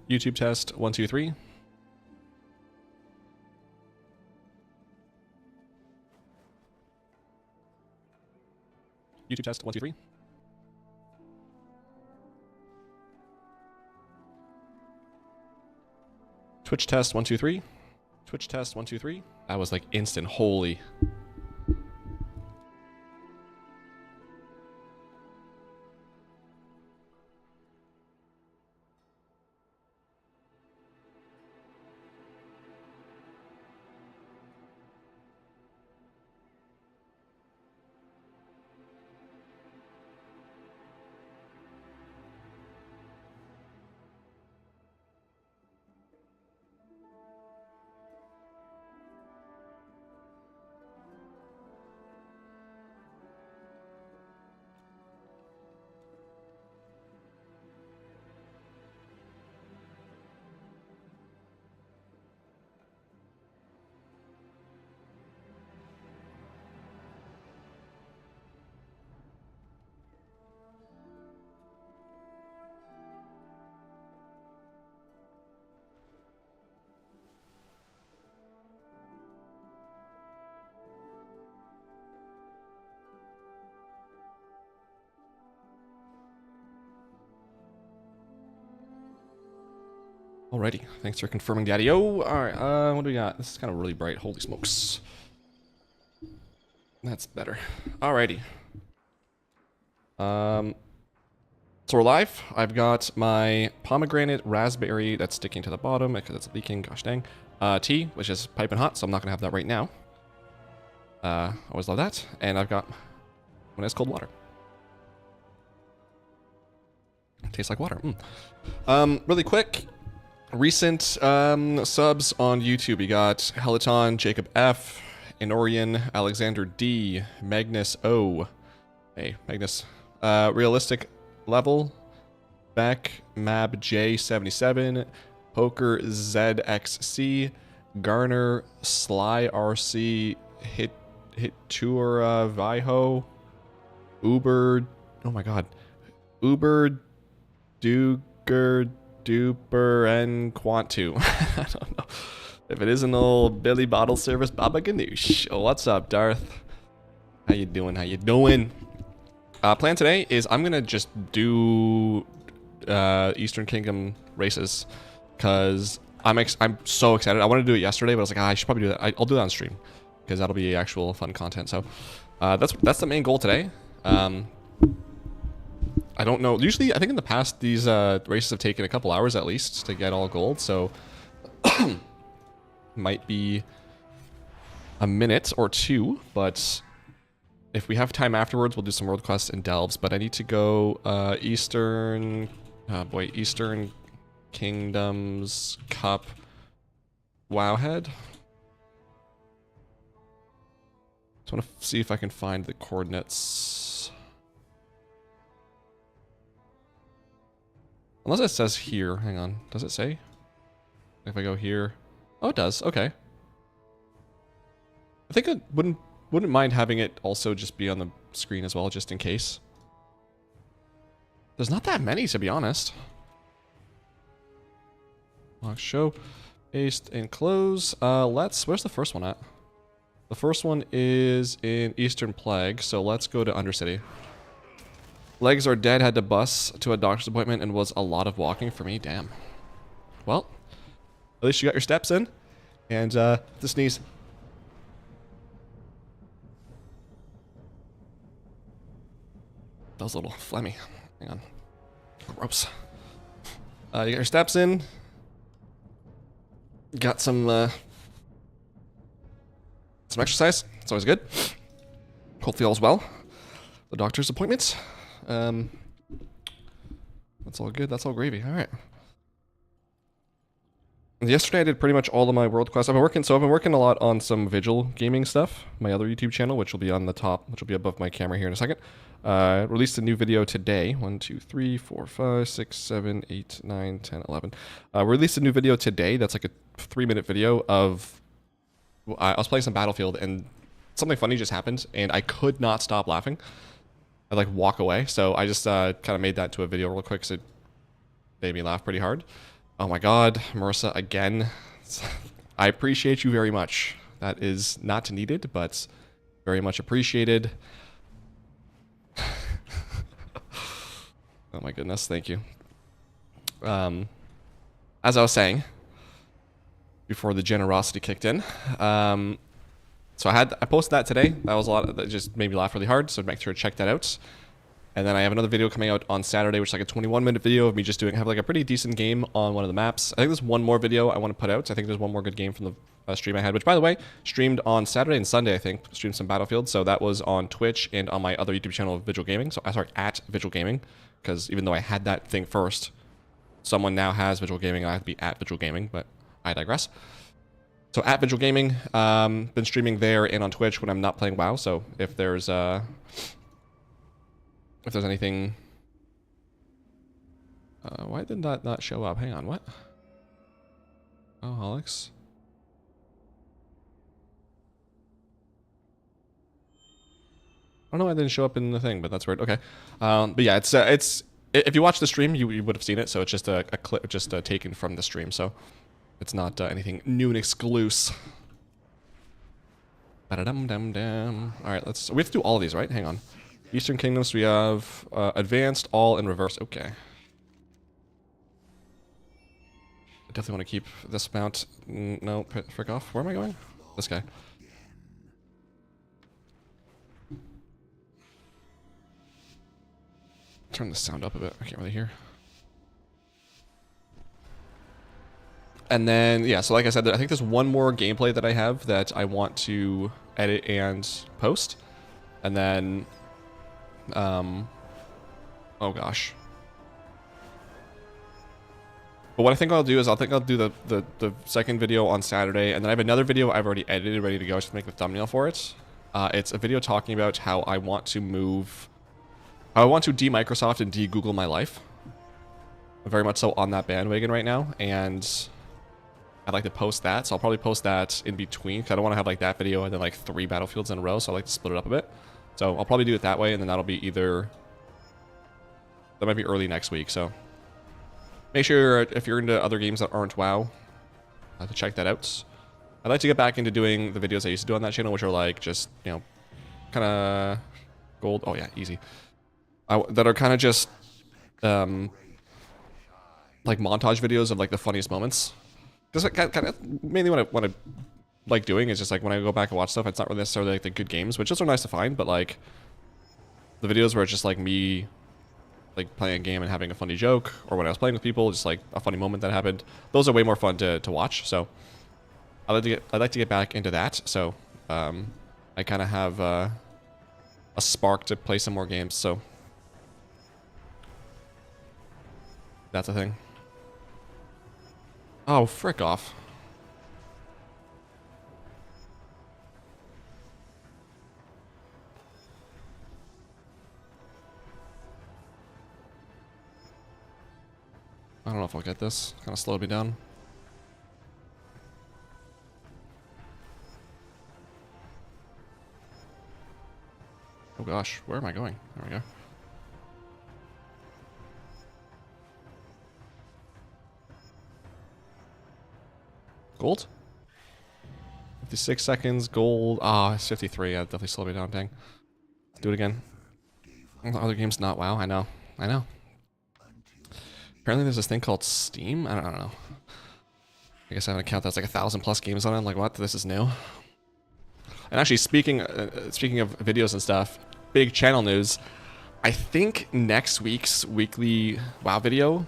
YouTube test 1 2 3. YouTube test 1 2 3. Twitch test 1 2 3. Twitch test 1 2 3. That was like instant. Holy. Alrighty, thanks for confirming, Daddy-O. Alright, what do we got? This is kind of really bright. Holy smokes. That's better. Alrighty. So we're live. I've got my pomegranate raspberry that's sticking to the bottom because it's leaking, gosh dang. Tea, which is piping hot, so I'm not going to have that right now. Always love that. And I've got one ice cold water. Tastes like water. Really quick. Recent subs on YouTube. You got Heliton, Jacob F, Enorian, Alexander D, Magnus O. Hey, Magnus. Realistic Level, Beck, Mab J77, Poker ZXC, Garner, Sly RC, Hitura Viho, Uber, oh my god, Uber Duger Duper and Quantu. I don't know. If it isn't old Billy Bottle Service Baba Ganoush. Oh, what's up, Darth? How you doing? How you doing? Plan today is I'm gonna just do Eastern Kingdom races because I'm so excited. I wanted to do it yesterday, but I was like, I should probably do that. I'll do that on stream because that'll be actual fun content. So that's the main goal today. I don't know. Usually, I think in the past, these races have taken a couple hours at least to get all gold. So, might be a minute or two. But if we have time afterwards, we'll do some world quests and delves. But I need to go Eastern Kingdoms Cup Wowhead. Just want to see if I can find the coordinates. Unless it says here. Hang on. Does it say? If I go here. Oh, it does. Okay. I think I wouldn't mind having it also just be on the screen as well, just in case. There's not that many, to be honest. Lock show. Paste and close. Where's the first one at? The first one is in Eastern Plague, so let's go to Undercity. Legs are dead, had to bus to a doctor's appointment and was a lot of walking for me. Damn. Well, at least you got your steps in. And, the sneeze. That was a little phlegmy. Hang on. Gross. You got your steps in. Got some exercise. It's always good. Hopefully all's well. The doctor's appointments. That's all good. That's all gravy. All right. Yesterday I did pretty much all of my world quests. I've been working a lot on some Vigil gaming stuff. My other YouTube channel, which will be on the top, which will be above my camera here in a second. Released a new video today. 1, 2, 3, 4, 5, 6, 7, 8, 9, 10, 11. Released a new video today. That's like a 3-minute video of I was playing some Battlefield and something funny just happened and I could not stop laughing. I like walk away. So I just kind of made that to a video real quick because it made me laugh pretty hard. Oh my god, Marissa, again. I appreciate you very much. That is not needed, but very much appreciated. Oh my goodness, thank you. As I was saying, before the generosity kicked in, so I posted that today. That was a lot. That just made me laugh really hard. So make sure to check that out. And then I have another video coming out on Saturday, which is like a 21-minute video of me just have like a pretty decent game on one of the maps. I think there's one more video I want to put out. I think there's one more good game from the stream I had, which by the way, streamed on Saturday and Sunday, I think. Streamed some Battlefield. So that was on Twitch and on my other YouTube channel, Vigil Gaming. So I sorry, at Vigil Gaming, because even though I had that thing first, someone now has Vigil Gaming, and I have to be at Vigil Gaming, but I digress. So at Vigil Gaming, been streaming there and on Twitch when I'm not playing WoW. So if there's anything, why did that not show up? Hang on, what? Oh, Alex. I don't know why it didn't show up in the thing, but that's weird. Okay, but yeah, it's if you watch the stream, you would have seen it. So it's just a clip, just taken from the stream. So it's not anything new and exclusive. Ba-da-dum-dum-dum. All right, we have to do all of these, right? Hang on. Eastern Kingdoms, we have advanced, all in reverse. Okay. I definitely want to keep this mount. No, frick off. Where am I going? This guy. Turn the sound up a bit. I can't really hear. And then, yeah, so like I said, I think there's one more gameplay that I have that I want to edit and post. And then, oh gosh. But what I think I'll do is I'll do the second video on Saturday, and then I have another video I've already edited, ready to go, just to make the thumbnail for it. It's a video talking about how I want to de-Microsoft and de-Google my life. I'm very much so on that bandwagon right now, and I'd like to post that, so I'll probably post that in between, because I don't want to have like that video and then like 3 Battlefields in a row, so I like to split it up a bit. So I'll probably do it that way, and then that'll be that might be early next week, so make sure if you're into other games that aren't WoW, to check that out. I'd like to get back into doing the videos I used to do on that channel, which are like just, you know, kind of gold. Oh yeah, easy. That are kind of just like montage videos of like the funniest moments. Just kind of mainly what I like doing is just like when I go back and watch stuff, it's not really necessarily like the good games, which is nice to find, but like the videos where it's just like me like playing a game and having a funny joke, or when I was playing with people, just like a funny moment that happened. Those are way more fun to watch. So I'd like to get back into that. So I kind of have a spark to play some more games. So that's a thing. Oh, frick off. I don't know if I'll get this. Kind of slowed me down. Oh gosh, where am I going? There we go. Gold? 56 seconds, gold. Ah, it's 53. Yeah, definitely slowed me down, dang. Let's do it again. The other game's not WoW, I know. Apparently there's this thing called Steam. I don't know. I guess I have an account that's like 1,000+ games on it. I'm like, what? This is new. And actually, speaking of videos and stuff, big channel news. I think next week's weekly WoW video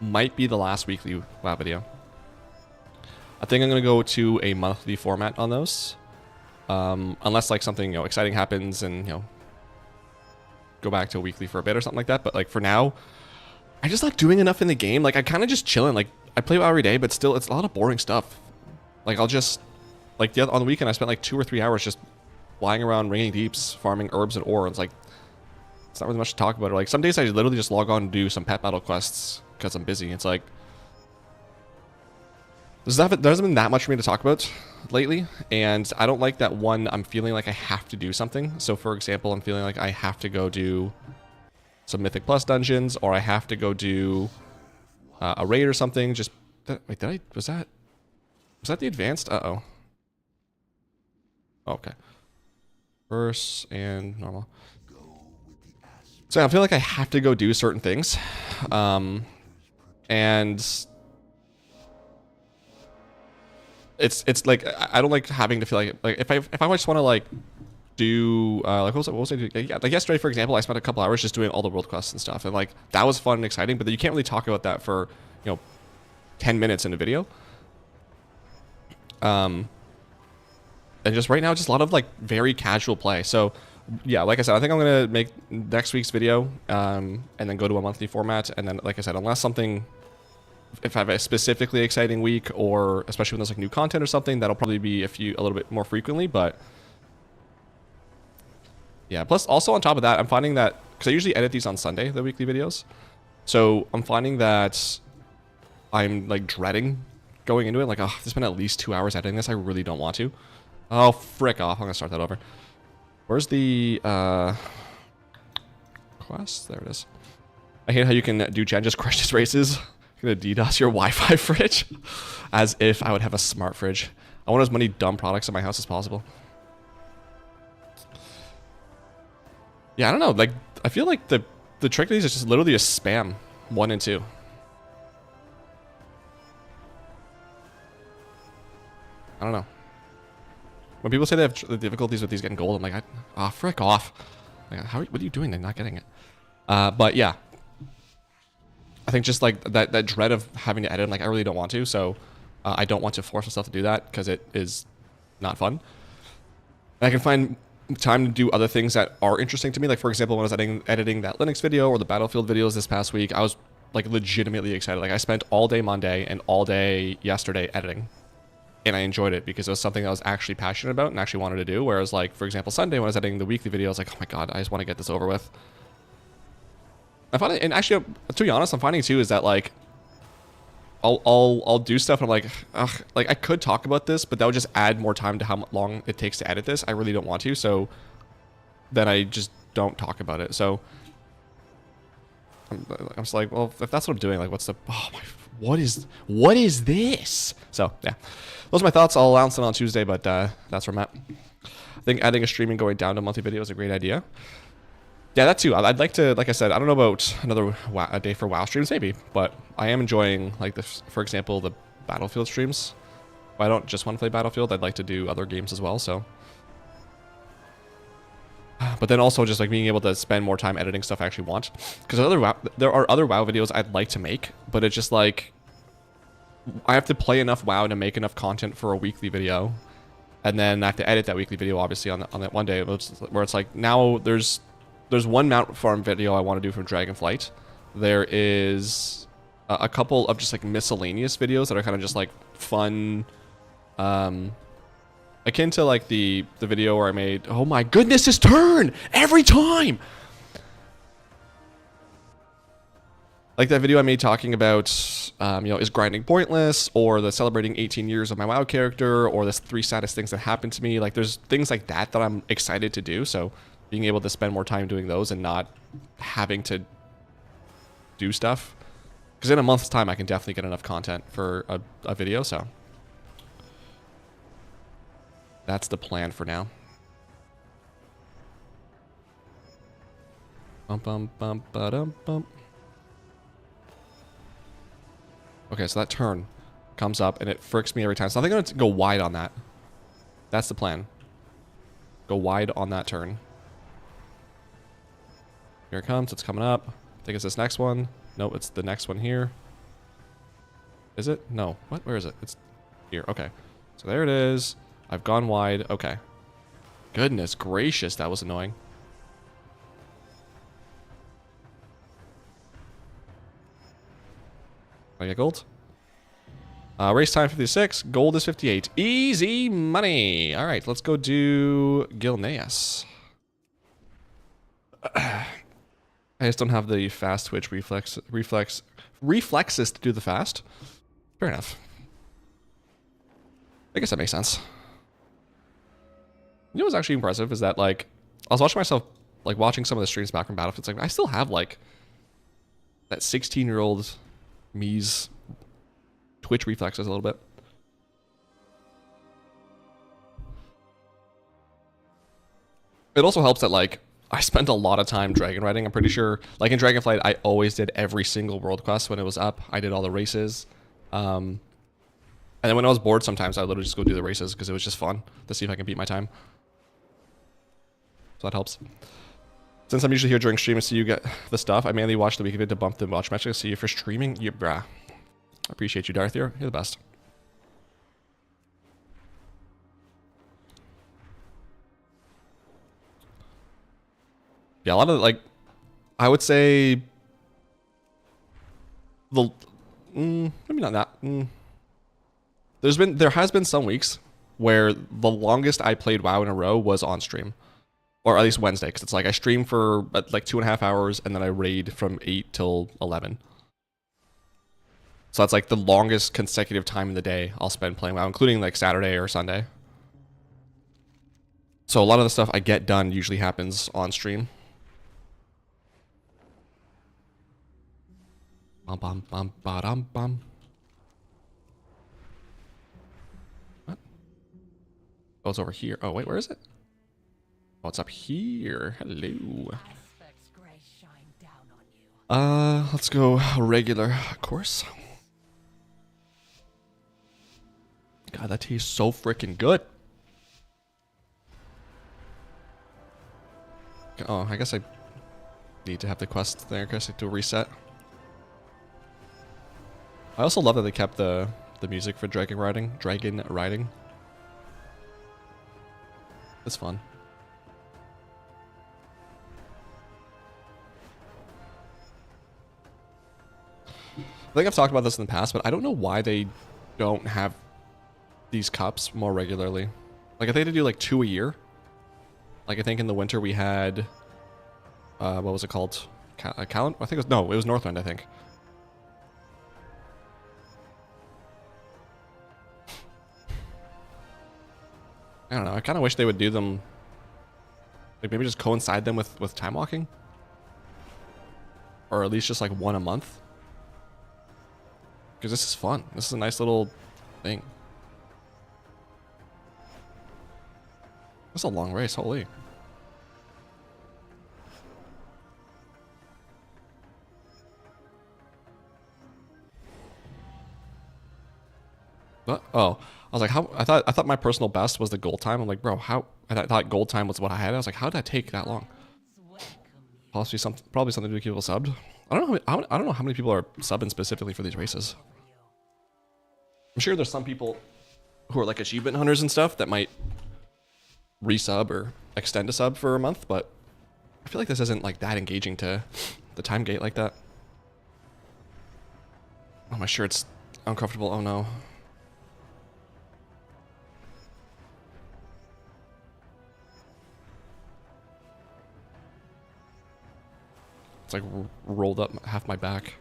might be the last weekly WoW video. I think I'm gonna go to a monthly format on those, unless like something exciting happens and go back to a weekly for a bit or something like that. But like for now, I just like doing enough in the game. Like I kind of just chilling. Like I play WoW every day, but still it's a lot of boring stuff. Like I'll just like on the weekend I spent like 2 or 3 hours just flying around ringing deeps, farming herbs and ore. It's like it's not really much to talk about. Or like some days I literally just log on and do some pet battle quests because I'm busy. It's like there hasn't been that much for me to talk about lately, and I don't like that one. I'm feeling like I have to do something. So for example, I'm feeling like I have to go do some Mythic Plus dungeons, or I have to go do a raid or something. Just wait, was that the advanced? Uh-oh. Okay. Verse and normal. So I feel like I have to go do certain things. And it's like I don't like having to feel like if I just want to like do like what was I doing? Yeah, like yesterday, for example, I spent a couple hours just doing all the world quests and stuff, and like that was fun and exciting. But you can't really talk about that for 10 minutes in a video. And just right now, just a lot of like very casual play. So yeah, like I said, I think I'm gonna make next week's video and then go to a monthly format. And then, like I said, unless something, if I have a specifically exciting week, or especially when there's like new content or something, that'll probably be a little bit more frequently. But yeah, plus also on top of that, I'm finding that, because I usually edit these on Sunday, the weekly videos. So I'm finding that I'm like dreading going into it. Like, oh, I spent at least 2 hours editing this. I really don't want to. Oh, frick off. I'm going to start that over. Where's the quest? There it is. I hate how you can do Jen just crashes races. You're going to DDoS your Wi-Fi fridge. As if I would have a smart fridge. I want as many dumb products in my house as possible. Yeah, I don't know. Like, I feel like the trick to these is just literally just spam 1 and 2. I don't know. When people say they have the difficulties with these getting gold, I'm like, frick off. Like, what are you doing? They're not getting it. But yeah, I think just like that dread of having to edit, like I really don't want to. So I don't want to force myself to do that because it is not fun. And I can find time to do other things that are interesting to me. Like, for example, when I was editing that Linux video or the Battlefield videos this past week, I was like legitimately excited. Like, I spent all day Monday and all day yesterday editing. And I enjoyed it because it was something I was actually passionate about and actually wanted to do. Whereas, like, for example, Sunday when I was editing the weekly video, I was like, oh my god, I just want to get this over with. I find it, and actually, to be honest, I'm finding too is that like, I'll do stuff and I'm like, ugh, like I could talk about this, but that would just add more time to how long it takes to edit this. I really don't want to, so then I just don't talk about it. So I'm just like, well, if that's what I'm doing, like, what's the, oh my, what is this? So yeah, those are my thoughts. I'll announce it on Tuesday, but that's where I'm at. I think adding a streaming going down to monthly video is a great idea. Yeah, that too. I'd like to, like I said, I don't know about a day for WoW streams, maybe, but I am enjoying, like, for example, the Battlefield streams. If I don't just want to play Battlefield, I'd like to do other games as well, so. But then also just, like, being able to spend more time editing stuff I actually want. Because there are other WoW videos I'd like to make, but it's just, like, I have to play enough WoW to make enough content for a weekly video. And then I have to edit that weekly video, obviously, on that one day, where it's like, now there's one mount farm video I want to do from Dragonflight. There is a couple of just like miscellaneous videos that are kind of just like fun, akin to like the video where I made, oh my goodness, this turn every time. Like that video I made talking about, is grinding pointless, or the celebrating 18 years of my WoW character, or the 3 saddest things that happened to me. Like there's things like that that I'm excited to do. So being able to spend more time doing those and not having to do stuff. Because in a month's time, I can definitely get enough content for a video, so. That's the plan for now. Bum bum bum ba-dum bum. Okay, so that turn comes up and it fricks me every time. So I think I'm going to go wide on that. That's the plan. Go wide on that turn. Here it comes. It's coming up. I think it's this next one. No, it's the next one here. Is it? No. What? Where is it? It's here. Okay. So there it is. I've gone wide. Okay. Goodness gracious, that was annoying. I get gold? Race time 56. Gold is 58. Easy money. All right, let's go do Gilneas. I just don't have the fast twitch reflexes to do the fast. Fair enough. I guess that makes sense. You know what's actually impressive is that, like, I was watching myself, like, watching some of the streams back from Battlefield. It's like, I still have, like, that 16-year-old me's twitch reflexes a little bit. It also helps that, like, I spent a lot of time dragon riding. I'm pretty sure, like in Dragonflight, I always did every single world quest when it was up. I did all the races. And then when I was bored, sometimes I would literally just go do the races because it was just fun to see if I can beat my time. So that helps. Since I'm usually here during stream and see you get the stuff, I mainly watch the week of it to bump the watch metrics. See you for streaming. Yeah, brah. I appreciate you, Darth. You're the best. Yeah, a lot of, like, I would say the maybe not that. There has been some weeks where the longest I played WoW in a row was on stream, or at least Wednesday, because it's like I stream for like 2.5 hours and then I raid from 8 till 11. So that's like the longest consecutive time in the day I'll spend playing WoW, including like Saturday or Sunday. So a lot of the stuff I get done usually happens on stream. Bum bum bum ba dum bum. What? Oh, it's over here. Oh wait, where is it? Oh, it's up here. Hello. Let's go regular course. God, that tastes so freaking good. Oh, I guess I need to have the quest there because I have to reset. I also love that they kept the music for dragon riding. It's fun. I think I've talked about this in the past, but I don't know why they don't have these cups more regularly. Like, I think they do like 2 a year. Like, I think in the winter we had, what was it called? Callan? I think it was, no, it was Northwind, I think. I don't know. I kind of wish they would do them, like maybe just coincide them with time walking, or at least just like one a month. Because this is fun. This is a nice little thing. That's a long race. Holy. What? Oh. I was like, how? I thought my personal best was the gold time. I'm like, bro, how? I thought gold time was what I had. I was like, how did that take that long? Probably something to keep people subbed. I don't know how many people are subbing specifically for these races. I'm sure there's some people who are like achievement hunters and stuff that might resub or extend a sub for a month, but I feel like this isn't like that engaging to the time gate like that. Oh, my shirt's uncomfortable. Oh no. It's like rolled up half my back.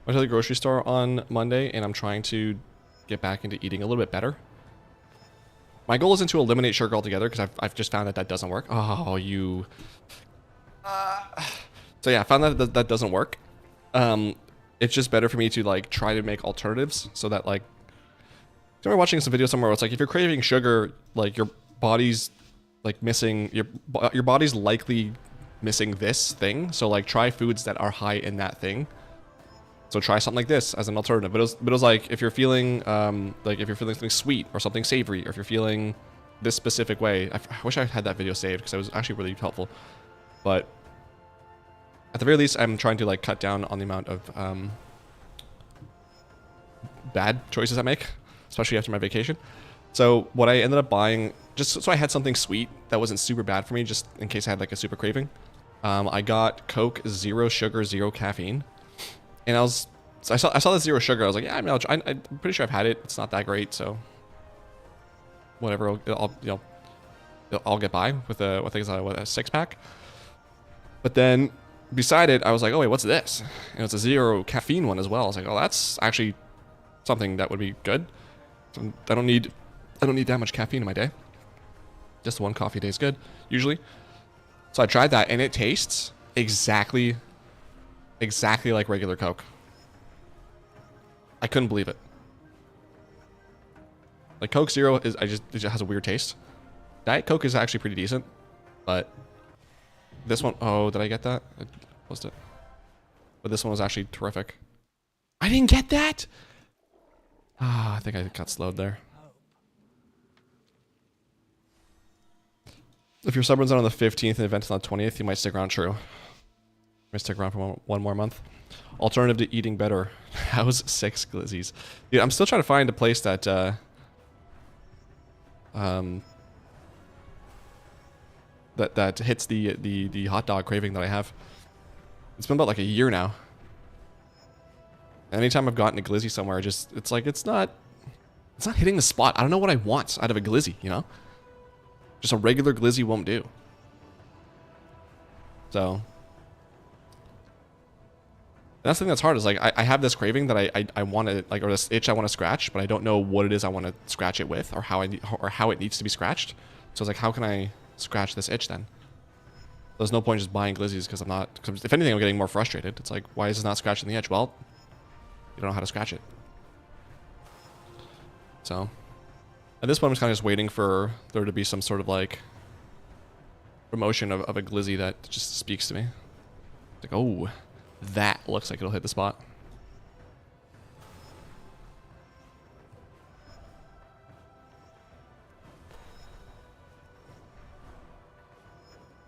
I went to the grocery store on Monday and I'm trying to get back into eating a little bit better. My goal isn't to eliminate sugar altogether because I've just found that doesn't work. Oh, you... So yeah, I found that doesn't work. It's just better for me to like try to make alternatives so that like... I remember watching some video somewhere where it's like if you're craving sugar, like your body's like missing... Your body's likely missing this thing. So like try foods that are high in that thing. So try something like this as an alternative. But it was like if you're feeling something sweet or something savory, or if you're feeling this specific way. I wish I had that video saved because it was actually really helpful. But at the very least, I'm trying to like cut down on the amount of bad choices I make, especially after my vacation. So what I ended up buying, just so I had something sweet that wasn't super bad for me, just in case I had like a super craving. I got Coke 0 sugar, 0 caffeine. And I saw the 0 sugar. I was like, yeah, I mean, I'm pretty sure I've had it. It's not that great, so whatever. I'll get by with a 6-pack. But then beside it, I was like, oh wait, what's this? And it's a 0 caffeine one as well. I was like, oh, that's actually something that would be good. I don't need that much caffeine in my day. Just one coffee tastes good, usually. So I tried that, and it tastes exactly like regular Coke. I couldn't believe it. Like Coke Zero is, it just has a weird taste. Diet Coke is actually pretty decent, but this one, oh, did I get that? I closed it. But this one was actually terrific. I didn't get that? Ah, I think I got slowed there. If your sub runs out on the 15th and the event's on the 20th, you might stick around. True. You might stick around for one more month. Alternative to eating better. How's 6 glizzies? Dude, I'm still trying to find a place that that hits the hot dog craving that I have. It's been about like a year now. Anytime I've gotten a glizzy somewhere, it's like it's not hitting the spot. I don't know what I want out of a glizzy, you know? Just a regular glizzy won't do. So that's the thing that's hard is like I have this craving that I want to like, or this itch I want to scratch, but I don't know what it is I want to scratch it with, or how it needs to be scratched. So it's like, how can I scratch this itch then? There's no point just buying glizzies because if anything, I'm getting more frustrated. It's like, why is this not scratching the itch? Well, you don't know how to scratch it. So at this point, I'm kind of just waiting for there to be some sort of like promotion of a glizzy that just speaks to me. It's like, oh, that looks like it'll hit the spot.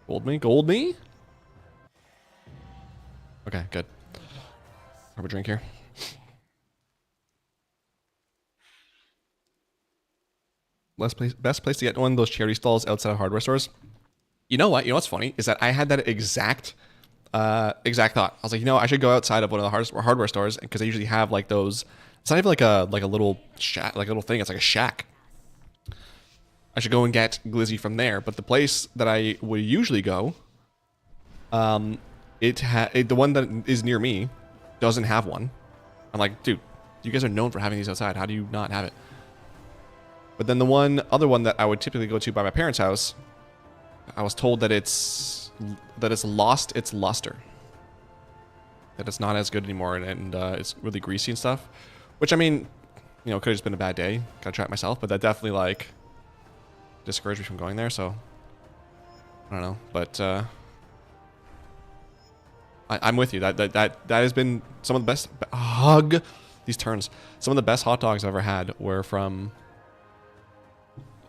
Gold me? Gold me? Okay, good. Have a drink here. Best place to get one of those charity stalls outside of hardware stores. You know what? You know what's funny is that I had that exact thought. I was like, you know, I should go outside of one of the hardware stores because they usually have like those. It's not even like a little shack, like a little thing. It's like a shack. I should go and get glizzy from there. But the place that I would usually go, the one that is near me doesn't have one. I'm like, dude, you guys are known for having these outside. How do you not have it? But then the other one that I would typically go to by my parents' house, I was told that it's lost its luster. That it's not as good anymore, and it's really greasy and stuff. Which, I mean, you know, could have just been a bad day. Gotta try it myself, but that definitely like discouraged me from going there. So I don't know, but I'm with you. That has been some of the best these turns. Some of the best hot dogs I've ever had were from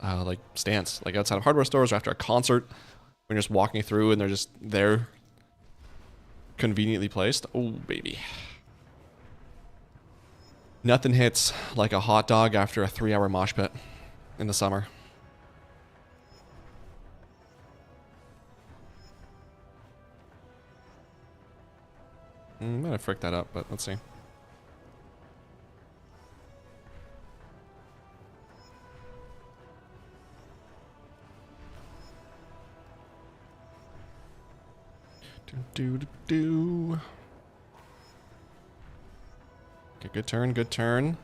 like stands, like outside of hardware stores or after a concert when you're just walking through and they're just there, conveniently placed. Oh baby, nothing hits like a hot dog after a 3-hour mosh pit in the summer. I'm gonna frick that up, but let's see. Do. Okay, good turn, good turn.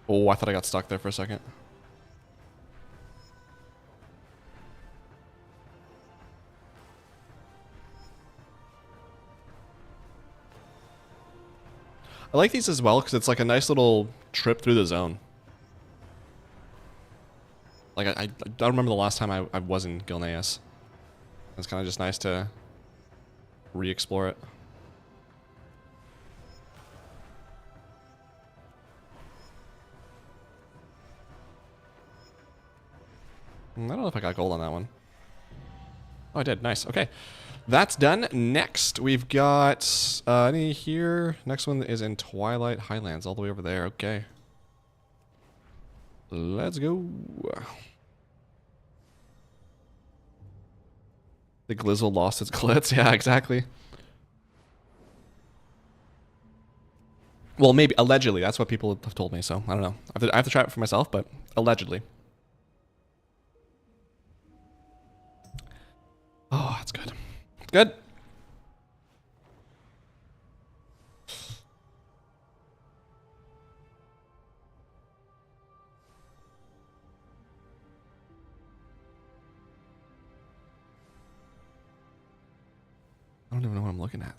Oh, I thought I got stuck there for a second. I like these as well because it's like a nice little trip through the zone. Like, I don't remember the last time I was in Gilneas. It's kind of just nice to re-explore it. I don't know if I got gold on that one. Oh, I did. Nice. Okay. That's done. Next, we've got any here. Next one is in Twilight Highlands, all the way over there. Okay. Let's go. The Glizzle lost its glitz. Yeah, exactly. Well, maybe. Allegedly. That's what people have told me, so I don't know. I have to try it for myself, but allegedly. Oh, that's good. Good. looking at?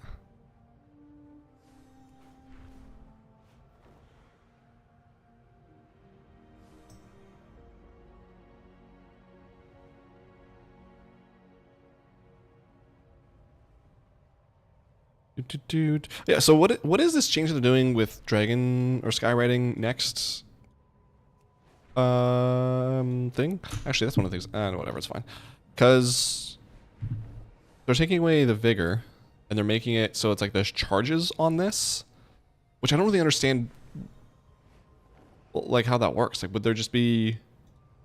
Yeah, so what is this change they're doing with Dragon or Skywriting next thing? Actually, that's one of the things. Whatever, it's fine. Because they're taking away the vigor and they're making it so it's like there's charges on this, which I don't really understand like how that works. Like, would there just be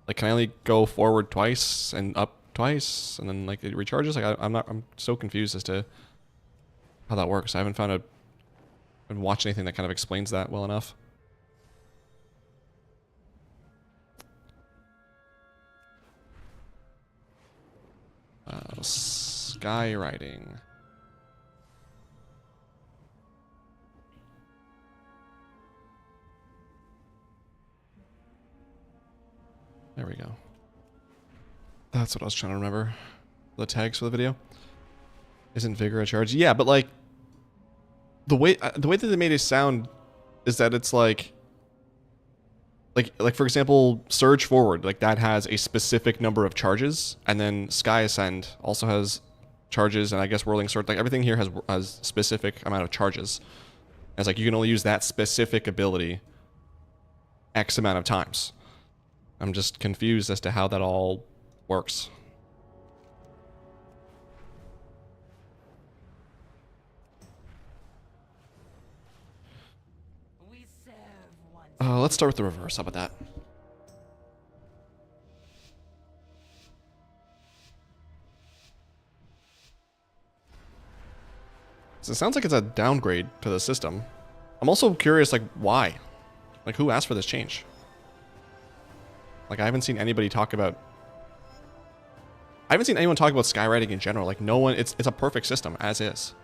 like, can I only go forward twice and up twice and then like it recharges? Like I'm so confused as to how that works. I haven't watched anything that kind of explains that well enough. Skyriding. There we go. That's what I was trying to remember. The tags for the video. Isn't vigor a charge? Yeah, but like the way that they made it sound is that it's like for example, Surge Forward, like that has a specific number of charges, and then Sky Ascend also has charges, and I guess Whirling Sword, like everything here has specific amount of charges. And it's like you can only use that specific ability X amount of times. I'm just confused as to how that all works. Let's start with the reverse. How about that? So it sounds like it's a downgrade to the system. I'm also curious, like, why? Like, who asked for this change? Like, I haven't seen anybody talk about... I haven't seen anyone talk about skywriting in general. Like, no one... It's a perfect system, as is.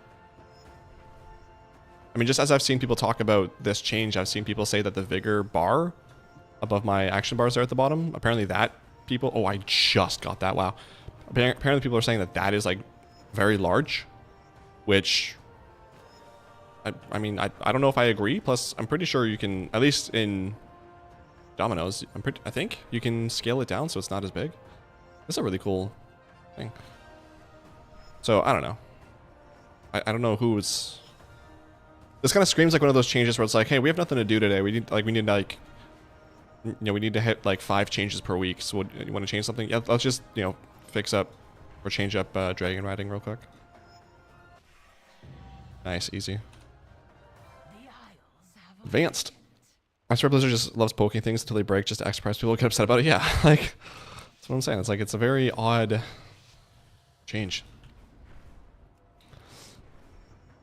I mean, just as I've seen people talk about this change, I've seen people say that the vigor bar above my action bars there at the bottom, apparently that people... Oh, I just got that. Wow. Apparently people are saying that that is, like, very large, which... I mean, I don't know if I agree. Plus, I'm pretty sure you can, at least in Dominoes, I think you can scale it down so it's not as big. That's a really cool thing. So, I don't know. I don't know who's... This kind of screams like one of those changes where it's like, hey, we have nothing to do today. We need we need to hit like 5 changes per week. So you want to change something? Yeah, let's just, fix up or change up dragon riding real quick. Nice, easy. Advanced. I swear Blizzard just loves poking things until they break just to express people get upset about it. Yeah, like, that's what I'm saying. It's like, it's a very odd change.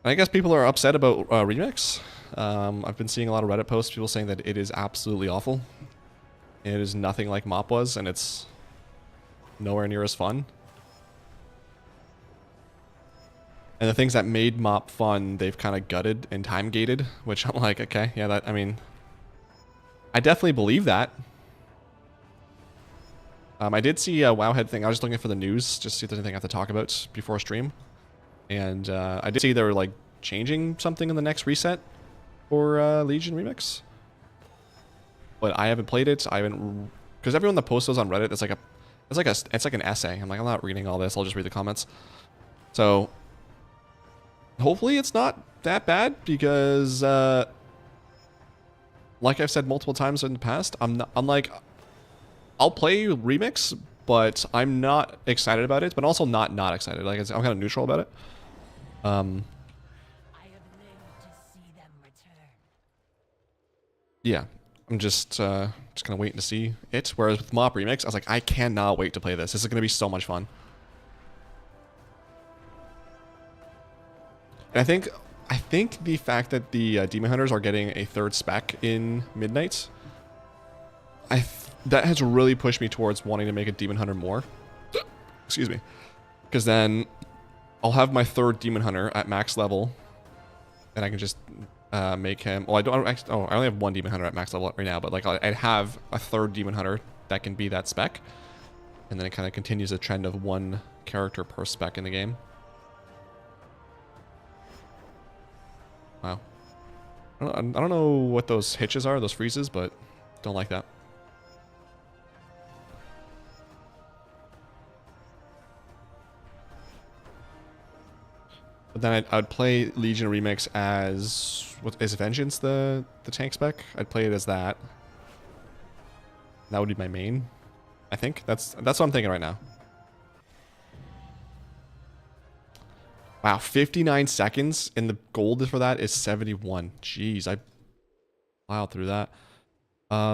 I guess people are upset about Remix. I've been seeing a lot of Reddit posts, people saying that it is absolutely awful. It is nothing like Mop was, and it's nowhere near as fun. And the things that made Mop fun, they've kind of gutted and time-gated, which I'm like, okay, yeah, that, I mean, I definitely believe that. I did see a Wowhead thing. I was just looking for the news, just to see if there's anything I have to talk about before stream. And I did see they were, like, changing something in the next reset for Legion Remix. But I haven't played it. I haven't... Because everyone that posts those on Reddit, it's like an essay. I'm like, I'm not reading all this. I'll just read the comments. So... hopefully it's not that bad because, like I've said multiple times in the past, I'm like, I'll play Remix, but I'm not excited about it, but also not excited. Like, I'm kind of neutral about it. I have lived to see them return. Yeah, I'm just kind of waiting to see it. Whereas with Mop Remix, I was like, I cannot wait to play this. This is going to be so much fun. And I think the fact that the Demon Hunters are getting a 3rd spec in Midnight, that has really pushed me towards wanting to make a Demon Hunter more. Excuse me. Because then I'll have my 3rd Demon Hunter at max level, and I can just make him... Well, I only have 1 Demon Hunter at max level right now, but like I'd have a 3rd Demon Hunter that can be that spec, and then it kind of continues a trend of 1 character per spec in the game. Wow. I don't know what those hitches are, those freezes, but don't like that. But then I'd play Legion Remix as... What, is Vengeance the tank spec? I'd play it as that. That would be my main, I think. That's what I'm thinking right now. Wow, 59 seconds, and the gold for that is 71. Jeez, I plowed through that.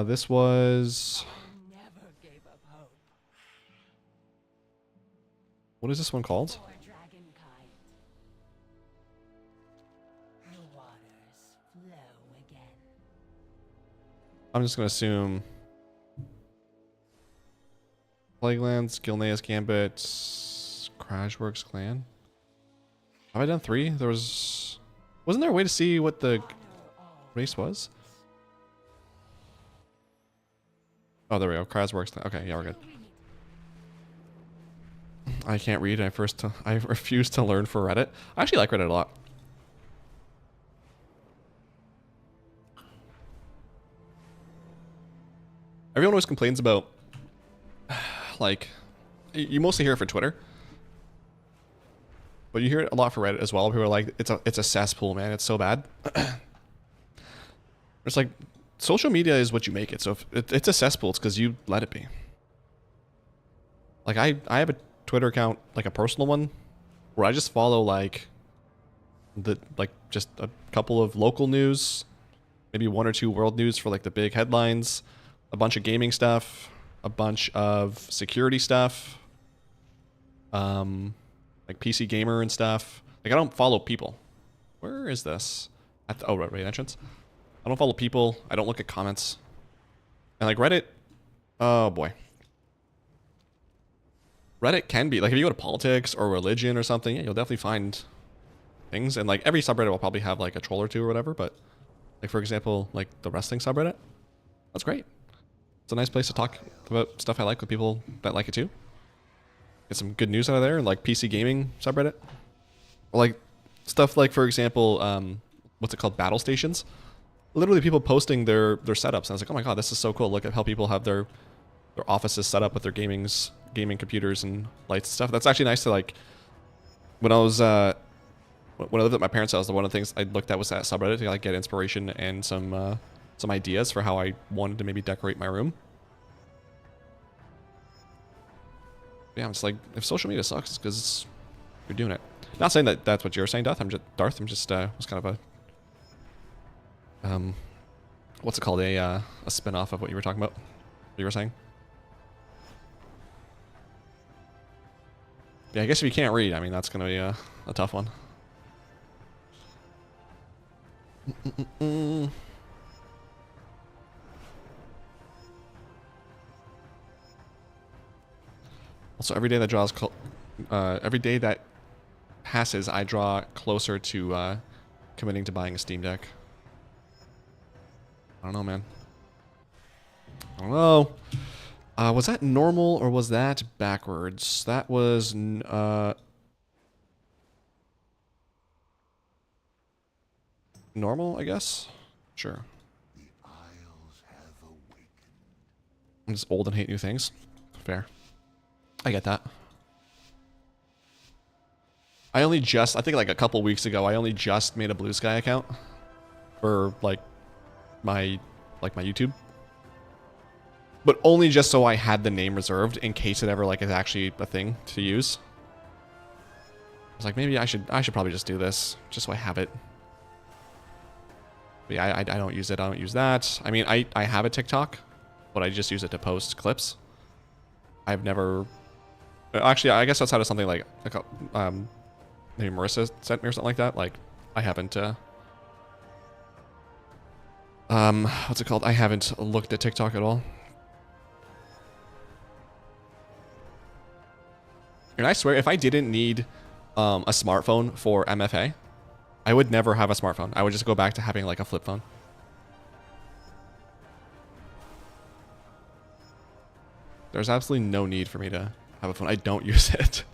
This was... What is this one called? I'm just going to assume... Plaguelands, Gilneas Gambit, Crashworks Clan. Have I done 3? There was... Wasn't there a way to see what the race was? Oh, there we go. Crashworks Clan. Okay, yeah, we're good. I can't read. I refuse to learn for Reddit. I actually like Reddit a lot. Everyone always complains about, like, you mostly hear it for Twitter, but you hear it a lot for Reddit as well. People are like, it's a cesspool, man. It's so bad. It's like, social media is what you make it. So if it's a cesspool, it's because you let it be. Like, I have a Twitter account, like a personal one, where I just follow, like, just a couple of local news, maybe 1 or 2 world news for, like, the big headlines, a bunch of gaming stuff, a bunch of security stuff, like PC Gamer and stuff. Like, I don't follow people. Where is this? At the, oh, right entrance. I don't follow people. I don't look at comments. And like Reddit, oh boy. Reddit can be, like, if you go to politics or religion or something, yeah, you'll definitely find things. And like every subreddit will probably have like a troll or 2 or whatever, but like, for example, like the wrestling subreddit, that's great. It's a nice place to talk about stuff I like with people that like it too. Get some good news out of there, and like PC gaming subreddit. Or like stuff like, for example, what's it called? Battle stations. Literally people posting their setups. And I was like, oh my god, this is so cool. Look at how people have their offices set up with their gaming computers and lights and stuff. That's actually nice to, like, when I was when I lived at my parents' house, one of the things I looked at was that subreddit to like get inspiration and some ideas for how I wanted to maybe decorate my room. Yeah, it's like, if social media sucks, it's because you're doing it. Not saying that that's what you're saying, Darth. I'm just was kind of a what's it called? A spin-off of what you were talking about. What you were saying. Yeah, I guess if you can't read, I mean, that's gonna be a tough one. Also, every day that passes, I draw closer to committing to buying a Steam Deck. I don't know, man. I don't know. Was that normal or was that backwards? That was normal, I guess. Sure. I'm just old and hate new things. Fair. I get that. I think like a couple weeks ago, I only just made a Blue Sky account for like my YouTube. But only just so I had the name reserved in case it ever like is actually a thing to use. I was like, maybe I should probably just do this just so I have it. But yeah, I don't use it. I don't use that. I mean, I have a TikTok, but I just use it to post clips. I've never... Actually, I guess outside of something like maybe Marissa sent me or something like that. Like, I haven't... what's it called? I haven't looked at TikTok at all. And I swear, if I didn't need a smartphone for MFA, I would never have a smartphone. I would just go back to having like a flip phone. There's absolutely no need for me to have a phone. I don't use it.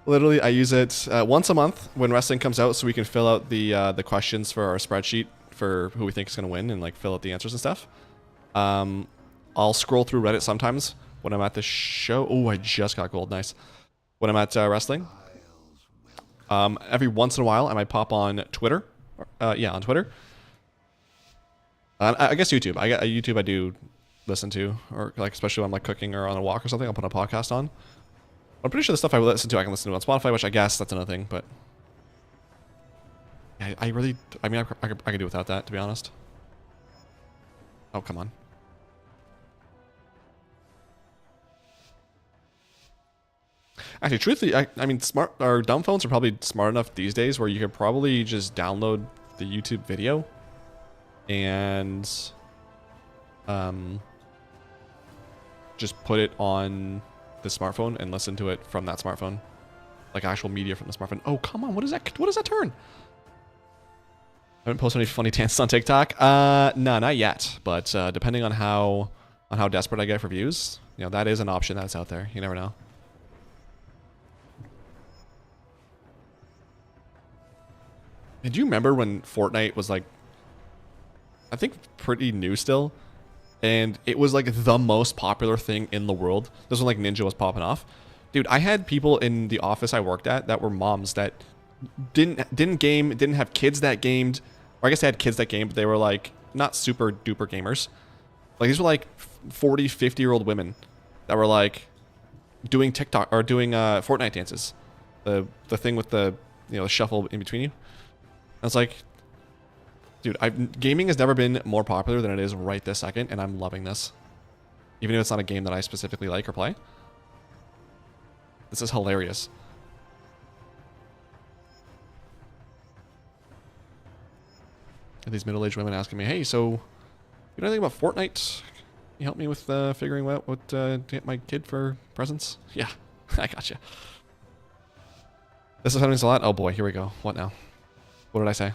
Literally, I use it once a month when wrestling comes out, so we can fill out the questions for our spreadsheet for who we think is going to win and like fill out the answers and stuff. I'll scroll through Reddit sometimes when I'm at the show. Oh, I just got gold. Nice. When I'm at wrestling. Every once in a while, I might pop on Twitter. Yeah, on Twitter. I guess YouTube. YouTube I do listen to, or like especially when I'm like cooking or on a walk or something. I'll put a podcast on. I'm pretty sure the stuff I listen to, I can listen to on Spotify, which I guess that's another thing. But yeah, I mean, I could do without that, to be honest. Oh, come on. Actually, truthfully, I mean, smart or dumb phones are probably smart enough these days where you could probably just download the YouTube video and just put it on the smartphone and listen to it from that smartphone, like actual media from the smartphone. Oh, come on, what is that? What does that turn? I haven't posted any funny dances on TikTok. No, not yet. But depending on how desperate I get for views, you know, that is an option that's out there. You never know. Did you remember when Fortnite was like, I think pretty new still, and it was like the most popular thing in the world? This was when like Ninja was popping off. Dude, I had people in the office I worked at that were moms that didn't game, didn't have kids that gamed, or I guess they had kids that gamed, but they were like not super duper gamers. Like these were like 40, 50-year-old women that were like doing TikTok or doing Fortnite dances. The thing with the, you know, the shuffle in between you. I was like, dude, gaming has never been more popular than it is right this second, and I'm loving this. Even if it's not a game that I specifically like or play. This is hilarious. And these middle-aged women asking me, hey, so you know anything about Fortnite? Can you help me with figuring out what to get my kid for presents? Yeah, I gotcha. This is happening a lot. Oh boy, here we go. What now? What did I say?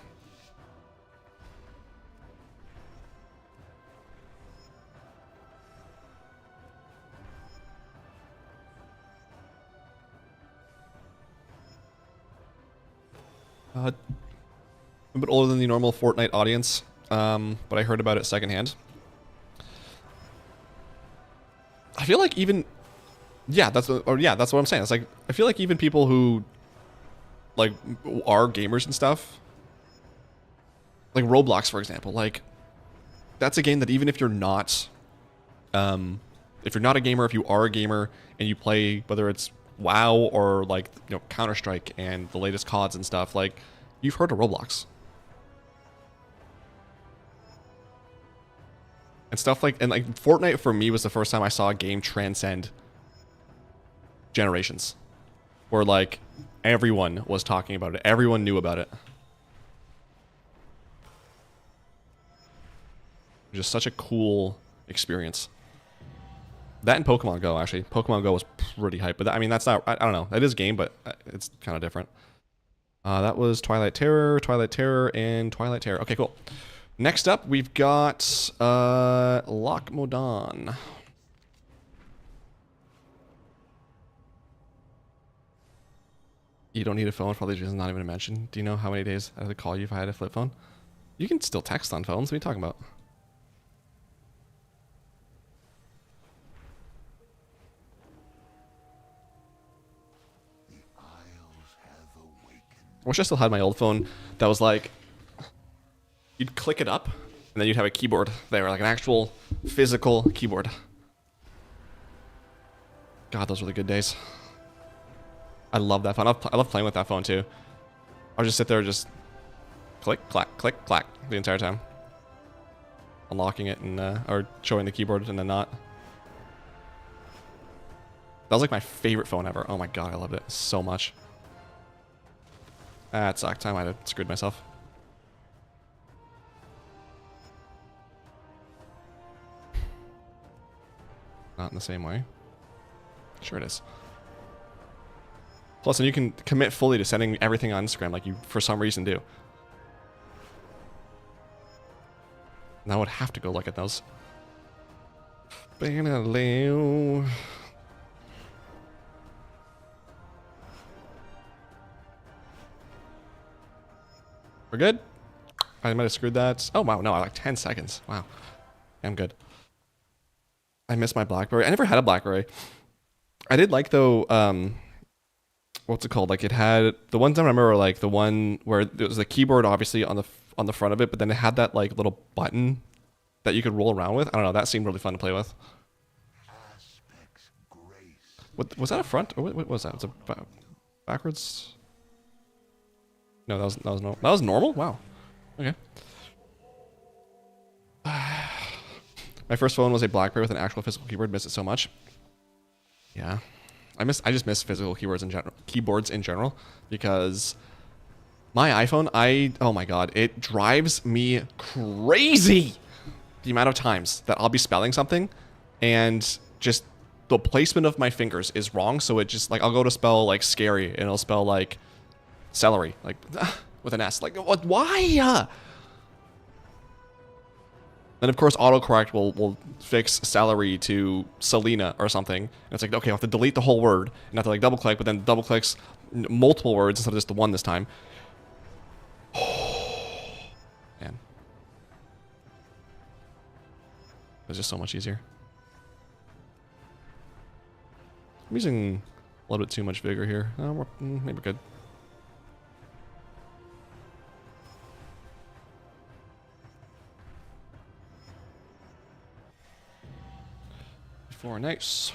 A bit older than the normal Fortnite audience, but I heard about it secondhand. I feel like even, yeah, that's what I'm saying. It's like I feel like even people who like are gamers and stuff, like Roblox, for example, like that's a game that even if you're not a gamer, if you are a gamer and you play, whether it's WoW or like, you know, Counter-Strike and the latest CODs and stuff, like you've heard of Roblox. And stuff like, and like Fortnite for me was the first time I saw a game transcend generations. Where like everyone was talking about it. Everyone knew about it. Just such a cool experience. That and Pokemon Go, actually. Pokemon Go was pretty hype. But that, I mean, that's not, I don't know. It is a game, but it's kind of different. That was Twilight Terror, and Twilight Terror. Okay, cool. Next up, we've got Lockmodon. You don't need a phone for all these reasons, not even to mention. Do you know how many days I had to call you if I had a flip phone? You can still text on phones. What are you talking about? I wish I still had my old phone that was like, you'd click it up, and then you'd have a keyboard there, like an actual physical keyboard. God, those were the good days. I love that phone. I love playing with that phone too. I'll just sit there and just click, clack, click, clack the entire time. Unlocking it and, or showing the keyboard and then not. That was like my favorite phone ever. Oh my god, I loved it so much. That sucked. I might have screwed myself. Not in the same way. Sure it is. Plus, then you can commit fully to sending everything on Instagram like you, for some reason, do. And I would have to go look at those. We're good? I might have screwed that. Oh, wow. No, I like 10 seconds. Wow. I'm good. I missed my BlackBerry. I never had a BlackBerry. I did like, though, what's it called? Like, it had, the ones I remember were like the one where there was the keyboard obviously on the front of it, but then it had that like little button that you could roll around with. I don't know. That seemed really fun to play with. What was that a front? Or what was that? Was it backwards? No, that was normal. That was normal. Wow. Okay. My first phone was a BlackBerry with an actual physical keyboard. Miss it so much. Yeah, I just miss physical keyboards in general because my iPhone, oh my god, it drives me crazy. The amount of times that I'll be spelling something and just the placement of my fingers is wrong. So it just like, I'll go to spell like scary and it'll spell like celery, like with an S. Like, what? Why? And of course, autocorrect will fix celery to Selena or something. And it's like, okay, I have to delete the whole word and I have to like double click, but then double clicks multiple words instead of just the one this time. Man. It's just so much easier. I'm using a little bit too much vigor here. Maybe we're good. Nice.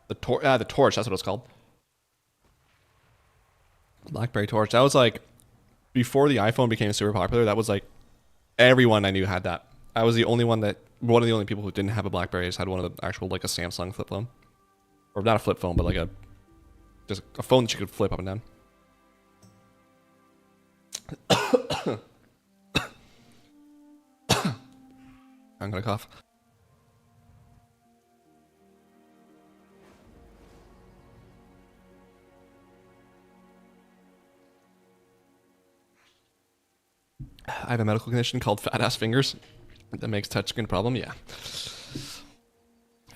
The torch, that's what it's called. BlackBerry torch. That was like, before the iPhone became super popular, that was like, everyone I knew had that. I was one of the only people who didn't have a BlackBerry. I just had one of the actual, like a Samsung flip phone. Or not a flip phone, but like just a phone that you could flip up and down. I'm gonna cough. I have a medical condition called fat ass fingers that makes touchscreen a problem. Yeah.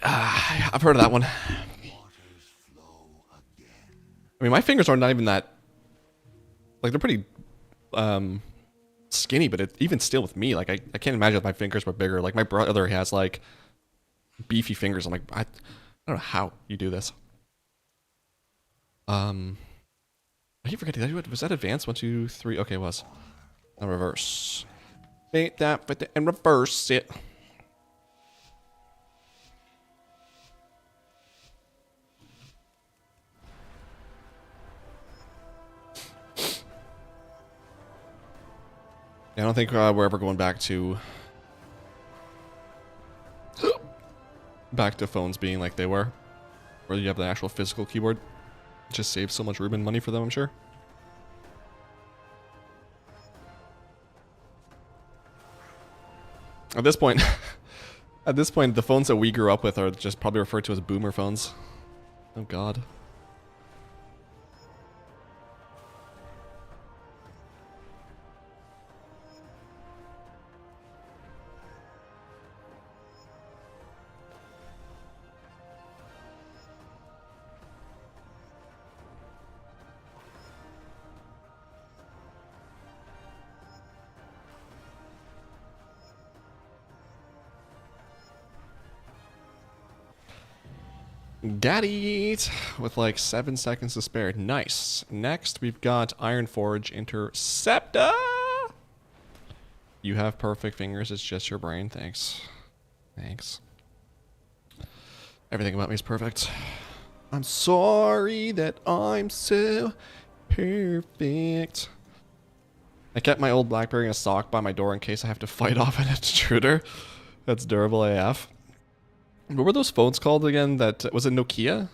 I've heard of that one. I mean, my fingers are not even that, like, they're pretty skinny, but even still with me, like, I can't imagine if my fingers were bigger. Like, my brother has, like, beefy fingers. I'm like, I don't know how you do this. I keep forgetting. Was that advanced? 1, 2, 3. Okay, it was. Now reverse. Take that, and reverse it. Yeah, I don't think we're ever going back to phones being like they were, where you have the actual physical keyboard. It just saves so much room and money for them, I'm sure. At this point, the phones that we grew up with are just probably referred to as boomer phones. Oh god. Got it! With like 7 seconds to spare. Nice. Next, we've got Ironforge Interceptor! You have perfect fingers, it's just your brain. Thanks. Thanks. Everything about me is perfect. I'm sorry that I'm so perfect. I kept my old BlackBerry in a sock by my door in case I have to fight off an intruder. That's durable AF. What were those phones called again? That was it Nokia?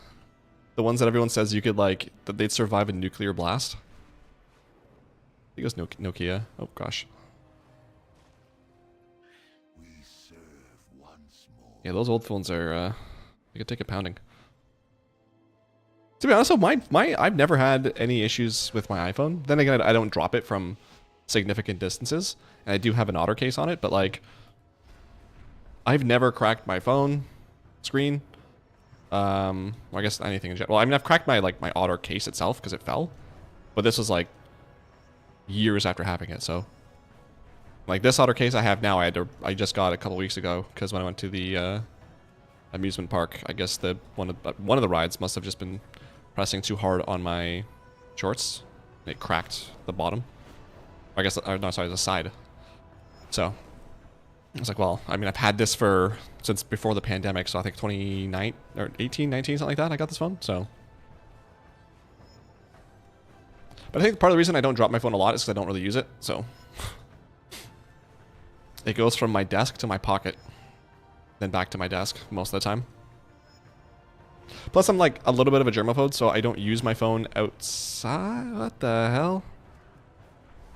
The ones that everyone says you could like, that they'd survive a nuclear blast? I think it was Nokia. Oh gosh. Yeah, those old phones are, they could take a pounding. To be honest, I've never had any issues with my iPhone. Then again, I don't drop it from significant distances. And I do have an otter case on it, but like, I've never cracked my phone screen. Well, I guess anything in general. Well, I mean, I've cracked my otter case itself because it fell. But this was like years after having it. So, like this otter case I have now, I just got a couple weeks ago because when I went to the amusement park, I guess one of the rides must have just been pressing too hard on my shorts. It cracked the bottom. I guess, no, sorry, the side. So I was like, well, I mean, I've had this since before the pandemic, so I think 2019 or 18, 19, something like that. I got this phone, so. But I think part of the reason I don't drop my phone a lot is because I don't really use it. So it goes from my desk to my pocket, then back to my desk most of the time. Plus, I'm like a little bit of a germaphobe, so I don't use my phone outside. What the hell?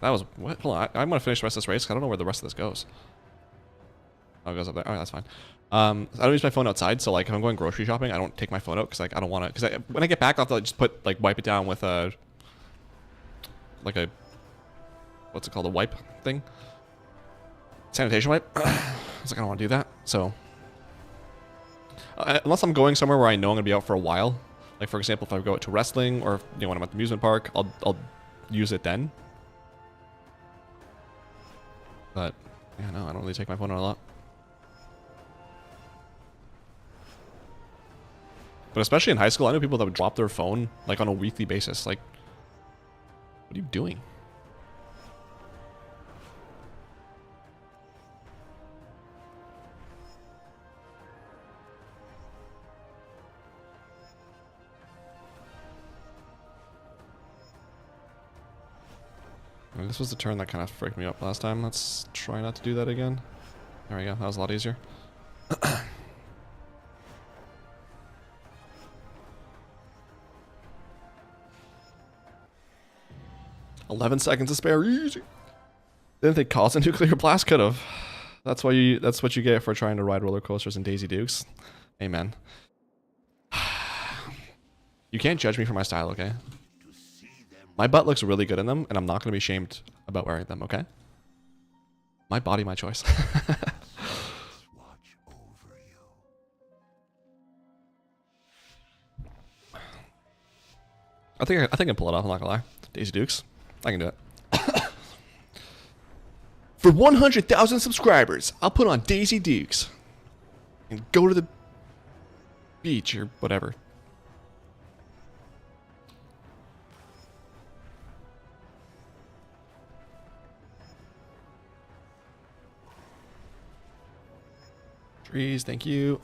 That was what? Hold on, I'm gonna finish the rest of this race. I don't know where the rest of this goes. Oh, it goes up there. All right, that's fine. I don't use my phone outside, so like if I'm going grocery shopping, I don't take my phone out because like I don't want to. Because when I get back, I'll have to just wipe it down with a what's it called, a wipe thing, sanitation wipe. I was like, I don't want to do that. So unless I'm going somewhere where I know I'm gonna be out for a while, like for example, if I go out to wrestling or if, when I'm at the amusement park, I'll use it then. But yeah, no, I don't really take my phone out a lot. But especially in high school, I know people that would drop their phone like on a weekly basis. Like, what are you doing? I mean, this was the turn that kind of freaked me up last time. Let's try not to do that again. There we go. That was a lot easier. 11 seconds to spare. Easy. Didn't they cause a nuclear blast? Could have. That's what you get for trying to ride roller coasters in Daisy Dukes. Amen. You can't judge me for my style, okay? My butt looks really good in them, and I'm not going to be shamed about wearing them, okay? My body, my choice. I think I can pull it off, I'm not gonna lie. Daisy Dukes. I can do it. For 100,000 subscribers, I'll put on Daisy Dukes. And go to the beach or whatever. Trees, thank you.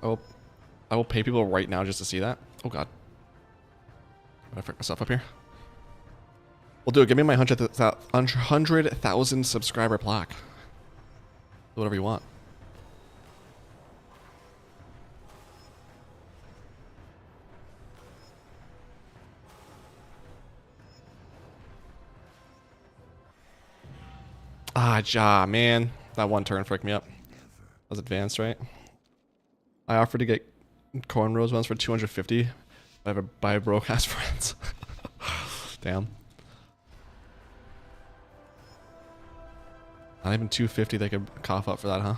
Oh, I will pay people right now just to see that. Oh god, I freak myself up here. Well, dude, give me my 100,000 subscriber plaque. Do whatever you want. Ah, man. That one turn freaked me up. That was advanced, right? I offered to get cornrows once for 250 by a broke ass friends. Damn. Not even 250 they could cough up for that, huh?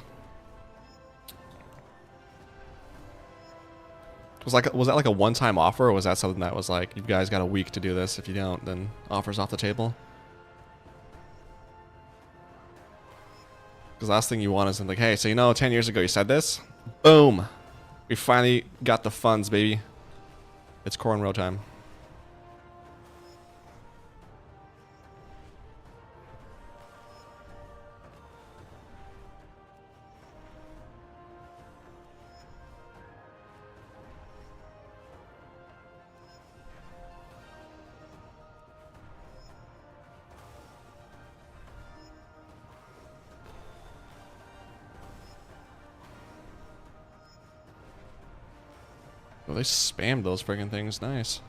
Was that like a one-time offer, or was that something that was like, you guys got a week to do this, if you don't, then offer's off the table? Because last thing you want is like, hey, so 10 years ago you said this? Boom! We finally got the funds, baby. It's cornrow time. Oh, they spammed those friggin' things. Nice.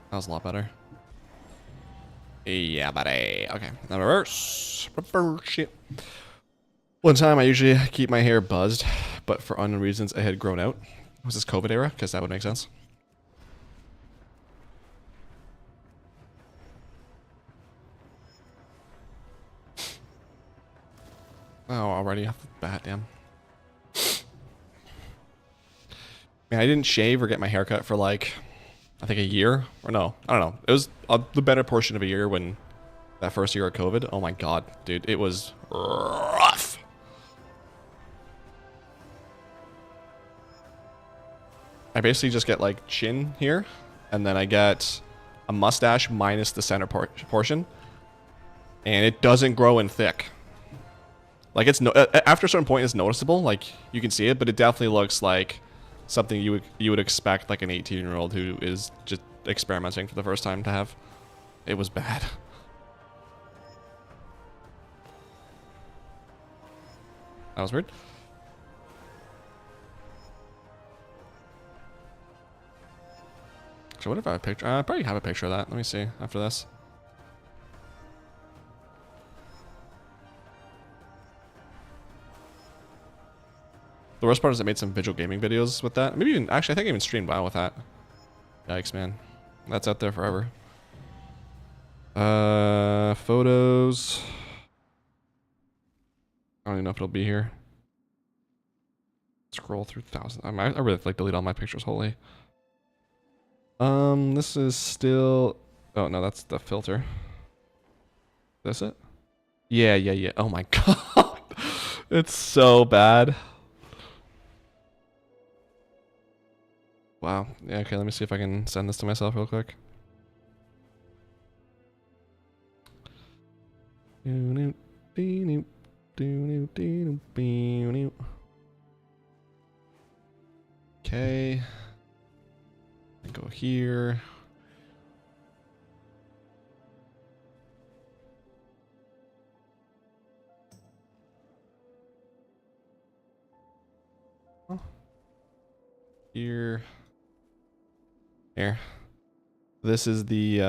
That was a lot better. Yeah, buddy. Okay. Now reverse. Reverse shit. One time I usually keep my hair buzzed, but for unknown reasons it had grown out. Was this COVID era? Because that would make sense. Oh, already off the bat, damn. Man, I didn't shave or get my hair cut for like, I think a year. Or no, I don't know. It was the better portion of a year when that first year of COVID. Oh my god, dude. It was rough. I basically just get like chin here. And then I get a mustache minus the center portion. And it doesn't grow in thick. Like it's after a certain point it's noticeable, like you can see it, but it definitely looks like something you would expect like an 18-year-old who is just experimenting for the first time to have. It was bad. That was weird. So what if I have a picture? I probably have a picture of that. Let me see after this. The worst part is I made some visual gaming videos with that. Maybe even, actually, I think I even streamed WoW with that. Yikes, man. That's out there forever. Photos. I don't even know if it'll be here. Scroll through thousands. I really like delete all my pictures wholly. This is still. Oh no, that's the filter. Is this it? Yeah. Oh my god, it's so bad. Wow. Yeah. Okay. Let me see if I can send this to myself real quick. Okay. Go here. Oh. Here. This is the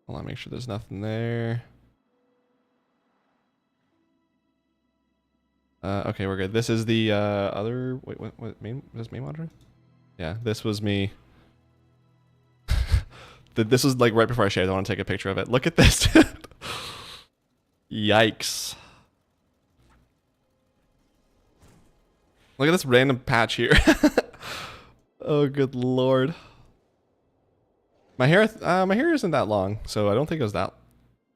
hold on, make sure there's nothing there. Okay, we're good. This is the other what main monitor? Yeah, this was me. This was like right before I shaved. I want to take a picture of it. Look at this. Yikes. Look at this random patch here. Oh, good lord. My hair isn't that long, so I don't think it was that.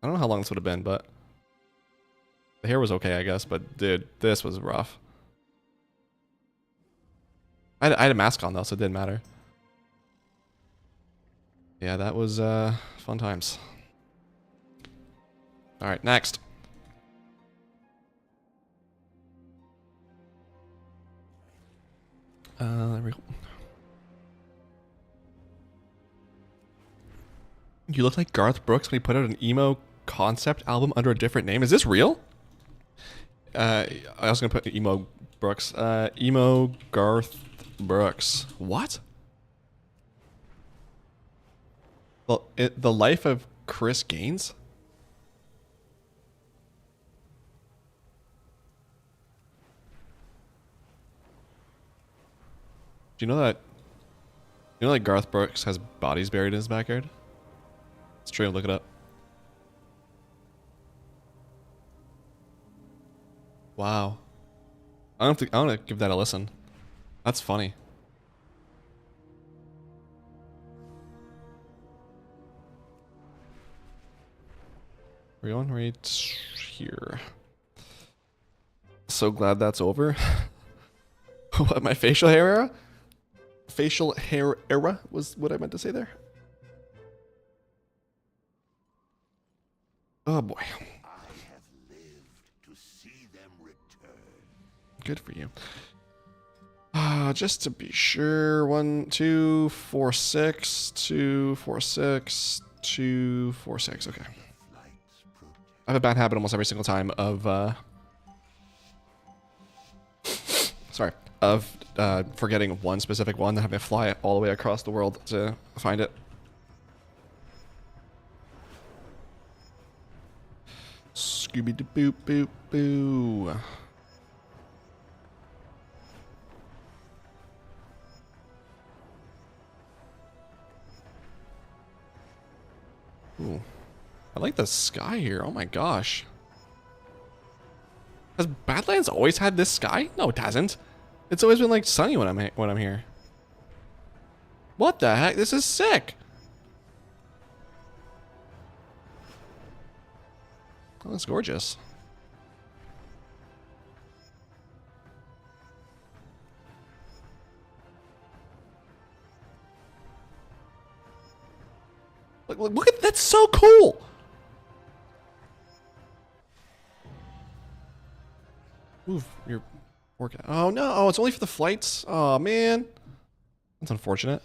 I don't know how long this would have been, but the hair was okay, I guess. But dude, this was rough. I had a mask on though, so it didn't matter. Yeah, that was fun times. All right, next. There we go. You look like Garth Brooks when he put out an emo concept album under a different name. Is this real? I was gonna put emo Brooks. Emo Garth Brooks. What? Well, the life of Chris Gaines? Do you know that? You know that Garth Brooks has bodies buried in his backyard? It's true. Look it up. Wow. I don't want to give that a listen. That's funny. We're going right here. So glad that's over. What, my facial hair era? Facial hair era was what I meant to say there. Oh boy. I have lived to see them return. Good for you. Just to be sure, 1, 2, 4, 6, 2, 4, 6, 2, 4, 6. Okay. I have a bad habit almost every single time of sorry, of forgetting one specific one, then having to fly all the way across the world to find it. Scooby-Doo boop boo. Ooh. I like the sky here. Oh my gosh. Has Badlands always had this sky? No, it hasn't. It's always been like sunny when I'm here. What the heck? This is sick. Oh, that's gorgeous. Look at that's so cool. Move your workout. Oh no! Oh, it's only for the flights. Oh man, that's unfortunate.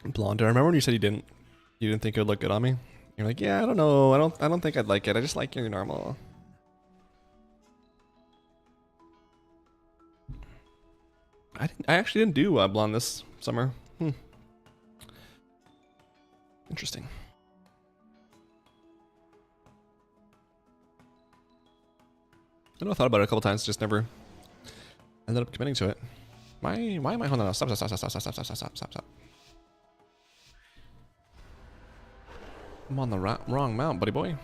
Blonde. I remember when you said you didn't think it would look good on me. You're like, yeah, I don't know. I don't think I'd like it. I just like your normal. I actually didn't do blonde this summer. Interesting. I know I thought about it a couple times, just never ended up committing to it. Why am I holding on? Stop. I'm on the wrong mount, buddy boy.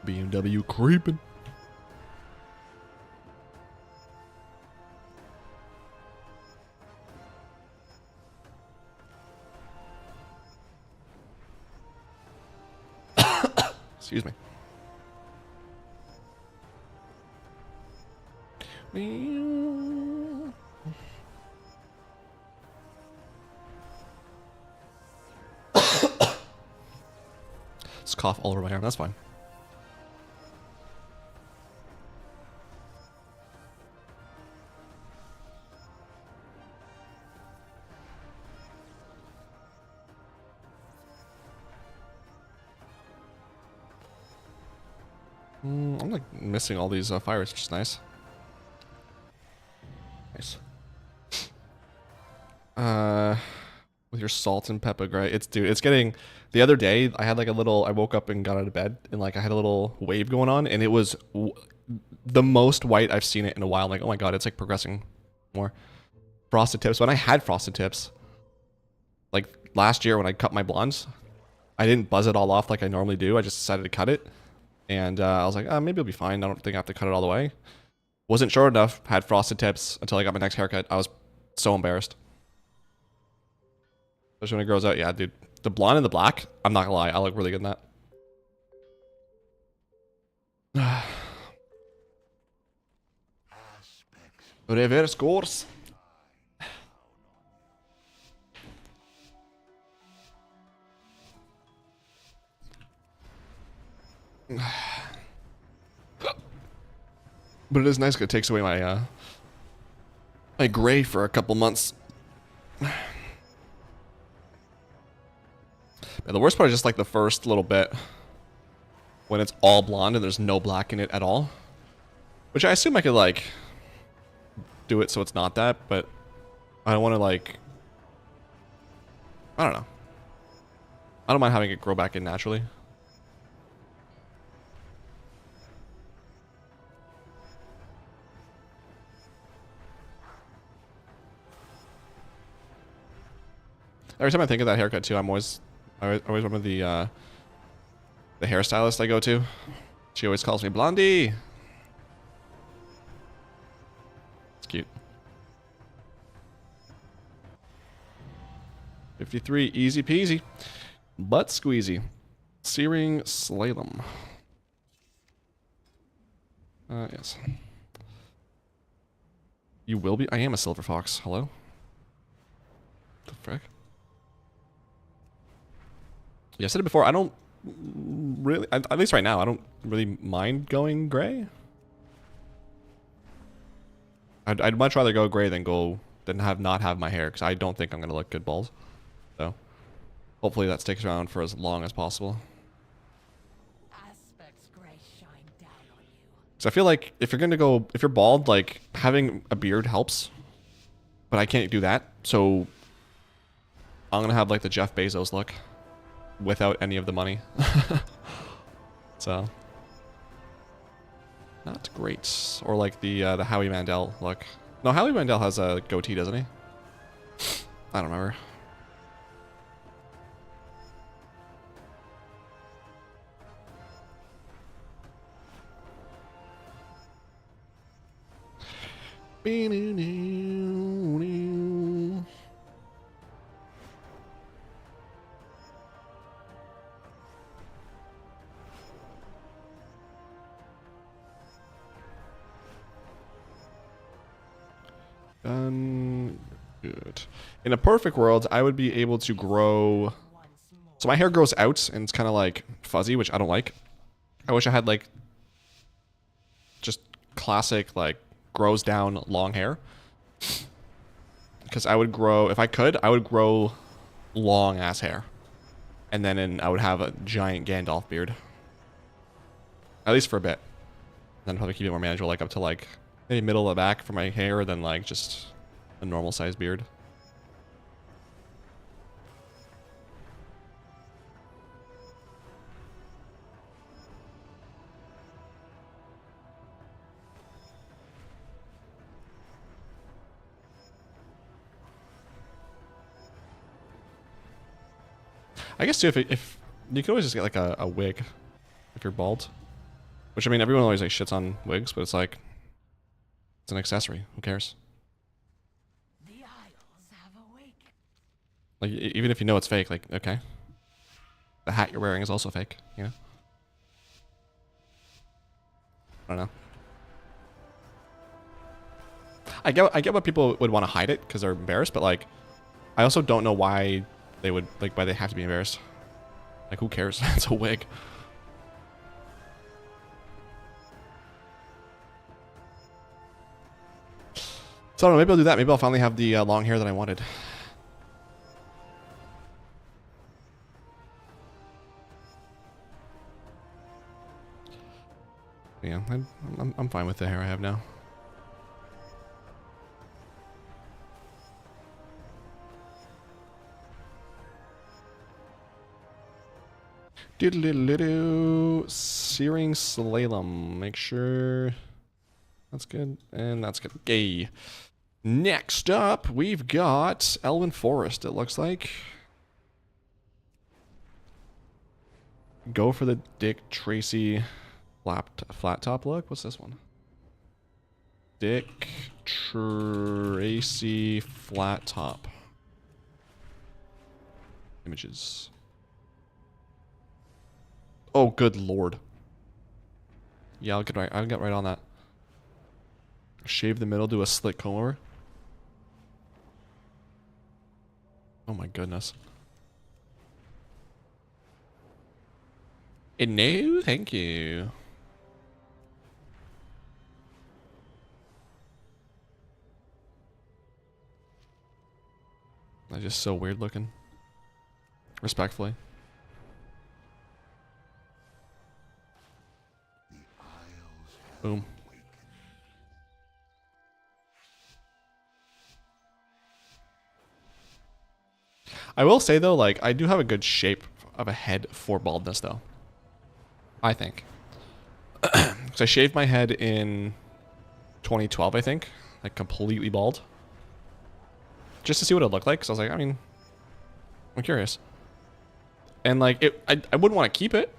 BMW creeping. Excuse me. Just cough all over my arm, that's fine. I'm like missing all these fires, which is nice. Nice. With your salt and pepper, right? It's getting. The other day, I had like a little. I woke up and got out of bed, and like I had a little wave going on, and it was the most white I've seen it in a while. I'm like, oh my god, it's like progressing more. Frosted tips. When I had frosted tips, like last year when I cut my blondes, I didn't buzz it all off like I normally do. I just decided to cut it. And I was like, maybe it'll be fine. I don't think I have to cut it all the way. Wasn't sure enough. Had frosted tips until I got my next haircut. I was so embarrassed. Especially when it grows out. Yeah, dude. The blonde and the black, I'm not gonna lie. I look really good in that. Reverse course. But it is nice because it takes away my my gray for a couple months. And the worst part is just like the first little bit when it's all blonde and there's no black in it at all. Which I assume I could like do it so it's not that, but I don't want to like, I don't know. I don't mind having it grow back in naturally. Every time I think of that haircut too, I always remember the hairstylist I go to. She always calls me Blondie. It's cute. 53, easy peasy. Butt squeezy. Searing slalom. Yes. You will be? I am a silver fox. Hello? The frick? Yeah, I said it before, I don't really, at least right now, I don't really mind going gray. I'd much rather go gray than not have my hair, because I don't think I'm going to look good bald. So, hopefully that sticks around for as long as possible. So I feel like if you're bald, like, having a beard helps. But I can't do that, so I'm going to have, like, the Jeff Bezos look. Without any of the money. So not great. Or like the Howie Mandel look. No, Howie Mandel has a goatee, doesn't he? I don't remember. Good. In a perfect world, I would be able to grow. So my hair grows out and it's kind of like fuzzy, which I don't like. I wish I had like just classic like grows down long hair. Because I would grow, if I could, I would grow long ass hair. And then I would have a giant Gandalf beard. At least for a bit. Then probably keep it more manageable, like up to like maybe middle of the back for my hair, then like just a normal size beard. I guess too, if you could always just get like a wig if you're bald. Which, I mean, everyone always like shits on wigs, but it's like, it's an accessory. Who cares? The Isles have awakened. Like, even if you know it's fake, like, okay. The hat you're wearing is also fake, you know? I don't know. I get why people would want to hide it because they're embarrassed, but like, I also don't know why they would, like, why they have to be embarrassed. Like, who cares? It's a wig. So I don't know, maybe I'll do that. Maybe I'll finally have the long hair that I wanted. Yeah, I'm fine with the hair I have now. Doodle-doodle-doo. Searing Slalom. Make sure that's good. And that's good. Okay. Next up, we've got Elven Forest, it looks like. Go for the Dick Tracy flat top look. What's this one? Dick Tracy flat top. Images. Oh, good lord. Yeah, I'll get right on that. Shave the middle, do a slick comb over. Oh my goodness. No, thank you. That's just so weird looking. Respectfully. Boom. I will say though, like, I do have a good shape of a head for baldness though. I think. Because I shaved my head in 2012, I think. Like, completely bald. Just to see what it looked like, because I was like, I mean, I'm curious. And like, I wouldn't want to keep it.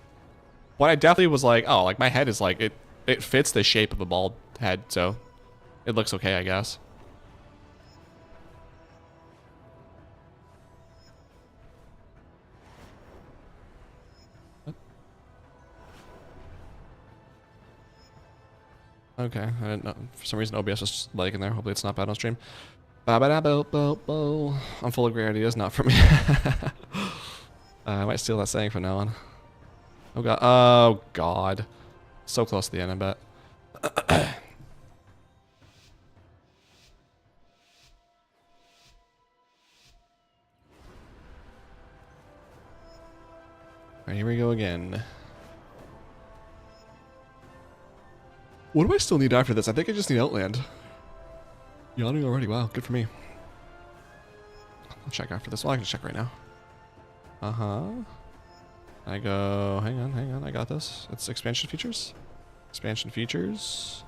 But I definitely was like, oh, like my head is like, it fits the shape of a bald head, so it looks okay, I guess. What? Okay, I didn't know. For some reason OBS was like in there. Hopefully it's not bad on stream. I'm full of great ideas, not for me. I might steal that saying from now on. Oh god. Oh god. So close to the end, I bet. Alright, here we go again. What do I still need after this? I think I just need Outland. Yawning already. Wow, good for me. I'll check after this. Well, I can check right now. Uh-huh. I go, hang on, I got this. It's expansion features. Expansion features.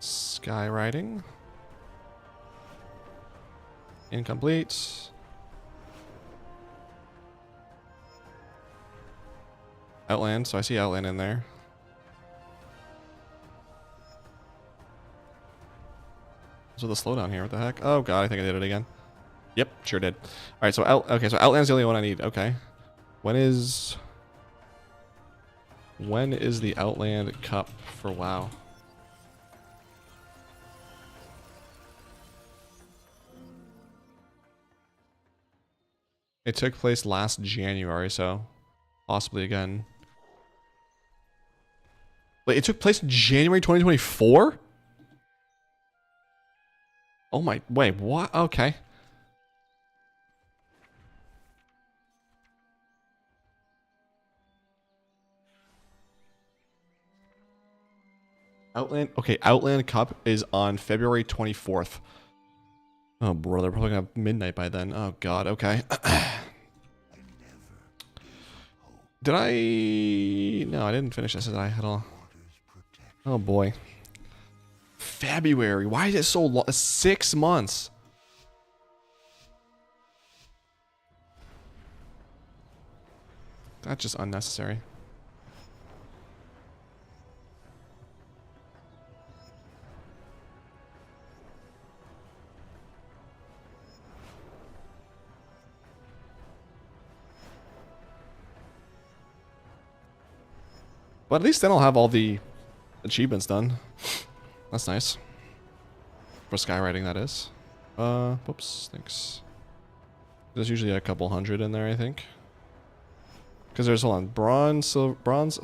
Skyriding. Incomplete. Outland, so I see Outland in there. So the slowdown here, what the heck? Oh god, I think I did it again. Yep, sure did. Alright, so so Outland's the only one I need. Okay. When is the Outland Cup for WoW? It took place last January, so possibly again. Wait, it took place in January 2024? Oh my, wait, what? Okay. Outland, okay, Outland Cup is on February 24th. Oh, bro, they're probably gonna have midnight by then. Oh, God, okay. Did I... No, I didn't finish this, did I, at all? Oh, boy. February, why is it so long? 6 months. That's just unnecessary. But at least then I'll have all the achievements done. That's nice. For skywriting, that is. Whoops, thanks. There's usually a couple hundred in there, I think. Because there's, hold on, bronze,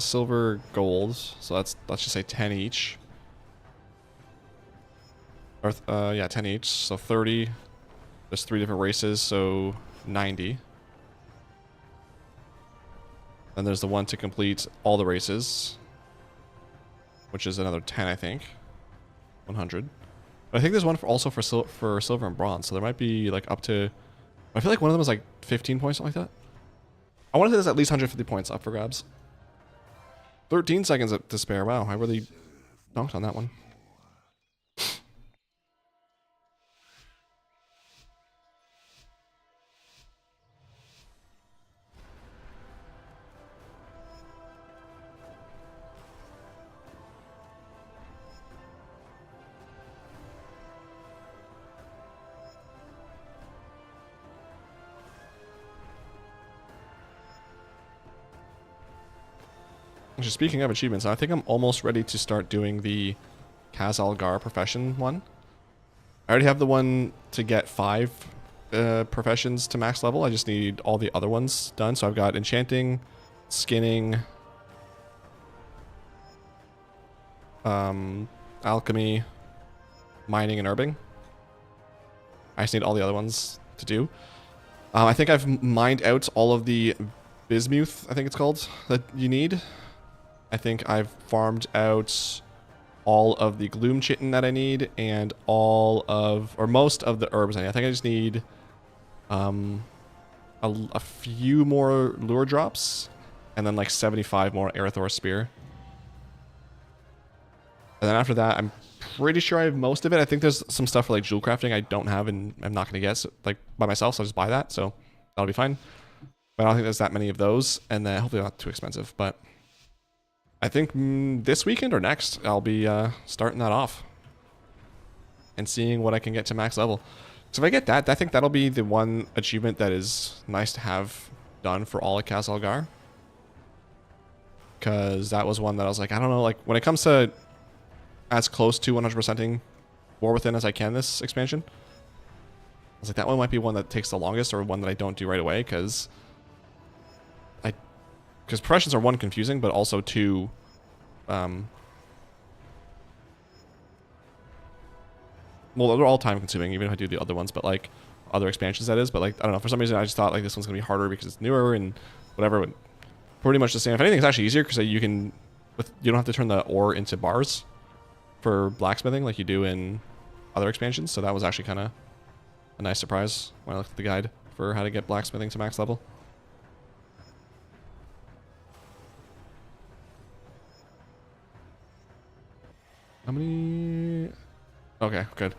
silver, gold. So let's just say 10 each. Or, yeah, 10 each. So 30. There's 3 different races, so 90. Then there's the one to complete all the races, which is another 10, I think. 100. But I think there's one also for silver and bronze, so there might be like up to... I feel like one of them is like 15 points, something like that. I want to say there's at least 150 points up for grabs. 13 seconds to spare. Wow, I really dunked on that one. Actually, speaking of achievements, I think I'm almost ready to start doing the Khazalgar profession one. I already have the one to get 5 professions to max level. I just need all the other ones done. So I've got enchanting, skinning, alchemy, mining, and herbing. I just need all the other ones to do. I think I've mined out all of the bismuth, I think it's called, that you need. I think I've farmed out all of the gloom chitin that I need and all of, or most of the herbs I need. I think I just need a few more lure drops and then like 75 more Aerithor spear. And then after that, I'm pretty sure I have most of it. I think there's some stuff for like jewel crafting I don't have and I'm not going to get like by myself, so I'll just buy that. So that'll be fine. But I don't think there's that many of those, and then hopefully not too expensive. But I think this weekend or next, I'll be starting that off and seeing what I can get to max level. So if I get that, I think that'll be the one achievement that is nice to have done for all of Khazalgar. Because that was one that I was like, I don't know, like when it comes to as close to 100%ing War Within as I can this expansion, I was like, that one might be one that takes the longest or one that I don't do right away because professions are, 1, confusing, but also 2, well, they're all time consuming, even if I do the other ones, but like other expansions that is, but like, I don't know, for some reason I just thought like this one's gonna be harder because it's newer and whatever, but pretty much the same. If anything, it's actually easier because you can, you don't have to turn the ore into bars for blacksmithing like you do in other expansions, so that was actually kind of a nice surprise when I looked at the guide for how to get blacksmithing to max level. How many? Okay, good.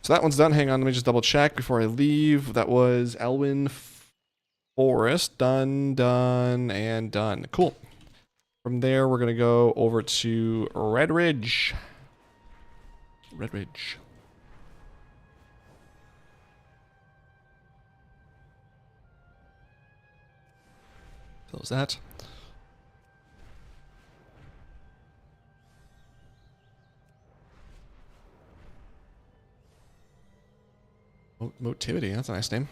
So that one's done. Hang on, let me just double check before I leave. That was Elwyn Forest. Done, and done. Cool. From there, we're going to go over to Red Ridge. Red Ridge. Close that. Motivity, that's a nice name.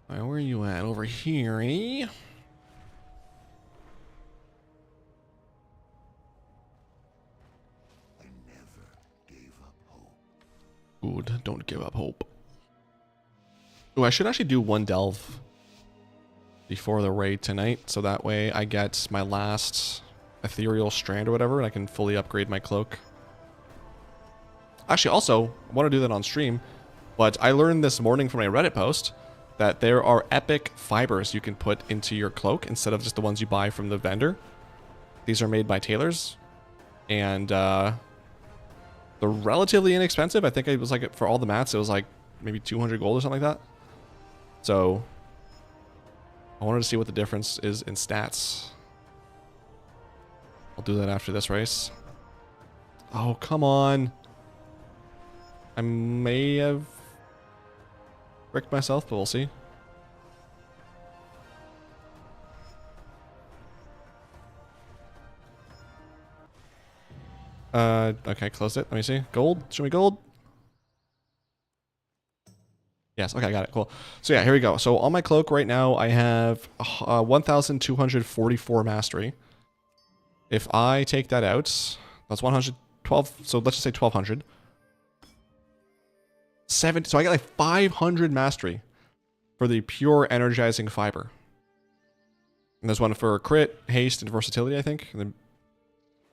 Alright, where are you at? Over here, eh? I never gave up hope. Good, don't give up hope. Oh, I should actually do one delve before the raid tonight, so that way I get my last ethereal strand or whatever, and I can fully upgrade my cloak. Actually, also, I want to do that on stream, but I learned this morning from a Reddit post that there are epic fibers you can put into your cloak instead of just the ones you buy from the vendor. These are made by tailors, and they're relatively inexpensive. I think it was like, for all the mats, it was like maybe 200 gold or something like that. So, I wanted to see what the difference is in stats. I'll do that after this race. Oh, come on. I may have wrecked myself, but we'll see. Okay, close it. Let me see. Gold? Show me gold. Yes, okay, I got it. Cool. So yeah, here we go. So on my cloak right now, I have 1,244 mastery. If I take that out, that's 112. So let's just say 1,200. 70, so I get like 500 mastery for the pure energizing fiber. And there's one for crit, haste, and versatility, I think. And then,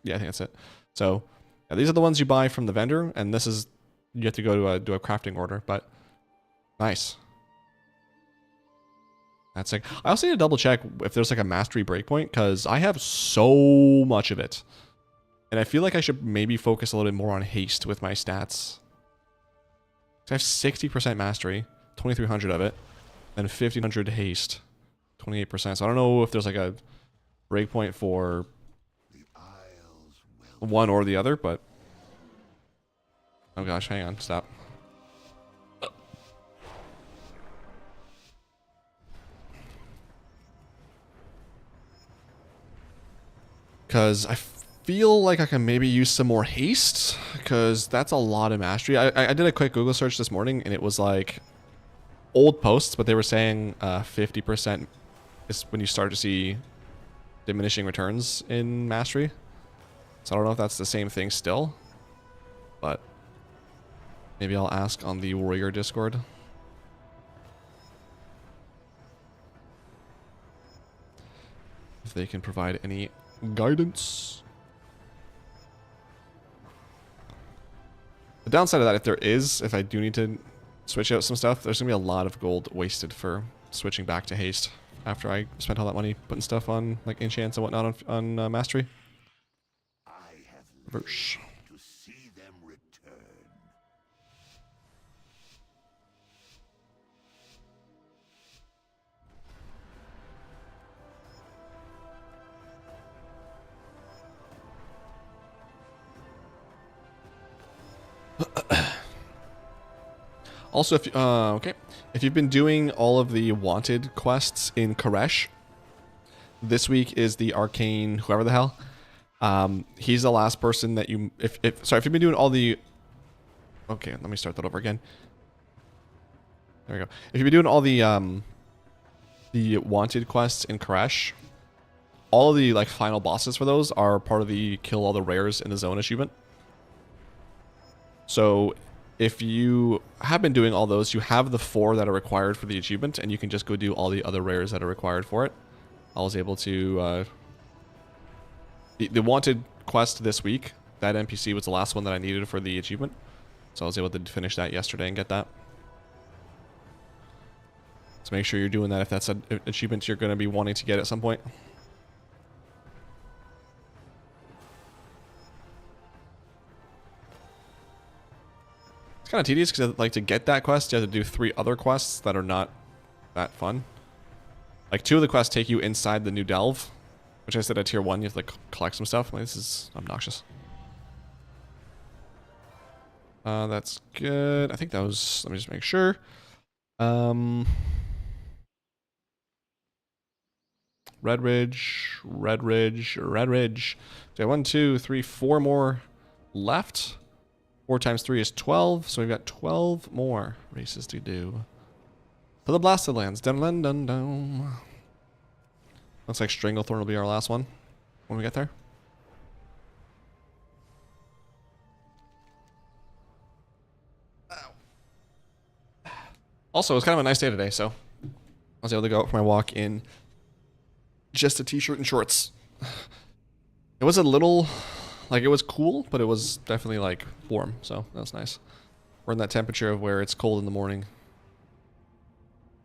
yeah, I think that's it. So yeah, these are the ones you buy from the vendor, and this is, you have to go to do a crafting order, but nice. That's like, I also need to double check if there's like a mastery breakpoint, because I have so much of it. And I feel like I should maybe focus a little bit more on haste with my stats. I have 60% mastery, 2,300 of it, and 1,500 haste, 28%. So I don't know if there's like a breakpoint for one or the other, but... Oh gosh, hang on, stop. Because I feel like I can maybe use some more haste, because that's a lot of mastery. I did a quick Google search this morning, and it was like old posts, but they were saying 50% is when you start to see diminishing returns in mastery. So I don't know if that's the same thing still, but maybe I'll ask on the Warrior Discord. If they can provide any guidance. The downside of that, if I do need to switch out some stuff, there's going to be a lot of gold wasted for switching back to haste after I spent all that money putting stuff on, like, enchants and whatnot on mastery. I have Verse. lived to see them return. Also, if you've been doing all of the wanted quests in Koresh, this week is the arcane whoever the hell. He's the last person that you if you've been doing all the okay, let me start that over again. There we go. If you've been doing all the wanted quests in Koresh, all of the like final bosses for those are part of the kill all the rares in the zone achievement. So if you have been doing all those, you have the 4 that are required for the achievement, and you can just go do all the other rares that are required for it. I was able to... the wanted quest this week, that NPC was the last one that I needed for the achievement. So I was able to finish that yesterday and get that. So make sure you're doing that if that's an achievement you're going to be wanting to get at some point. It's kind of tedious because like to get that quest, you have to do 3 other quests that are not that fun. Like 2 of the quests take you inside the new delve, which I said at tier 1 you have to like collect some stuff. Like, this is obnoxious. That's good. I think that was, let me just make sure. Red Ridge, Red Ridge, Red Ridge. So 1, 2, 3, 4 more left. 4 times 3 is 12, so we've got 12 more races to do. For the Blasted Lands. Dun dun dun dun. Looks like Stranglethorn will be our last one when we get there. Also, it was kind of a nice day today, so I was able to go out for my walk in just a t-shirt and shorts. It was a little, like, it was cool, but it was definitely, like, warm, so that was nice. We're in that temperature of where it's cold in the morning.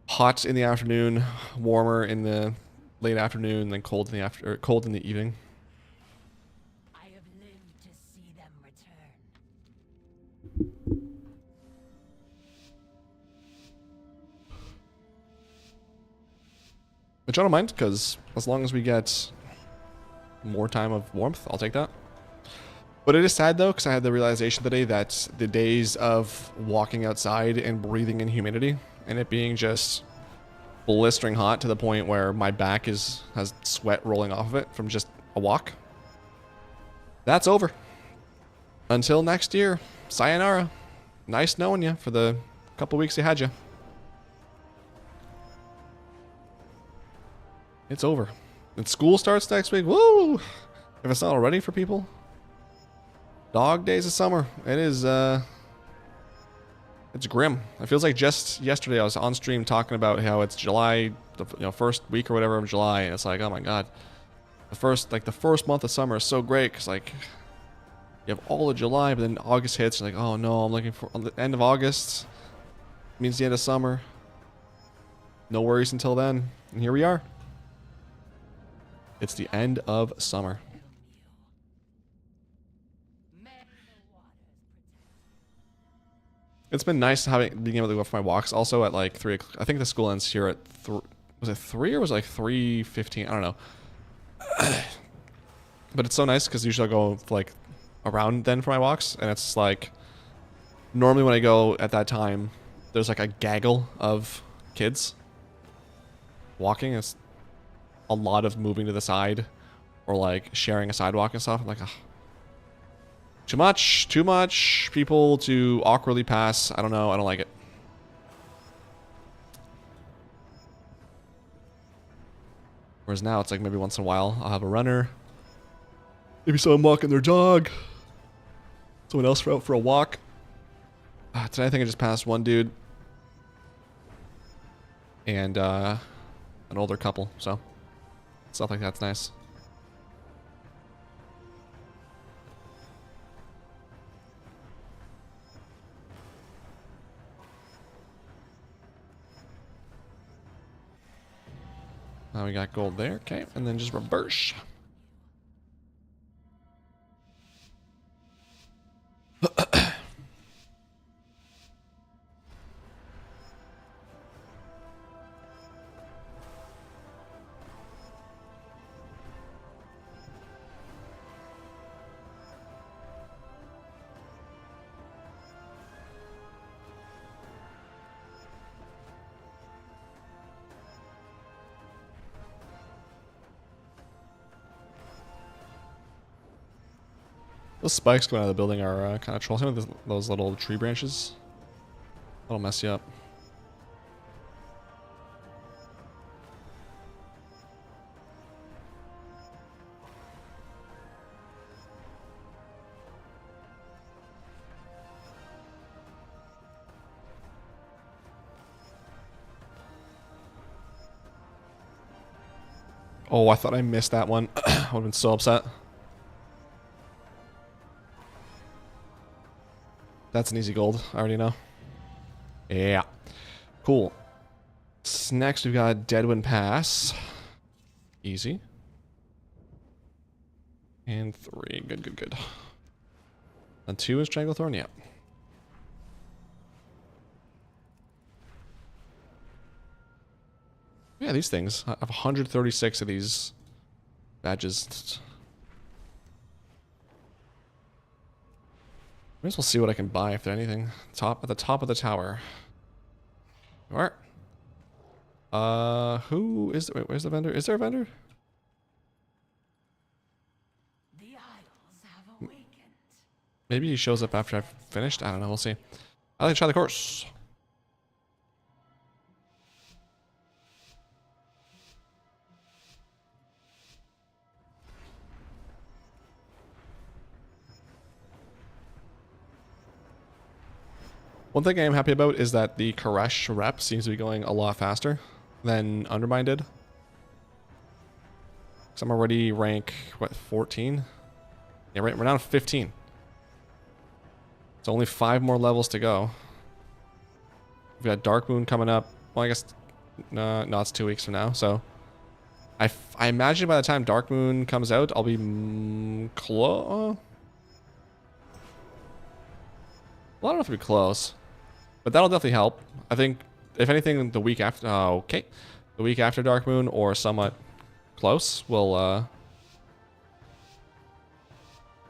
Hot in the afternoon, warmer in the late afternoon, then cold in the cold in the evening. I have lived to see them return. Which I don't mind, because as long as we get more time of warmth, I'll take that. But it is sad, though, because I had the realization today that the days of walking outside and breathing in humidity, and it being just blistering hot to the point where my back has sweat rolling off of it from just a walk, that's over. Until next year, sayonara. Nice knowing you for the couple weeks I had you. It's over. And school starts next week. Woo! If it's not already for people. Dog days of summer. It is, it's grim. It feels like just yesterday I was on stream talking about how it's July, the first week or whatever of July, and it's like, oh my god. The first month of summer is so great, because like, you have all of July, but then August hits, you're like, oh no, I'm looking for the end of August. It means the end of summer. No worries until then. And here we are. It's the end of summer. It's been nice being able to go for my walks. Also at like 3 o'clock. I think the school ends here at was it 3 or was it like 3:15? I don't know. But it's so nice because usually I'll go like around then for my walks, and it's like normally when I go at that time, there's like a gaggle of kids walking. It's a lot of moving to the side or like sharing a sidewalk and stuff. I'm like, ugh. Too much people to awkwardly pass. I don't know. I don't like it. Whereas now it's like maybe once in a while I'll have a runner. Maybe someone walking their dog. Someone else out for a walk. Today I think I just passed one dude. And an older couple. So stuff like that's nice. Now we got gold there, okay, and then just reverse. Those spikes going out of the building are kind of troublesome with those little tree branches. That'll mess you up. Oh, I thought I missed that one. I would have been so upset. That's an easy gold. I already know. Yeah. Cool. Next, we've got Deadwind Pass. Easy. And 3. Good, good, good. And 2 is Stranglethorn, yeah. Yeah, these things. I have 136 of these badges. May as well see what I can buy if there's anything. At the top of the tower. Where? Who is wait, where's the vendor? Is there a vendor? The idols have awakened. Maybe he shows up after I've finished. I don't know, we'll see. I'd like to try the course. One thing I am happy about is that the Koresh rep seems to be going a lot faster than Undermine did. Because I'm already rank, what, 14? Yeah, right, we're down to 15. It's only 5 more levels to go. We've got Dark Moon coming up. Well, I guess, no, it's 2 weeks from now, so. I imagine by the time Dark Moon comes out, I'll be close. Well, I don't know if it'll be close. But that'll definitely help. I think, if anything, the week after... okay. The week after Dark Moon, or somewhat close, will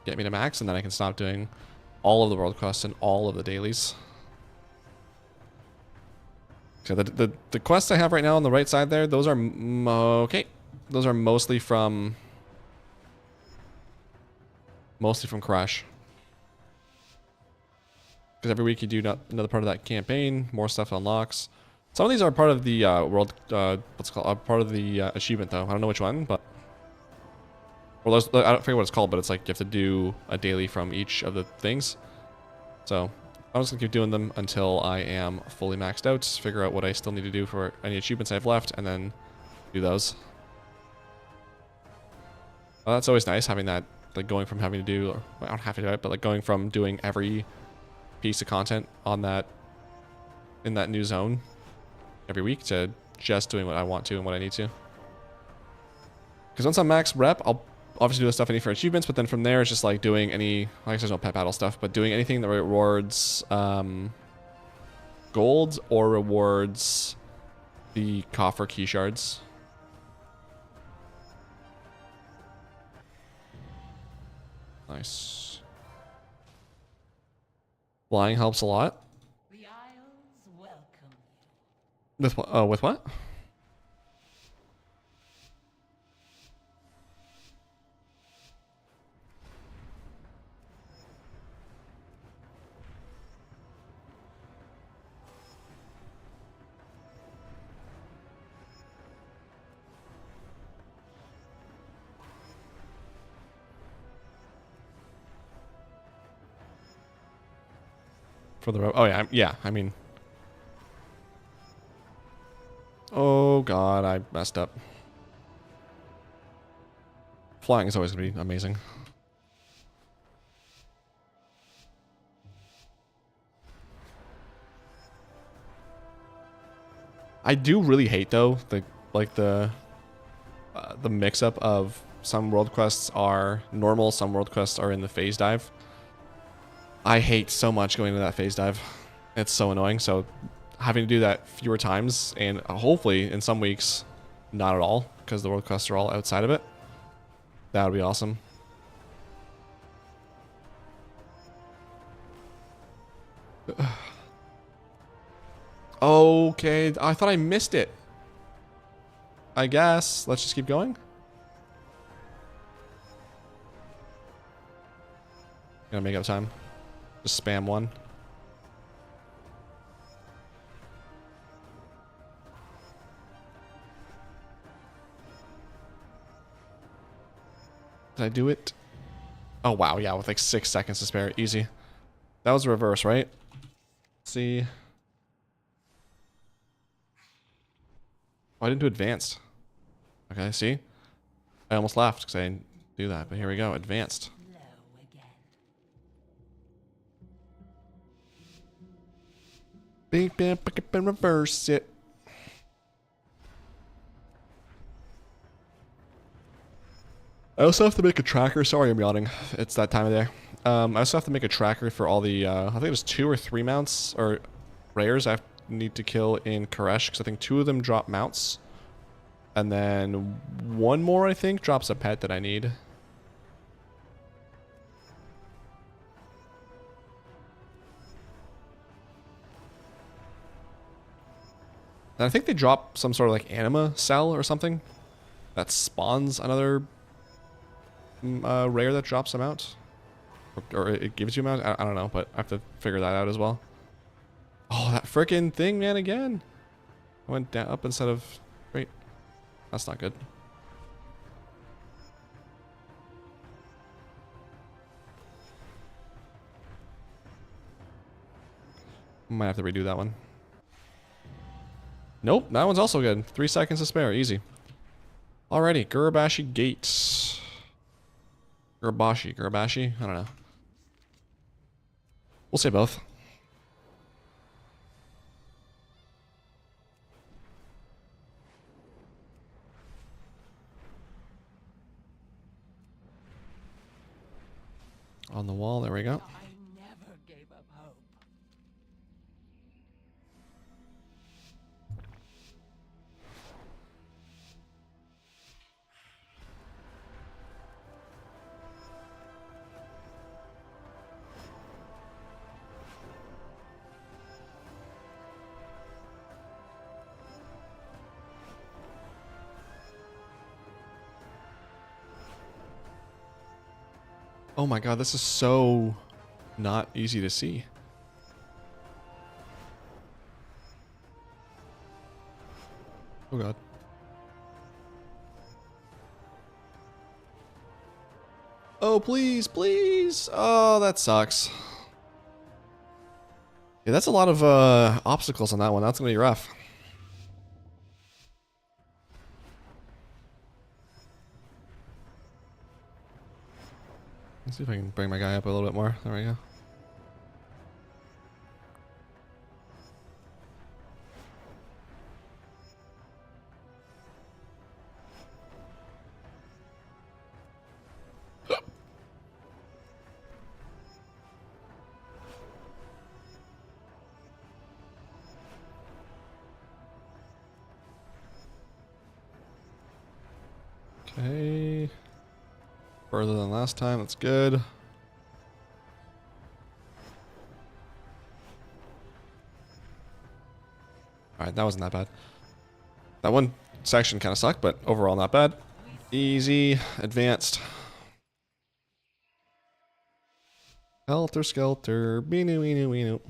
get me to max, and then I can stop doing all of the world quests and all of the dailies. So the quests I have right now on the right side there, those are... okay. Those are mostly from... Crash. Because every week you do another part of that campaign, more stuff unlocks. Some of these are part of the world, what's it called? Part of the achievement though. I don't know which one, but well, I don't forget what it's called, but it's like you have to do a daily from each of the things. So I'm just gonna keep doing them until I am fully maxed out. Figure out what I still need to do for any achievements I have left, and then do those. Well, that's always nice having that, like going from having to do, or well, I don't have to do it, but like going from doing every piece of content on that, in that new zone every week to just doing what I want to and what I need to. Because once I'm max rep, I'll obviously do the stuff I need for achievements, but then from there it's just like doing any, I guess there's no pet battle stuff, but doing anything that rewards gold or rewards the coffer key shards. Nice. Flying helps a lot. The Isles welcome you. With what? Oh, with what? For the road. Oh yeah, yeah. I mean, oh god, I messed up. Flying is always gonna be amazing. I do really hate though the mix-up of some world quests are normal, some world quests are in the phase dive. I hate so much going to that phase dive. It's so annoying. So having to do that fewer times, and hopefully in some weeks not at all, because the world quests are all outside of it. That would be awesome. Okay, I thought I missed it. I guess. Let's just keep going. Gonna make up time. Just spam one. Did I do it? Oh wow, yeah, with like 6 seconds to spare. Easy. That was reverse, right? Let's see. Oh, I didn't do advanced. Okay, see? I almost laughed because I didn't do that, but here we go. Advanced. Low again. Big bam, pick up and reverse it. I also have to make a tracker. Sorry, I'm yawning. It's that time of day. I also have to make a tracker for all the, I think there's 2 or 3 mounts, or rares I need to kill in Koresh, because I think 2 of them drop mounts. And then 1 more, I think, drops a pet that I need. And I think they drop some sort of like anima cell or something that spawns another rare that drops them out. Or it gives you them out. I don't know, but I have to figure that out as well. Oh, that frickin' thing, man, again. I went down, up instead of... Wait. That's not good. Might have to redo that one. Nope, that one's also good. 3 seconds to spare, easy. Alrighty, Gurabashi Gates. Gurabashi, I don't know. We'll say both. On the wall, there we go. I never gave up hope. Oh my god, this is so not easy to see. Oh god. Oh, please, please. Oh, that sucks. Yeah, that's a lot of obstacles on that one. That's gonna be rough. Let's see if I can bring my guy up a little bit more. There we go. Okay. Further than last time, that's good. Alright, that wasn't that bad. That one section kind of sucked, but overall not bad. Easy, advanced. Helter skelter, beenu weenu weenu.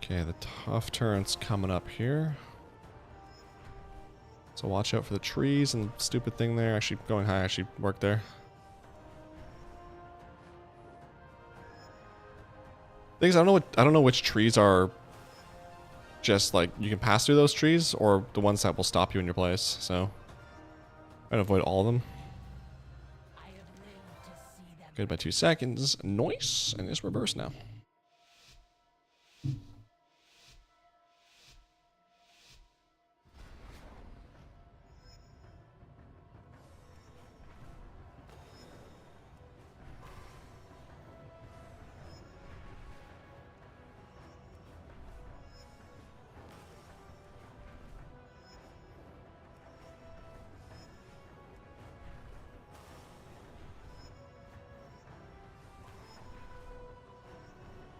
Okay, the tough turn's coming up here. So watch out for the trees and the stupid thing there. Actually, going high actually worked there. Things I don't know which trees are just like you can pass through those trees or the ones that will stop you in your place. So try to avoid all of them. I have lived to see them. Good by 2 seconds. Nice, and it's reverse now.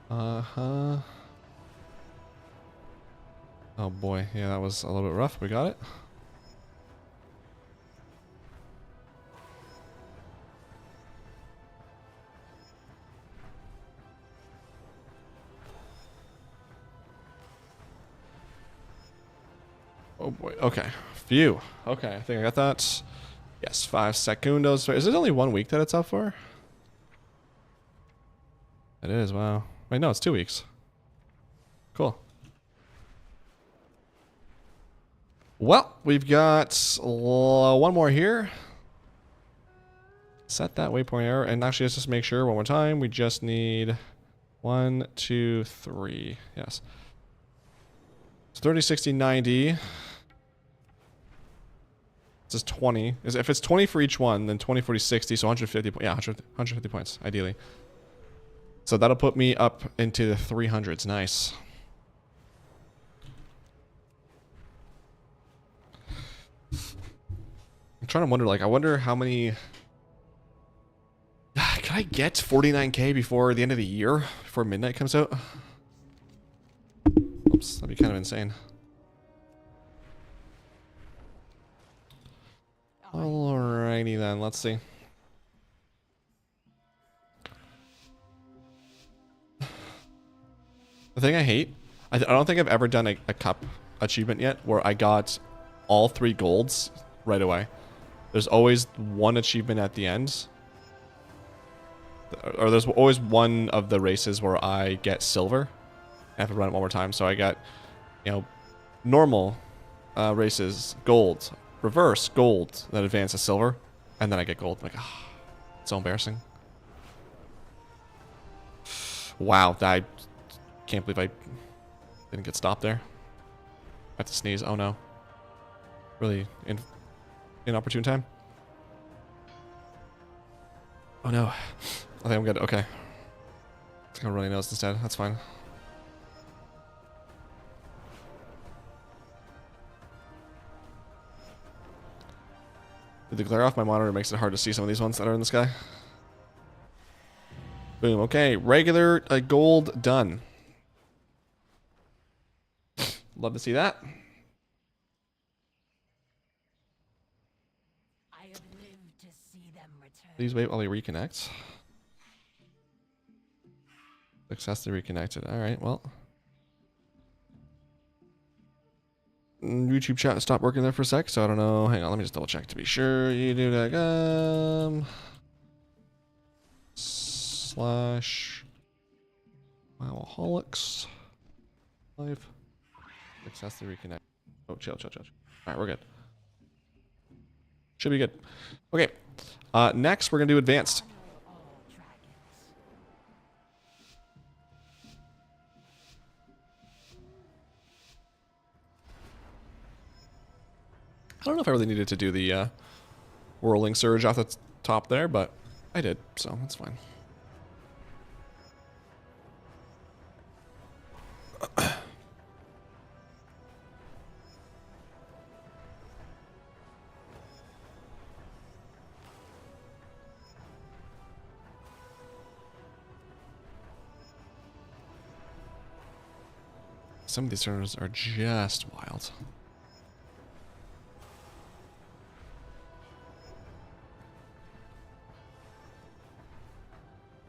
Uh-huh. Oh boy, yeah, that was a little bit rough. We got it. Oh boy. Okay. Phew. Okay, I think I got that. Yes, 5 segundos. Is it only 1 week that it's up for? It is, wow. Wait, no, it's 2 weeks. Cool. Well, we've got one more here. Set that waypoint error. And actually, let's just make sure one more time. We just need 1, 2, 3. Yes. It's 30, 60, 90. This is 20. If it's 20 for each one, then 20, 40, 60. So 150. Yeah, 150 points, ideally. So that'll put me up into the 300s. Nice. I'm trying to wonder, like, I wonder how many... Can I get 49k before the end of the year? Before midnight comes out? Oops, that'd be kind of insane. Alrighty then, let's see. The thing I hate, I don't think I've ever done a cup achievement yet where I got all 3 golds right away. There's always one achievement at the end. Or there's always one of the races where I get silver. I have to run it one more time. So I got, you know, normal races, gold, reverse, gold, then advance to silver, and then I get gold. I'm like, ah, it's so embarrassing. Wow, I can't believe I didn't get stopped there. I have to sneeze. Oh no. Really inopportune time. Oh no. I think I'm good. Okay. I think I'm running nose instead. That's fine. The glare off my monitor makes it hard to see some of these ones that are in the sky. Boom. Okay. Regular gold done. Love to see that. I have lived to see them return. Please wait while we reconnect. Successfully reconnected. Alright, well. YouTube chat stopped working there for a sec, so I don't know. Hang on, let me just double check to be sure. YouTube.com / Wowaholics live. Successfully reconnect. Oh, chill. Alright, we're good. Should be good. Okay. Next, we're going to do advanced. All dragons. I don't know if I really needed to do the whirling surge off the top there, but I did, so that's fine. Some of these servers are just wild.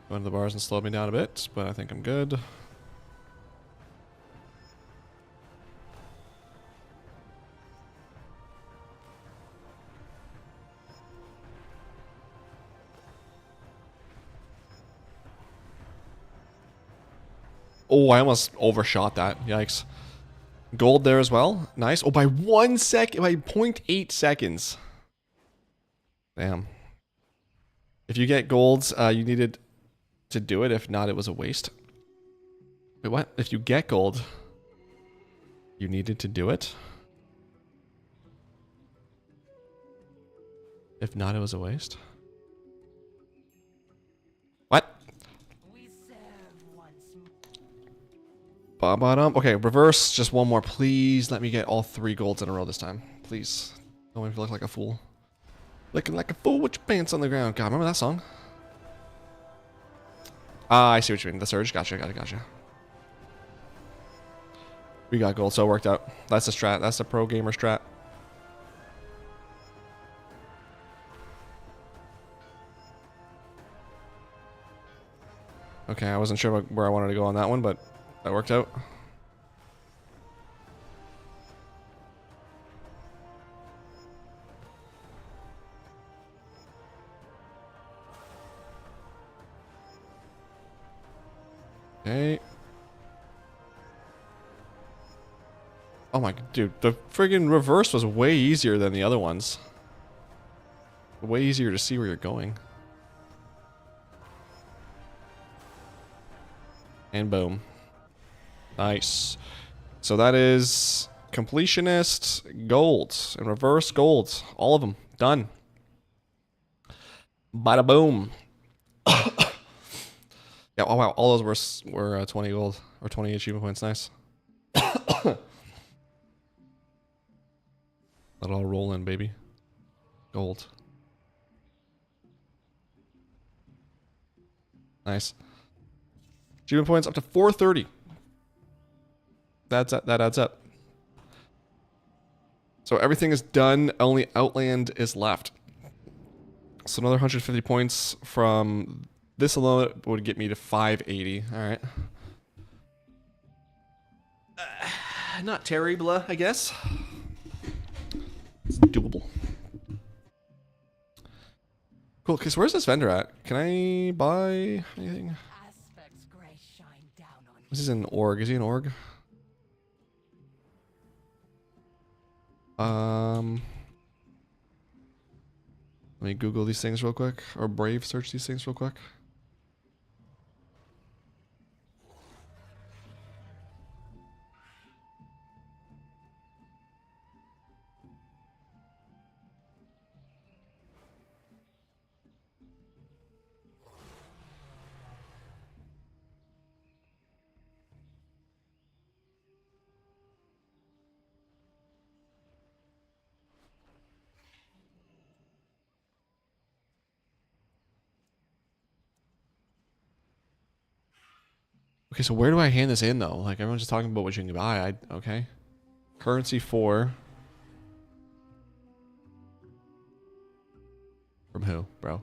Going to the bars and slowed me down a bit, but I think I'm good. Oh, I almost overshot that. Yikes. Gold there as well. Nice. Oh, by 1 second, by 0.8 seconds. Damn. If you get golds, you needed to do it. If not, it was a waste. Wait, what? If you get gold, you needed to do it? If not, it was a waste? What? We serve once Bottom. Okay, reverse. Just one more. Please let me get all 3 golds in a row this time. Please. Don't make me look like a fool. Looking like a fool with your pants on the ground. God, remember that song? Ah, I see what you mean. The surge. Gotcha. We got gold, so it worked out. That's the strat. That's the pro gamer strat. Okay, I wasn't sure where I wanted to go on that one, but that worked out. Okay. Oh my, dude, the friggin' reverse was way easier than the other ones. Way easier to see where you're going. And boom. Nice. So that is completionist gold and reverse gold. All of them. Done. Bada boom. Yeah, oh wow, all those were 20 gold or 20 achievement points. Nice. Let it all roll in, baby. Gold. Nice. Achievement points up to 430. That adds up. So everything is done. Only Outland is left. So another 150 points from this alone would get me to 580. All right. Not terrible, I guess. It's doable. Cool. Okay, so where's this vendor at? Can I buy anything? Aspect's grace shine down on This is an org. Is he an org? Let me Google these things real quick, or Brave search these things real quick. Okay, so where do I hand this in though? Like everyone's just talking about what you can buy. Okay. Currency 4. From who, bro?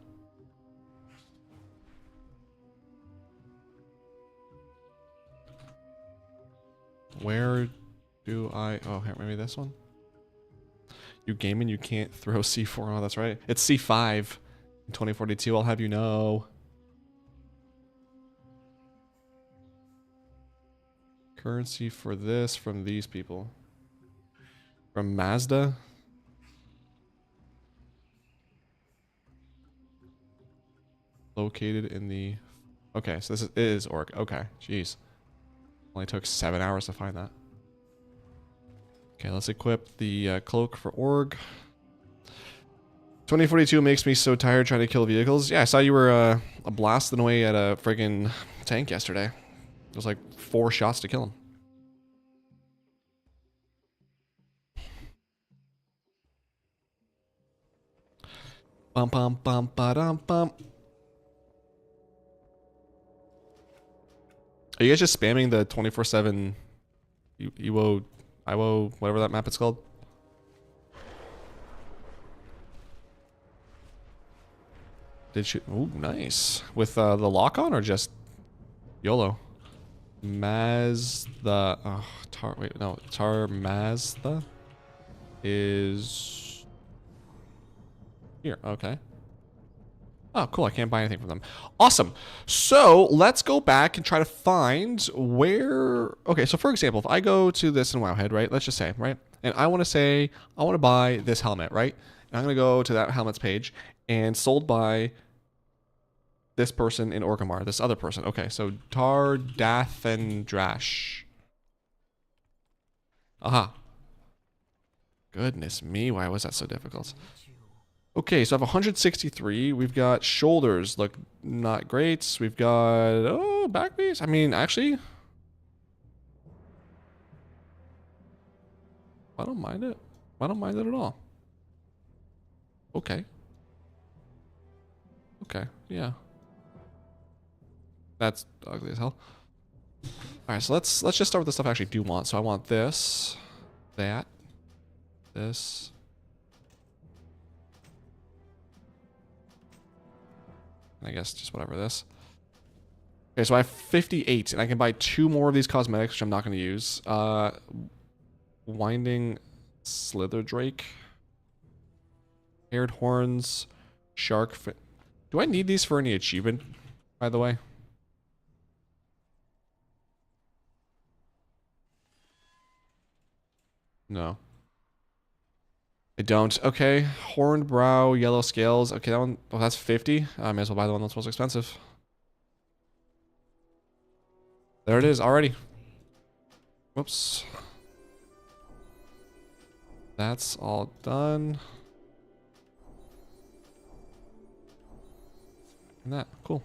Where do I... Oh, here, maybe this one? You gaming, you can't throw C4. Oh, that's right. It's C5 in 2042, I'll have you know. Currency for this from these people. From Mazda? Located in the... Okay, so this is orc. Okay, jeez. Only took 7 hours to find that. Okay, let's equip the cloak for org. 2042 makes me so tired trying to kill vehicles. Yeah, I saw you were blasting away at a friggin' tank yesterday. It was like 4 shots to kill him. Bum bum bum ba dum bum. Are you guys just spamming the 24/7 IWO, whatever that map is called? Did you? Ooh, nice. With the lock on or just YOLO? Mazda. Oh, Tar Mazda is here. Okay. Oh, cool. I can't buy anything from them. Awesome. So let's go back and try to find where... Okay, so for example, if I go to this in Wowhead, right? Let's just say, right? And I want to say, I want to buy this helmet, right? And I'm going to go to that helmet's page and sold by this person in Orgrimmar, this other person. Okay, so Tar Dathendrash. Aha. Goodness me, why was that so difficult? Okay, so I have 163. We've got shoulders, look not great. We've got, oh, back piece. I mean, actually, I don't mind it. I don't mind it at all. Okay. Okay, yeah. That's ugly as hell. All right, so let's just start with the stuff I actually do want. So I want this, that, this. I guess just whatever this. Okay, so I have 58, and I can buy 2 more of these cosmetics, which I'm not going to use. Winding Slitherdrake. Haired horns. Shark fin. Do I need these for any achievement, by the way? No. I don't. Okay. Horned brow, yellow scales. Okay, that one. Oh, that's 50. I may as well buy the one that's most expensive. There it is already. Whoops. That's all done. And that. Cool.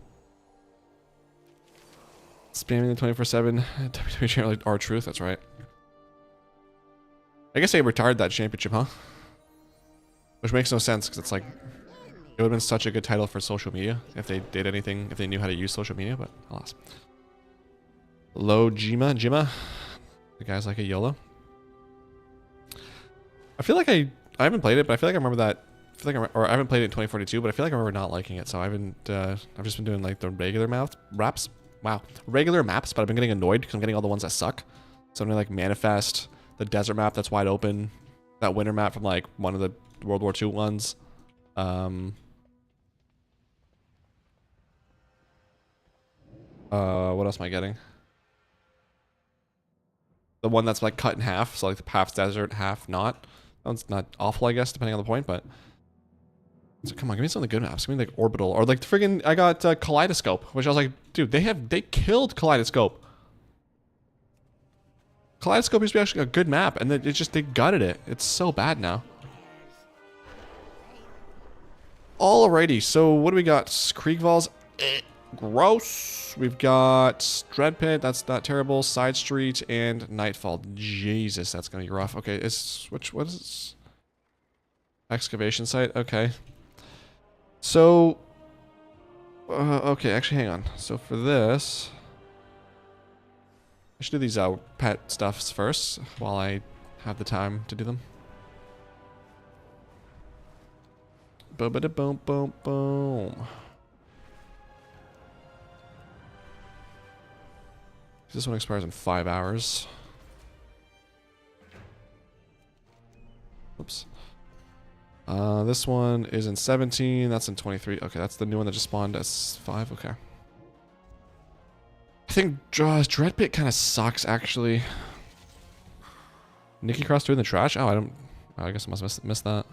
Spamming the 24/7 WWE channel like R-Truth. That's right. I guess they retired that championship, huh? Which makes no sense because it's like it would have been such a good title for social media if they did anything, if they knew how to use social media, but alas. Low Jima. The guy's like a YOLO. I feel like I haven't played it, but I feel like I remember that. Or I haven't played it in 2042, but I feel like I remember not liking it. So I haven't. I've just been doing like the regular maps. Wow, regular maps, but I've been getting annoyed because I'm getting all the ones that suck. So I'm gonna like Manifest, the desert map that's wide open, that winter map from like one of the World War II ones. What else am I getting? The one that's like cut in half, so like the half's desert, half not. That one's not awful, I guess, depending on the point, but... So come on, give me some of the good maps. Give me like Orbital, or like the friggin' I got Kaleidoscope, which I was like, dude, they killed Kaleidoscope. Kaleidoscope used to be actually a good map, and then they gutted it. It's so bad now. Alrighty, so what do we got? Kriegwalls, gross. We've got Dread Pit, that's not terrible. Side Street and Nightfall. Jesus, that's gonna be rough. Okay, what is this? Excavation site. Okay. So, okay, actually, hang on. So for this, I should do these pet stuffs first while I have the time to do them. Boom, boom, boom, boom. This one expires in 5 hours. Oops. This one is in 17. That's in 23. Okay, that's the new one that just spawned as 5. Okay. I think Dread Pit kind of sucks, actually. Nikki Cross threw in the trash? Oh, I guess I must have missed that.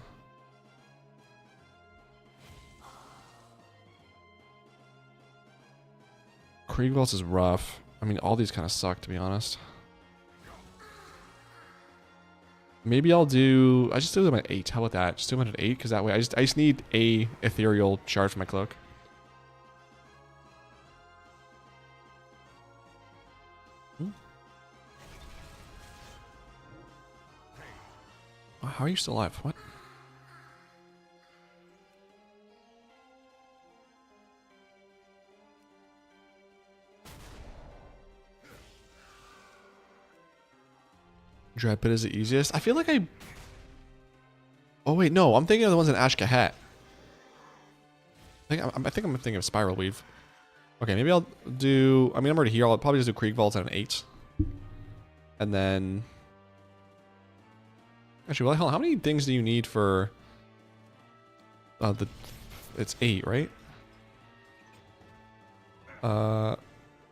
Kriegwalls is rough. I mean, all these kind of suck, to be honest. Maybe I just do them at 8. How about that? Just do them at 8, because that way I just need a ethereal shard for my cloak. How are you still alive? What? Dread Pit is the easiest. I feel like oh wait, no. I'm thinking of the ones in Ashkahet. I think I'm thinking of Spiral Weave. Okay, maybe I'll do... I mean, I'm already here. I'll probably just do Kriegwalls at an 8. And then... Actually, well, hell, how many things do you need for... It's 8, right?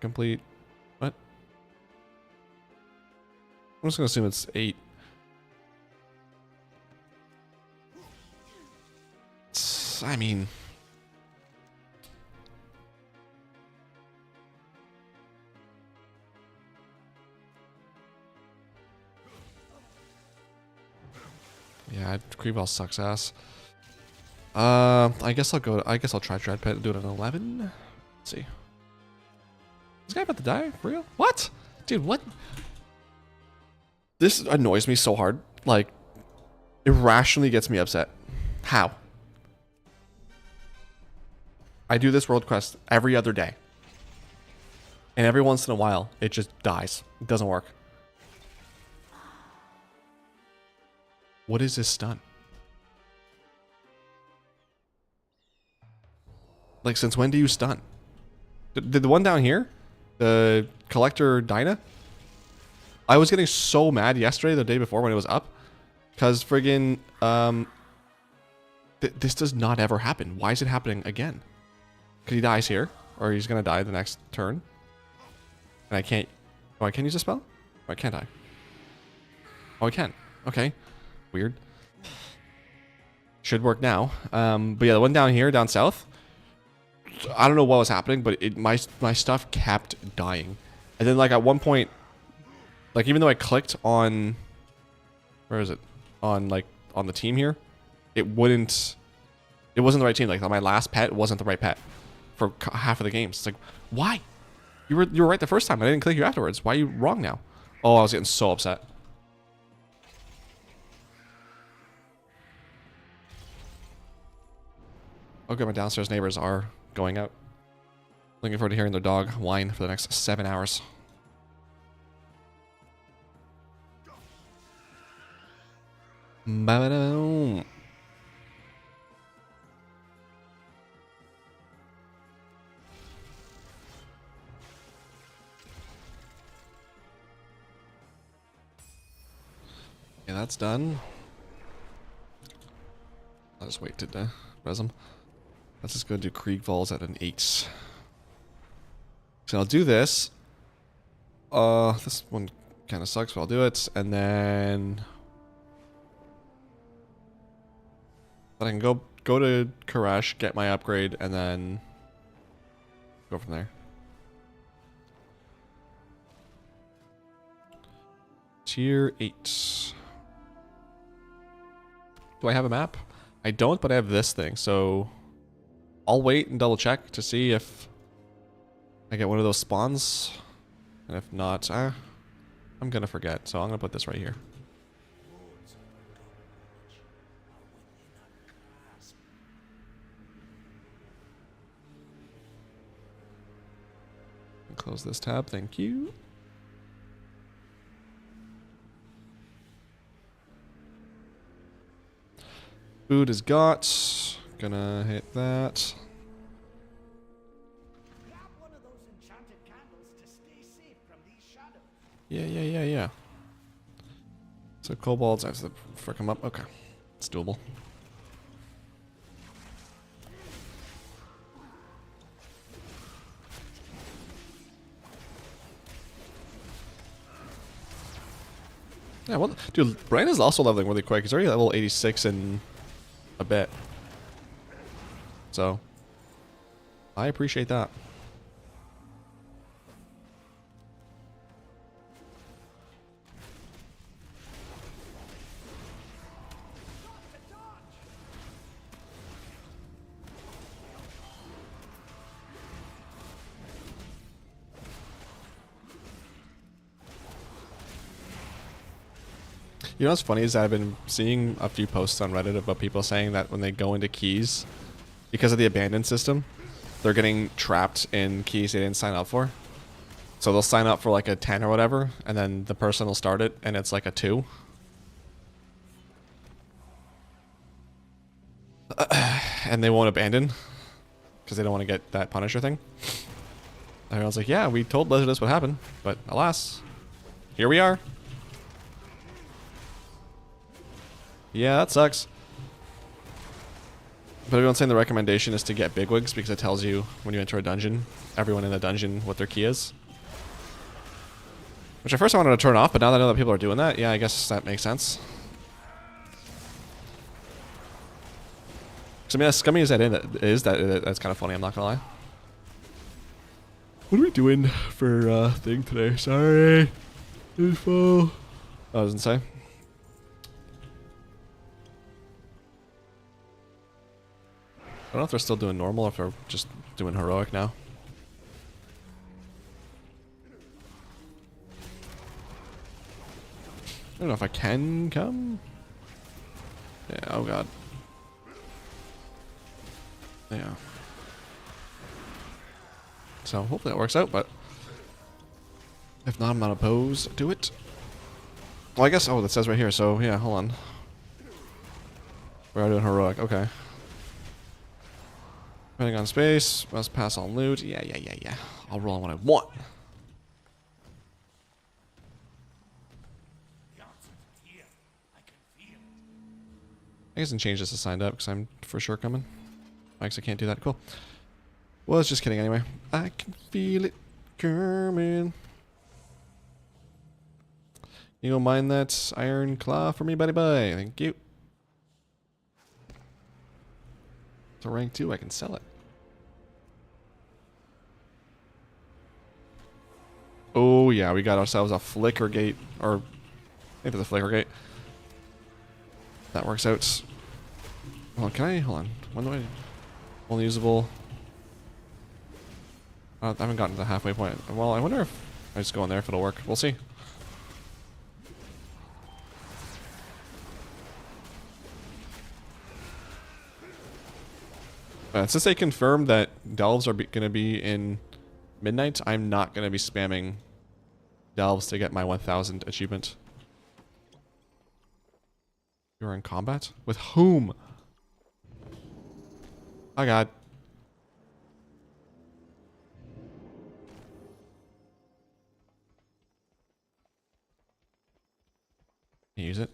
Complete... What? I'm just gonna assume it's 8. I mean... Yeah, Kriegwall sucks ass. I guess I'll try Dread Pit and do it at 11. Let's see. This guy about to die? For real? What? Dude, what? This annoys me so hard. Like, irrationally gets me upset. How? I do this world quest every other day. And every once in a while, it just dies. It doesn't work. What is this stun? Like, since when do you stun? Did the one down here? The Collector Dinah? I was getting so mad yesterday, the day before when it was up. Because friggin... this does not ever happen. Why is it happening again? Because he dies here. Or he's going to die the next turn. And I can't... Oh, I can use a spell? Oh, I can't die. Oh, I can. Okay. Weird. Should work now. But yeah, the one down here, down south, I don't know what was happening, but my stuff kept dying. And then like at one point, like even though I clicked on, where is it? On the team here, it wasn't the right team. Like my last pet wasn't the right pet for half of the games. It's like, why? You were right the first time. I didn't click you afterwards. Why are you wrong now? Oh, I was getting so upset. Okay, my downstairs neighbors are going out. Looking forward to hearing their dog whine for the next 7 hours. Ba-ba-dum. Okay, that's done. I'll just wait to res them. Let's just go do Krieg Falls at an 8. So I'll do this. This one kind of sucks, but I'll do it. And then... But I can go to Koresh, get my upgrade, and then... go from there. Tier 8. Do I have a map? I don't, but I have this thing, so... I'll wait and double check to see if I get one of those spawns. And if not, I'm gonna forget, so I'm gonna put this right here. Close this tab, thank you. Food is got. Gonna hit that. Grab one of those enchanted candles to stay safe from these shadows. Yeah. So kobolds, I have to frick them up. Okay, it's doable. Yeah, well, dude, Brian is also leveling really quick. He's already level 86 in a bit. So, I appreciate that. You know what's funny is that I've been seeing a few posts on Reddit about people saying that when they go into keys, because of the abandoned system, they're getting trapped in keys they didn't sign up for. So they'll sign up for like a 10 or whatever, and then the person will start it, and it's like a 2. And they won't abandon, because they don't want to get that Punisher thing. Everyone's like, yeah, we told Blizzard this would happen, but alas, here we are. Yeah, that sucks. But everyone's saying the recommendation is to get bigwigs because it tells you when you enter a dungeon, everyone in the dungeon, what their key is. Which at first I wanted to turn off, but now that I know that people are doing that, yeah, I guess that makes sense. Because I mean, as scummy as that is, that's kind of funny, I'm not gonna lie. What are we doing for thing today? Sorry. Info. I was gonna say. I don't know if they're still doing normal or if they're just doing heroic now. I don't know if I can come. Yeah, oh god. Yeah. So hopefully that works out, but if not, I'm not opposed to it. Well, I guess, oh, that says right here, so yeah, hold on. We're doing heroic, okay. Depending on space, must pass on loot. Yeah. I'll roll on what I want. I guess I can change this to signed up because I'm for sure coming. I guess I can't do that. Cool. Well, it's just kidding anyway. I can feel it coming. You don't mind that iron claw for me, buddy boy? Thank you. It's a rank 2, I can sell it. Oh yeah, we got ourselves a flicker gate, or I think it's a flicker gate. That works out. Hold on, can I, hold on. When do I, only usable? I haven't gotten to the halfway point. Well, I wonder if I just go in there if it'll work. We'll see. Since they confirmed that delves are going to be in midnight, I'm not going to be spamming delves to get my 1000 achievement. You're in combat? With whom? Oh god. Can you use it?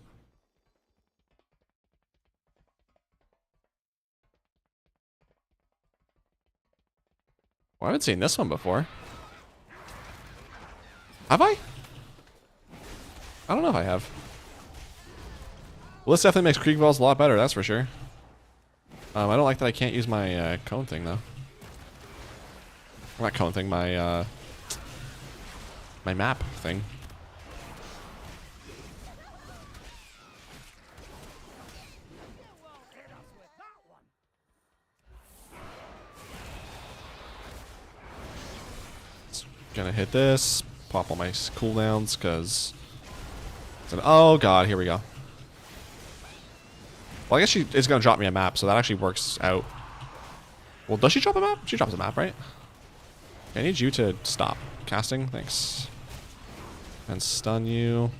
Well, I haven't seen this one before. Have I? I don't know if I have. Well, this definitely makes Creek Balls a lot better, that's for sure. I don't like that I can't use my cone thing, though. Or not cone thing, my my map thing. Gonna hit this, pop all my cooldowns, because... Oh god, here we go. Well, I guess she is gonna drop me a map, so that actually works out. Well, does she drop a map? She drops a map, right? I need you to stop casting, thanks. And stun you.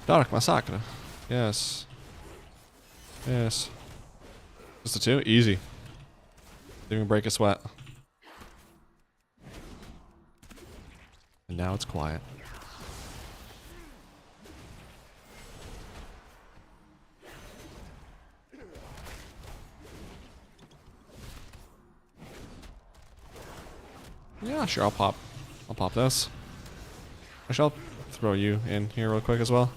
Dark Massacre. Yes. Yes. Just the two? Easy. Didn't even break a sweat. And now it's quiet. Yeah, sure, I'll pop this. Actually, I'll throw you in here real quick as well.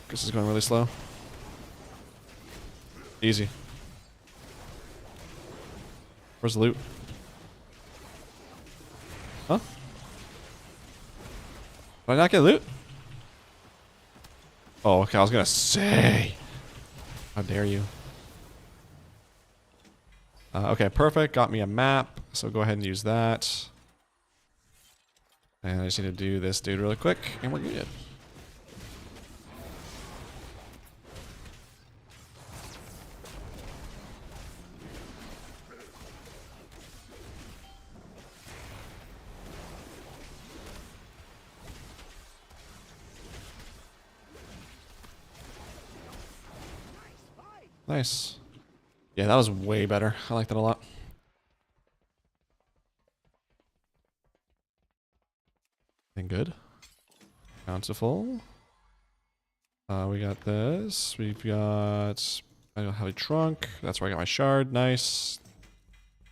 This is going really slow. Easy. Where's the loot? Huh? Did I not get loot? Oh, okay, I was gonna say. How dare you? Okay, perfect. Got me a map, so go ahead and use that. And I just need to do this dude really quick, and we're good. Nice. Yeah, that was way better. I like that a lot. And good. Bountiful. We got this. We've got a heavy trunk. That's where I got my shard. Nice.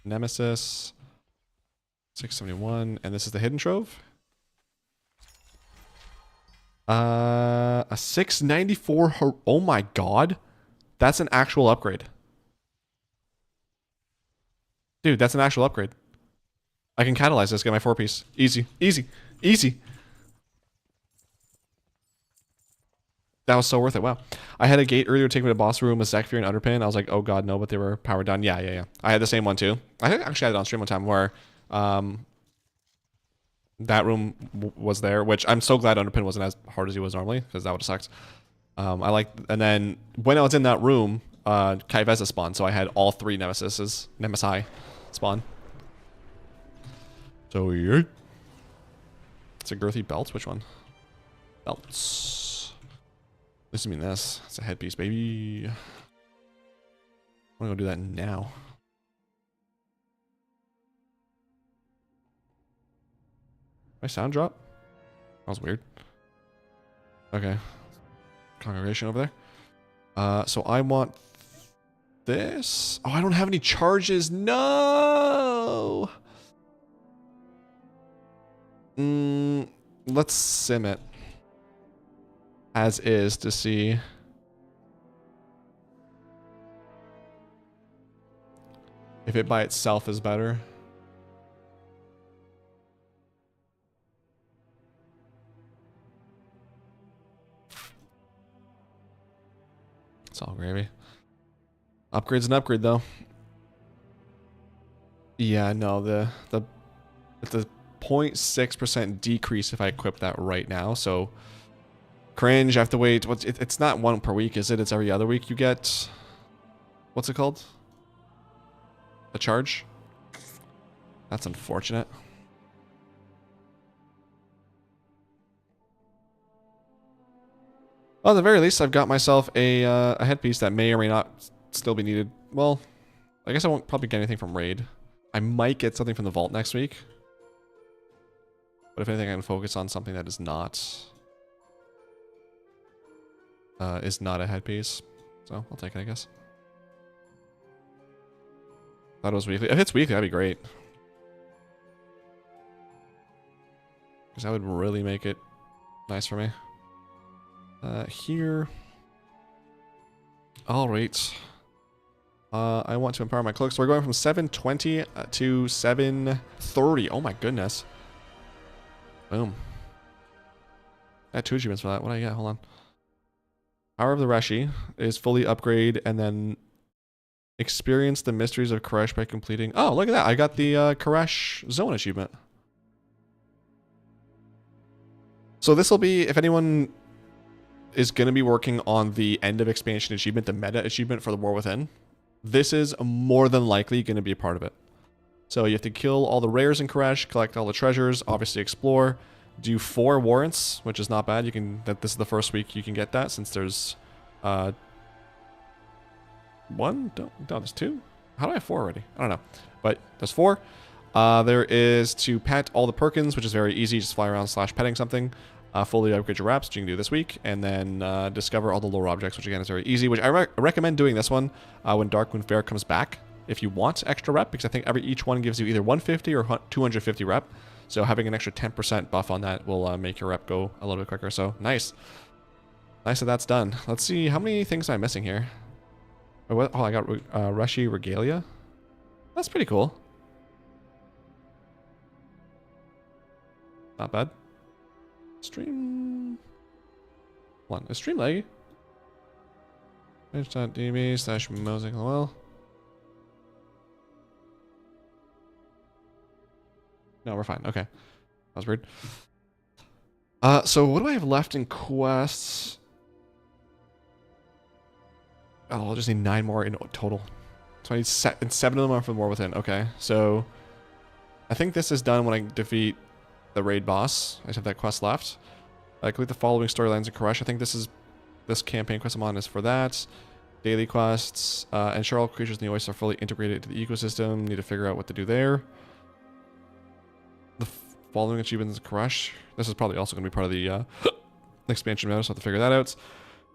Nemesis. 671. And this is the hidden trove. A 694. Oh my god. That's an actual upgrade. Dude, that's an actual upgrade. I can catalyze this, get my 4-piece. Easy. Easy. Easy. That was so worth it. Wow. I had a gate earlier take me to boss room with Zekfir and Underpin. I was like, oh god, no, but they were powered down. Yeah. I had the same one too. I actually had it on stream one time where that room was there, which I'm so glad Underpin wasn't as hard as he was normally, because that would have sucked. And then when I was in that room, Kaiveza spawned, so I had all 3 Nemesi spawn. So yeah. It's a girthy belt. Which one? Belts. This mean this. It's a headpiece, baby. I'm gonna go do that now. My sound drop? That was weird. Okay. Congregation over there. So I want this. Oh, I don't have any charges. No. Let's sim it as is to see if it by itself is better. It's all gravy. Upgrade's an upgrade though. Yeah, no, it's a 0.6% decrease if I equip that right now. So cringe, I have to wait. It's not one per week, is it? It's every other week you get, what's it called? A charge? That's unfortunate. Well, at the very least, I've got myself a headpiece that may or may not still be needed. Well, I guess I won't probably get anything from Raid. I might get something from the Vault next week. But if anything, I can focus on something that is not a headpiece. So I'll take it, I guess. Thought it was weekly. If it's weekly, that'd be great. Because that would really make it nice for me. Here. All right. I want to empower my cloak. So we're going from 720 to 730. Oh my goodness. Boom. I had 2 achievements for that. What do I get? Hold on. Power of the Reshi is fully upgrade and then experience the mysteries of Koresh by completing. Oh, look at that. I got the Koresh zone achievement. So this will be, if anyone is going to be working on the end of expansion achievement, the meta achievement for the War Within, this is more than likely going to be a part of it. So you have to kill all the rares in Koresh, collect all the treasures, obviously explore, do 4 warrants, which is not bad. You can, this is the first week you can get that since there's 1, no, there's 2. How do I have 4 already? I don't know, but there's 4. There is to pet all the Perkins, which is very easy. Just fly around / petting something. Fully upgrade your reps, which you can do this week, and then discover all the lore objects, which again is very easy. Which I recommend doing this one when Darkwind Fair comes back, if you want extra rep, because I think each one gives you either 150 or 250 rep. So having an extra 10% buff on that will make your rep go a little bit quicker. So nice, nice that that's done. Let's see how many things am I missing here. Oh, I got Reshi Regalia. That's pretty cool. Not bad. Stream. Hold on, is stream laggy? Twitch.tv/mosaic. No, we're fine. Okay. That was weird. So what do I have left in quests? Oh, I'll just need 9 more in total. So I need 7 of them are from War Within. Okay, so I think this is done when I defeat the raid boss. I just have that quest left. I complete the following storylines in Koresh. I think this campaign quest I'm on is for that. Daily quests. Ensure all creatures in the Oasis are fully integrated into the ecosystem. Need to figure out what to do there. The following achievements in Koresh. This is probably also going to be part of the expansion meta, so I have to figure that out.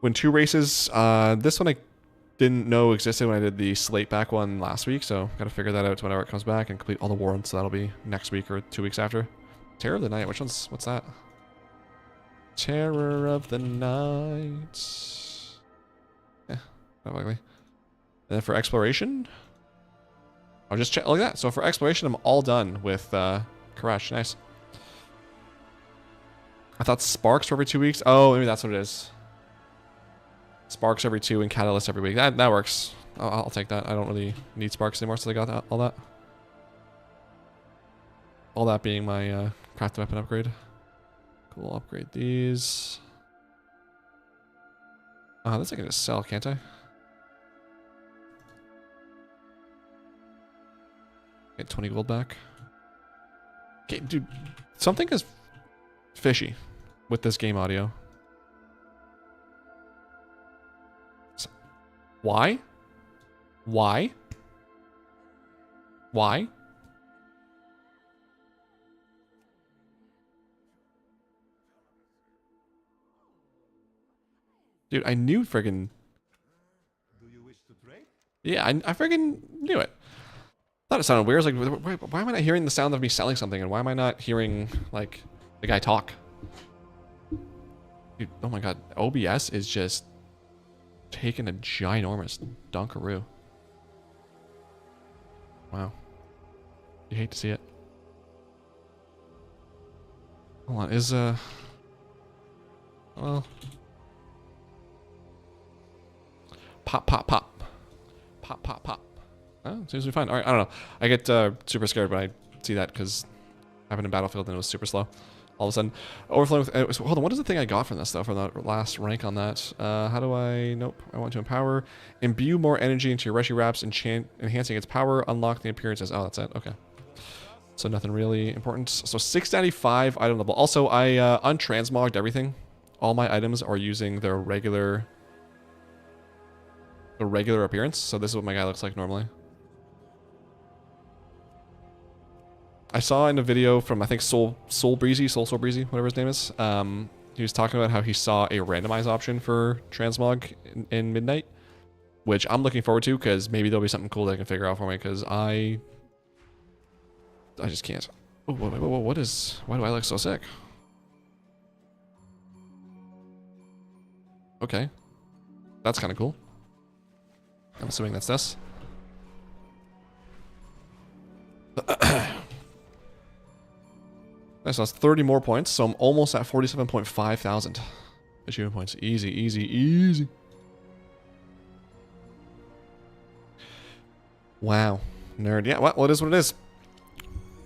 Win 2 races. This one I didn't know existed when I did the Slate back one last week, so got to figure that out whenever it comes back and complete all the warrants. So that'll be next week or 2 weeks after. Terror of the Night. What's that? Terror of the Night. Yeah, not likely. And then for exploration, I'll just check. Look at that. So for exploration, I'm all done with Koresh. Nice. I thought Sparks were every 2 weeks. Oh, maybe that's what it is. Sparks every 2 and Catalyst every week. That works. I'll take that. I don't really need Sparks anymore, so I got that, all that. All that being my crafted weapon upgrade. Cool, upgrade these. This I can just sell, can't I? Get 20 gold back. Okay, dude, something is fishy with this game audio. Why? Why? Why? Dude, I knew friggin'... Do you wish to trade? Yeah, I freaking knew it. Thought it sounded weird. I was like, why am I not hearing the sound of me selling something? And why am I not hearing, like, the guy talk? Dude, oh my god. OBS is just taking a ginormous dunkaroo. Wow. You hate to see it. Hold on, is, well... Pop, pop, pop. Pop, pop, pop. Oh, seems to be fine. Alright, I don't know. I get super scared when I see that because happened in Battlefield and it was super slow. All of a sudden. Overflowing with... hold on, what is the thing I got from this, though, from that last rank on that? How do I... Nope. I want to empower. Imbue more energy into your Reshi Wraps, enhancing its power. Unlock the appearances. Oh, that's it. Okay. So nothing really important. So 695 item level. Also, I untransmogged everything. All my items are using their regular appearance. So this is what my guy looks like normally. I saw in a video from, I think, Soul Breezy, whatever his name is. He was talking about how he saw a randomized option for transmog in Midnight, which I'm looking forward to because maybe there'll be something cool that I can figure out for me because I just can't. Oh, whoa, what is... Why do I look so sick? Okay. That's kind of cool. I'm assuming that's this. Nice, so that's 30 more points, so I'm almost at 47.5 thousand achievement points. Easy, easy, easy. Wow. Nerd. Yeah, well, it is what it is.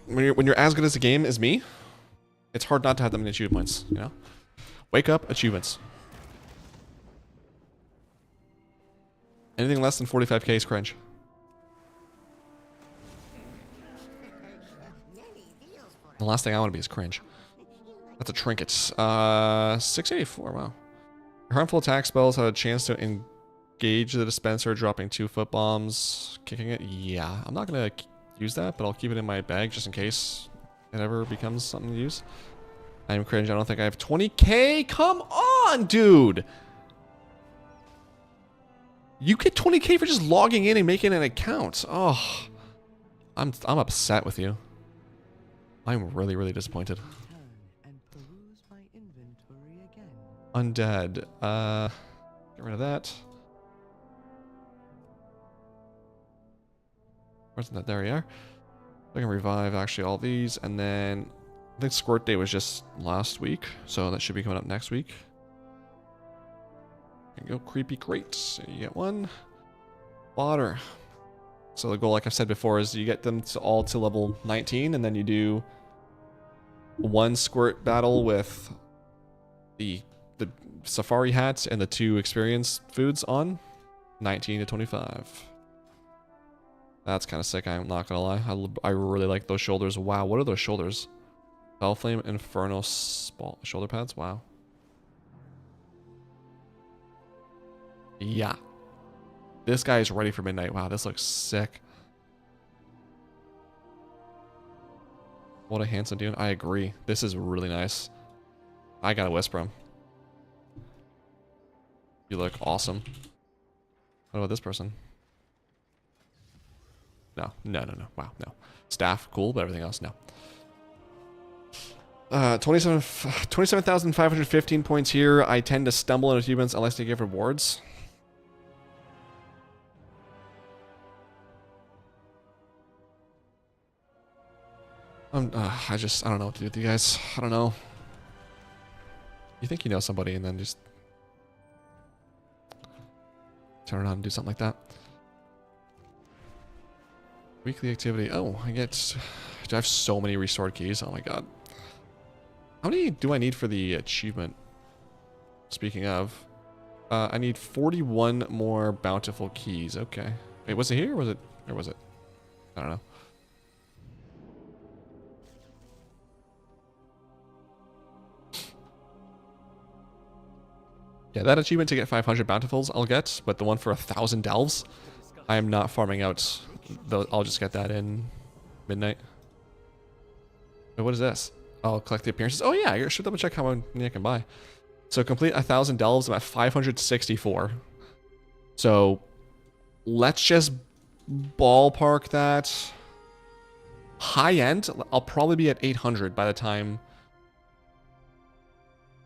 When you're as good as the game as me, it's hard not to have that many achievement points, you know? Wake up, achievements. Anything less than 45k is cringe. The last thing I want to be is cringe. That's a trinket. 684, wow. Your harmful attack spells have a chance to engage the dispenser, dropping 2 foot bombs. Kicking it? Yeah. I'm not going to use that, but I'll keep it in my bag just in case it ever becomes something to use. I'm cringe. I don't think I have 20k. Come on, dude! You get 20k for just logging in and making an account. Oh, I'm upset with you. I'm really, really disappointed. Undead. Get rid of that. Where's that? There we are. I can revive actually all these, and then I think Squirt Day was just last week, so that should be coming up next week. There you go, creepy crate. So you get 1. Water. So the goal, like I've said before, is you get them to all to level 19, and then you do 1 squirt battle with the safari hats and the 2 experience foods on 19 to 25. That's kind of sick, I'm not gonna lie. I really like those shoulders. Wow, what are those shoulders? Bellflame Inferno shoulder pads? Wow. Yeah. This guy is ready for Midnight. Wow, this looks sick. What a handsome dude. I agree. This is really nice. I gotta whisper him. You look awesome. What about this person? No. Wow, no. Staff, cool, but everything else, no. 27,515 points here. I tend to stumble on achievements unless they give rewards. I don't know what to do with you guys. I don't know. You think you know somebody and then just turn around and do something like that. Weekly activity. Oh, I have so many restored keys. Oh my god. How many do I need for the achievement? Speaking of, I need 41 more bountiful keys. Okay. Wait, was it here or was it? Or was it? I don't know. Yeah, that achievement to get 500 bountifuls I'll get, but the one for 1,000 delves, I am not farming out. I'll just get that in Midnight. Wait, what is this? I'll collect the appearances. Oh yeah, I should double check how many I can buy. So complete 1,000 delves, I'm at 564. So let's just ballpark that. High end, I'll probably be at 800 by the time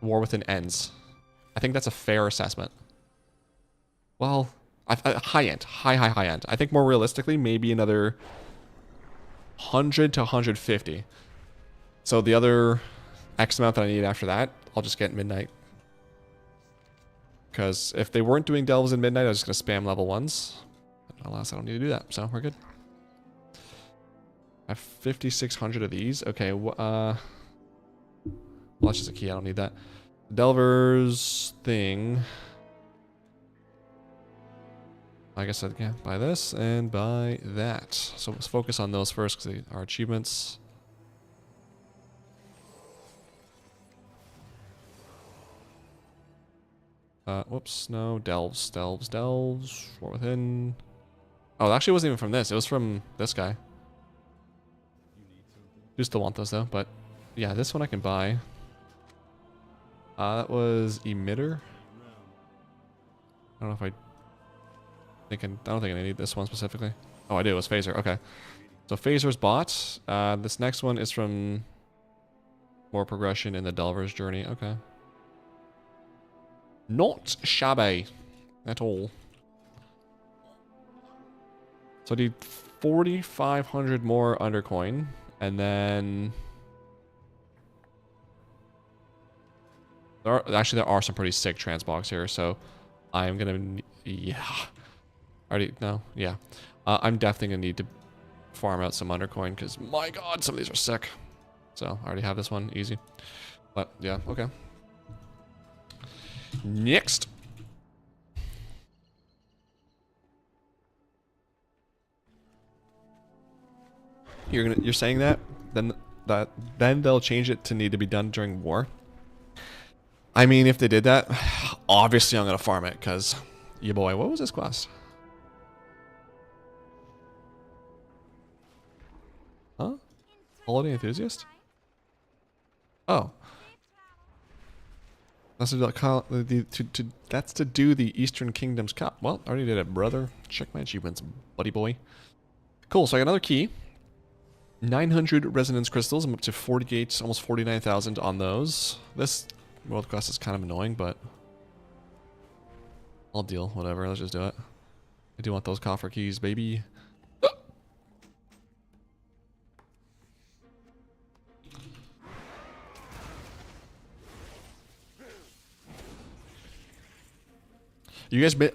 War Within ends. I think that's a fair assessment. Well, high end. High end. I think more realistically, maybe another 100 to 150. So the other X amount that I need after that, I'll just get Midnight. Because if they weren't doing Delves in Midnight, I was just going to spam level 1s. But alas, I don't need to do that, so we're good. I have 5,600 of these. Okay, well, that's just a key. I don't need that. Delver's thing. I guess I can buy this and buy that. So let's focus on those first because they are achievements. Whoops, no, Delves. War Within. Oh, it actually wasn't even from this. It was from this guy. Do still want those though, but yeah, this one I can buy. That was Emitter. I don't know if I don't think I need this one specifically. Oh, I do. It was Phaser. Okay. So Phaser's bought. This next one is from more progression in the Delver's journey. Okay. Not shabby at all. So I need 4,500 more Undercoin. And then there are some pretty sick transbogs here, so I'm gonna I'm definitely gonna need to farm out some Undercoin because my god, some of these are sick. So I already have this one easy, but yeah, okay. Next. You're saying that? Then they'll change it to need to be done during war? I mean, if they did that, obviously I'm gonna farm it, cause yeah boy, what was this quest? Huh? Holiday Enthusiast? Oh. That's to do the Eastern Kingdoms Cup. Well, I already did it, brother. Check my achievements, buddy boy. Cool, so I got another key. 900 resonance crystals. I'm up to 48, almost 49,000 on those. This world quest is kind of annoying, but I'll deal. Whatever, let's just do it. I do want those coffer keys, baby.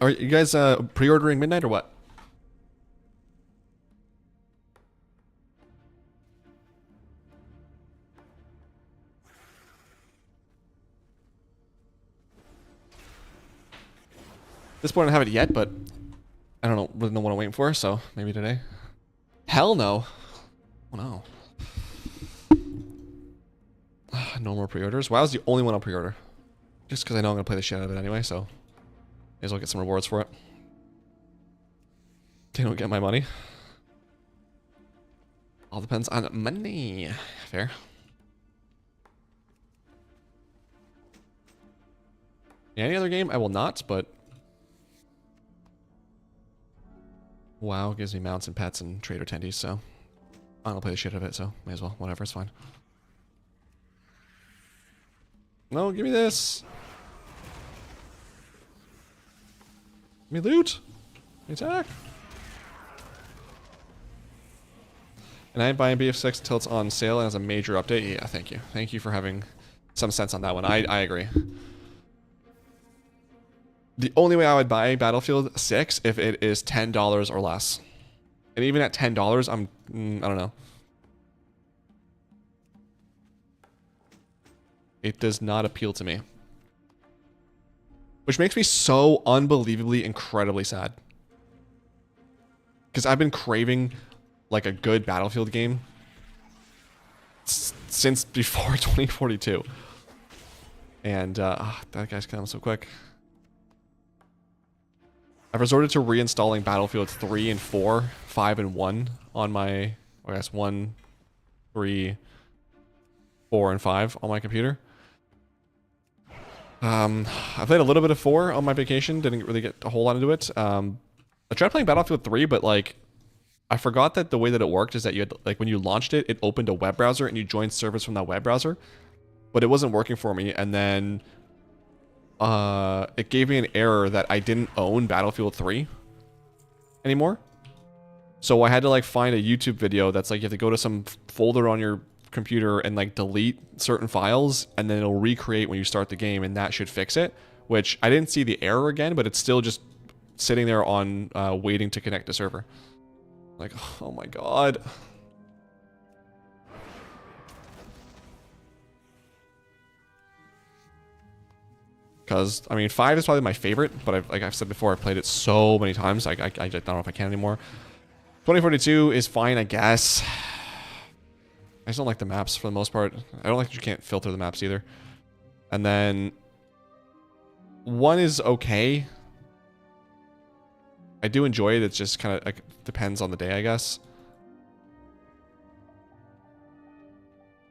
Are you guys pre-ordering Midnight or what? At this point, I don't have it yet, but I don't really know what I'm waiting for, so maybe today. Hell no. Oh no. No more pre-orders. WoW's the only one I'll pre-order. Just because I know I'm going to play the shit out of it anyway, so may as well get some rewards for it. They don't get my money. All depends on money. Fair. Yeah, any other game, I will not, but WoW gives me mounts and pets and trader tendies, so I'm gonna play the shit out of it, so may as well. Whatever, it's fine. No, give me this. Give me loot. Give me attack. And I ain't buying BF6 until it's on sale and has a major update. Yeah, thank you. Thank you for having some sense on that one. I agree. The only way I would buy Battlefield 6 if it is $10 or less. And even at $10, I don't know. It does not appeal to me. Which makes me so unbelievably, incredibly sad. Because I've been craving like a good Battlefield game since before 2042. And that guy's coming so quick. I've resorted to reinstalling Battlefield 3 and 4, 5 and 1 on my, I guess 1, 3, 4, and 5 on my computer. I played a little bit of 4 on my vacation, didn't really get a whole lot into it. I tried playing Battlefield 3, but like I forgot that the way that it worked is that you had like when you launched it, it opened a web browser and you joined servers from that web browser. But it wasn't working for me, and then it gave me an error that I didn't own Battlefield 3 anymore. So I had to like find a YouTube video that's like you have to go to some folder on your computer and like delete certain files, and then it'll recreate when you start the game, and that should fix it. Which I didn't see the error again, but it's still just sitting there on waiting to connect to server. Like, oh my god. Because, I mean, 5 is probably my favorite, but like I've said before, I've played it so many times, I don't know if I can anymore. 2042 is fine, I guess. I just don't like the maps for the most part. I don't like that you can't filter the maps either. And then 1 is okay. I do enjoy it, it's just kind of like depends on the day, I guess.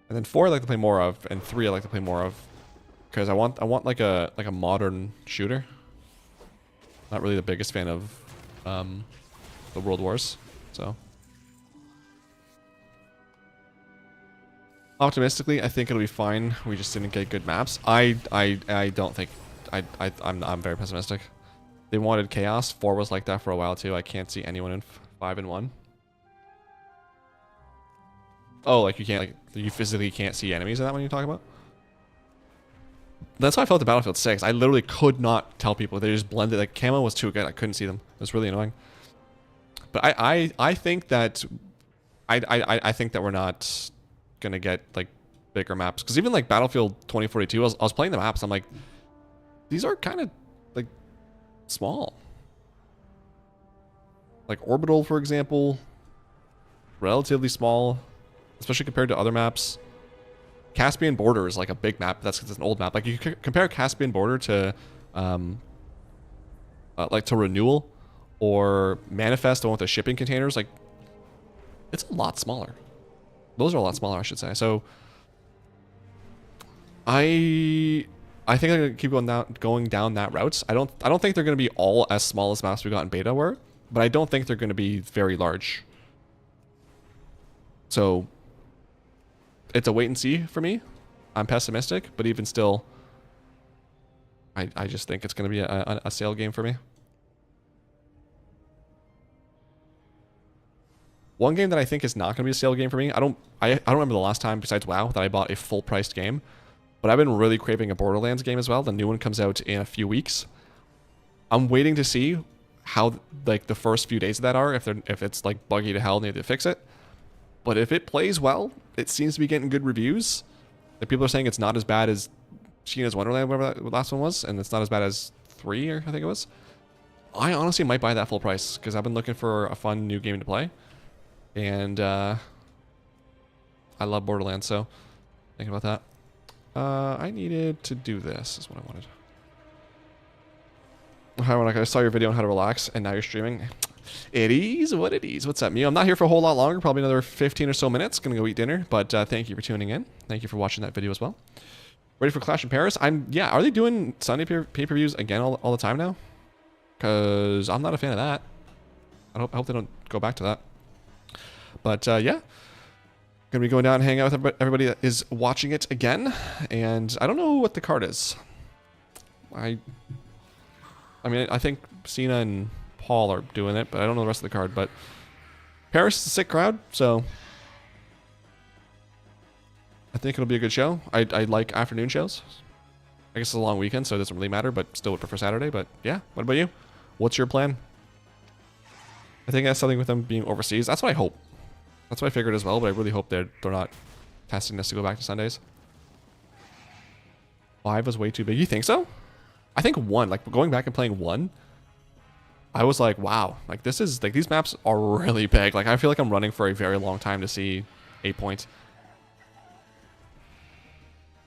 And then 4 I like to play more of, and 3 I like to play more of. Because I want like a modern shooter. Not really the biggest fan of the World Wars, so. Optimistically, I think it'll be fine. We just didn't get good maps. I don't think I'm very pessimistic. They wanted chaos. 4 was like that for a while too. I can't see anyone in 5 and 1. Oh, like you can't like you physically can't see enemies. Is that what you're talking about? That's how I felt at Battlefield 6. I literally could not tell people. They just blended. Like, camo was too good. I couldn't see them. It was really annoying. But I think that... I think that we're not going to get, like, bigger maps. Because even, like, Battlefield 2042, I was playing the maps. I'm like, these are kind of, like, small. Like, Orbital, for example. Relatively small. Especially compared to other maps. Caspian Border is like a big map. That's because it's an old map. Like you compare Caspian Border to, like to Renewal or Manifest, the one with the shipping containers. Like, it's a lot smaller. Those are a lot smaller, I should say. So, I think I'm gonna keep going down that route. I don't think they're gonna be all as small as maps we got in beta were, but I don't think they're gonna be very large. So. It's a wait and see for me. I'm pessimistic, but even still, I just think it's going to be a sale game for me. One game that I think is not going to be a sale game for me. I don't remember the last time besides WoW that I bought a full priced game, but I've been really craving a Borderlands game as well. The new one comes out in a few weeks. I'm waiting to see how like the first few days of that are. If it's like buggy to hell and they have to fix it. But if it plays well, it seems to be getting good reviews. Like people are saying it's not as bad as Sheena's Wonderland, whatever that last one was, and it's not as bad as 3, or I think it was. I honestly might buy that full price, because I've been looking for a fun new game to play. And I love Borderlands, so thinking about that. I needed to do this, is what I wanted. Hi, Monica, I saw your video on how to relax, and now you're streaming. It is what it is. What's up, Mew? I'm not here for a whole lot longer, probably another 15 or so minutes. Gonna go eat dinner, but thank you for tuning in. Thank you for watching that video as well. Ready for Clash in Paris? Yeah, are they doing Sunday pay-per-views again all the time now? Because I'm not a fan of that. I hope they don't go back to that. But yeah, gonna be going down and hanging out with everybody that is watching it again. And I don't know what the card is. I mean, I think Cena and Paul are doing it, but I don't know the rest of the card. But Paris is a sick crowd, so I think it'll be a good show. I like afternoon shows. I guess it's a long weekend, so it doesn't really matter, but still would prefer Saturday. But yeah, what about you? What's your plan? I think that's something with them being overseas. That's what I hope. That's what I figured as well, but I really hope they're not testing this to go back to Sundays. 5 was way too big. You think so? I think 1, like going back and playing 1, I was like, wow, like this is like these maps are really big. Like I feel like I'm running for a very long time to see 8 points.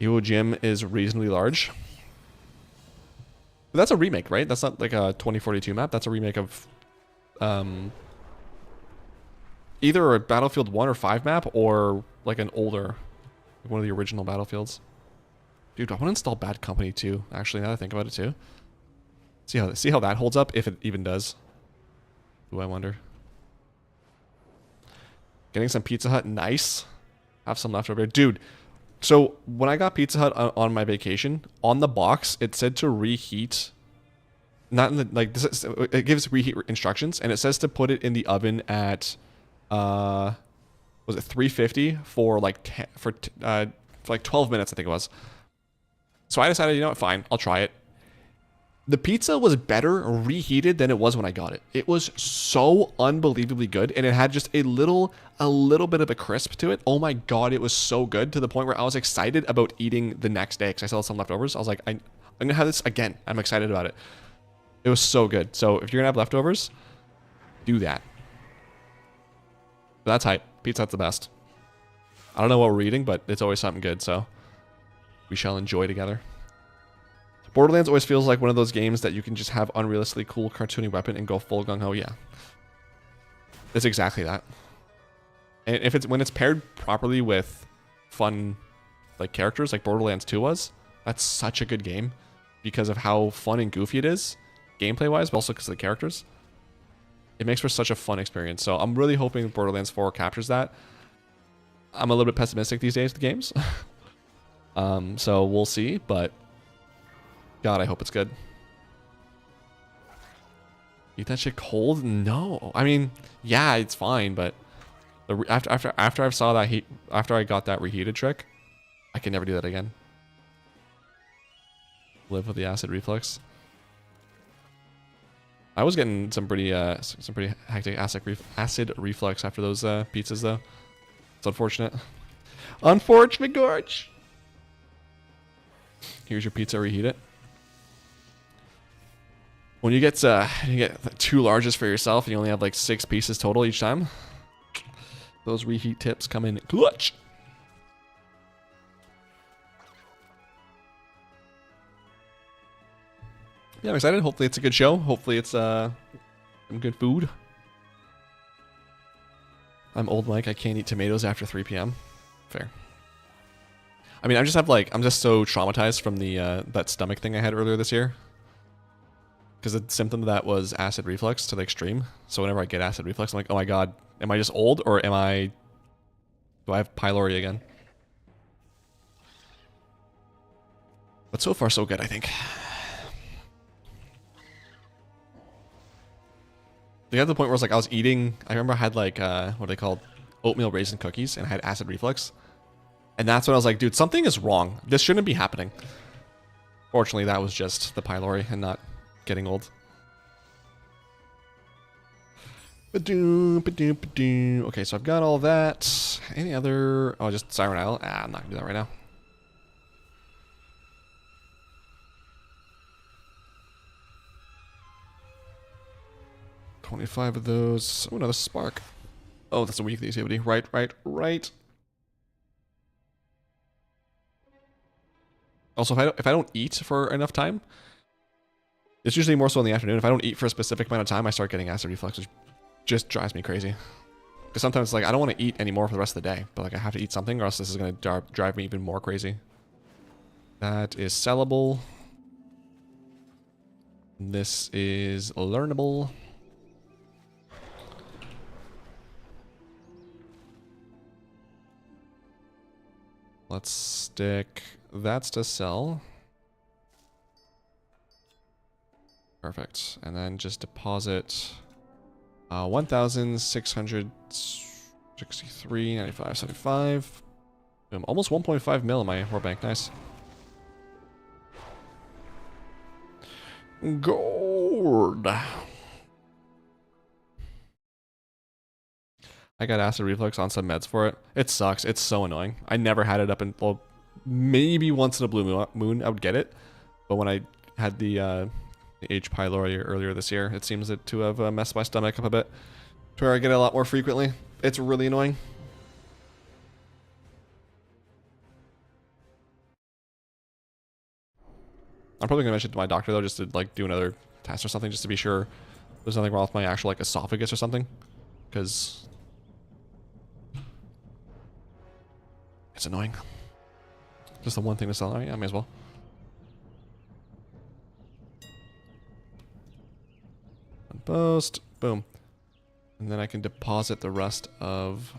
Iwo Jim is reasonably large. But that's a remake, right? That's not like a 2042 map. That's a remake of either a Battlefield 1 or 5 map or like an older, like one of the original Battlefields. Dude, I want to install Bad Company 2, actually, now that I think about it too. See how that holds up, if it even does. Ooh, I wonder. Getting some Pizza Hut, nice. Have some left over. Dude, so when I got Pizza Hut on my vacation, on the box, it said to reheat. Not in the, like, it gives reheat instructions, and it says to put it in the oven at, was it 350 for like, for like 12 minutes, I think it was. So I decided, you know what, fine, I'll try it. The pizza was better reheated than it was when I got it. It was so unbelievably good, and it had just a little bit of a crisp to it. Oh my god, it was so good, to the point where I was excited about eating the next day because I still had some leftovers. I was like, I'm gonna have this again. I'm excited about it. It was so good. So if you're gonna have leftovers, do that. That's hype. Pizza Hut's the best. I don't know what we're eating, but it's always something good, so we shall enjoy together. Borderlands always feels like one of those games that you can just have unrealistically cool cartoony weapon and go full gung-ho. Yeah. It's exactly that. And if it's when it's paired properly with fun like characters like Borderlands 2 was, that's such a good game because of how fun and goofy it is, gameplay wise, but also because of the characters. It makes for such a fun experience. So I'm really hoping Borderlands 4 captures that. I'm a little bit pessimistic these days with games. So we'll see, but God, I hope it's good. Eat that shit cold? No. I mean, yeah, it's fine, but after I saw that after I got that reheated trick, I can never do that again. Live with the acid reflux. I was getting some pretty hectic acid reflux after those pizzas though. It's unfortunate. Unfortunate, Gorge. Here's your pizza, reheat it. When you get 2 larges for yourself and you only have like 6 pieces total each time, those reheat tips come in clutch. Yeah, I'm excited. Hopefully it's a good show. Hopefully it's some good food. I'm old Mike. I can't eat tomatoes after 3 p.m. Fair. I mean, I'm just so traumatized from the that stomach thing I had earlier this year. Because the symptom of that was acid reflux to the extreme. So whenever I get acid reflux, I'm like, oh my god, am I just old or do I have pylori again? But so far so good, I think. They got to the point where I was eating, I remember I had like, what are they called? Oatmeal raisin cookies, and I had acid reflux. And that's when I was like, dude, something is wrong. This shouldn't be happening. Fortunately, that was just the pylori and not getting old. Okay, so I've got all that. Any other... Oh, just Siren Isle? Ah, I'm not going to do that right now. $25 of those. Oh, another spark. Oh, that's a weekly activity. Right. Also, if I don't eat for enough time, it's usually more so in the afternoon. If I don't eat for a specific amount of time, I start getting acid reflux, which just drives me crazy. Because sometimes, like, I don't want to eat anymore for the rest of the day, but like I have to eat something, or else this is going to drive me even more crazy. That is sellable. This is learnable. Let's stick... That's to sell. Perfect. And then just deposit 1,663.95.75. Boom. Almost 1.5 mil in my war bank. Nice. Gold. I got acid reflux on some meds for it. It sucks. It's so annoying. I never had it up until maybe once in a blue moon I would get it. But when I had the H. pylori earlier this year, it seems to have messed my stomach up a bit to where I get it a lot more frequently. It's really annoying. I'm probably gonna mention it to my doctor though, just to like do another test or something, just to be sure there's nothing wrong with my actual like esophagus or something, because it's annoying. Just the one thing to sell. Alright, I may as well. Post. Boom. And then I can deposit the rest of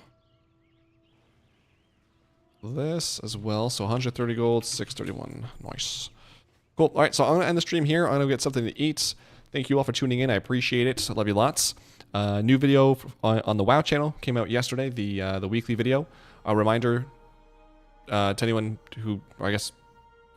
this as well. So 130 gold, 631. Nice. Cool. All right, so I'm going to end the stream here. I'm going to get something to eat. Thank you all for tuning in. I appreciate it. I love you lots. New video on the WoW channel came out yesterday, the weekly video. A reminder to anyone who, or I guess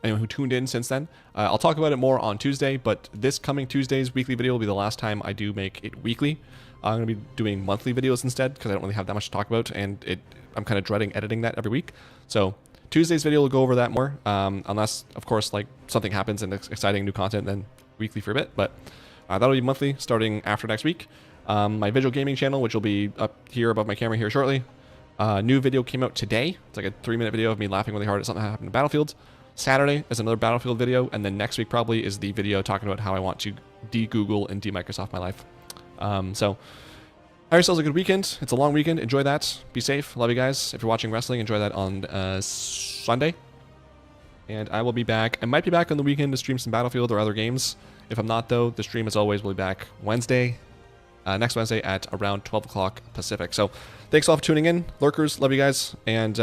anyone who tuned in since then. I'll talk about it more on Tuesday, but this coming Tuesday's weekly video will be the last time I do make it weekly. I'm going to be doing monthly videos instead because I don't really have that much to talk about, and I'm kind of dreading editing that every week. So Tuesday's video will go over that more, unless, of course, like something happens and it's exciting new content, then weekly for a bit. But that'll be monthly starting after next week. My visual gaming channel, which will be up here above my camera here shortly. New video came out today. It's like a 3-minute video of me laughing really hard at something that happened in Battlefield. Saturday is another Battlefield video, and then next week probably is the video talking about how I want to de-Google and de-Microsoft my life. So, have yourselves a good weekend. It's a long weekend. Enjoy that. Be safe. Love you guys. If you're watching wrestling, enjoy that on Sunday. And I will be back. I might be back on the weekend to stream some Battlefield or other games. If I'm not, though, the stream, as always, will be back Wednesday. Next Wednesday at around 12 o'clock Pacific. So, thanks all for tuning in. Lurkers, love you guys. And,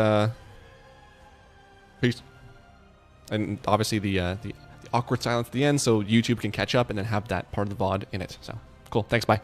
peace. And obviously the awkward silence at the end, so YouTube can catch up and then have that part of the VOD in it. So, cool. Thanks. Bye.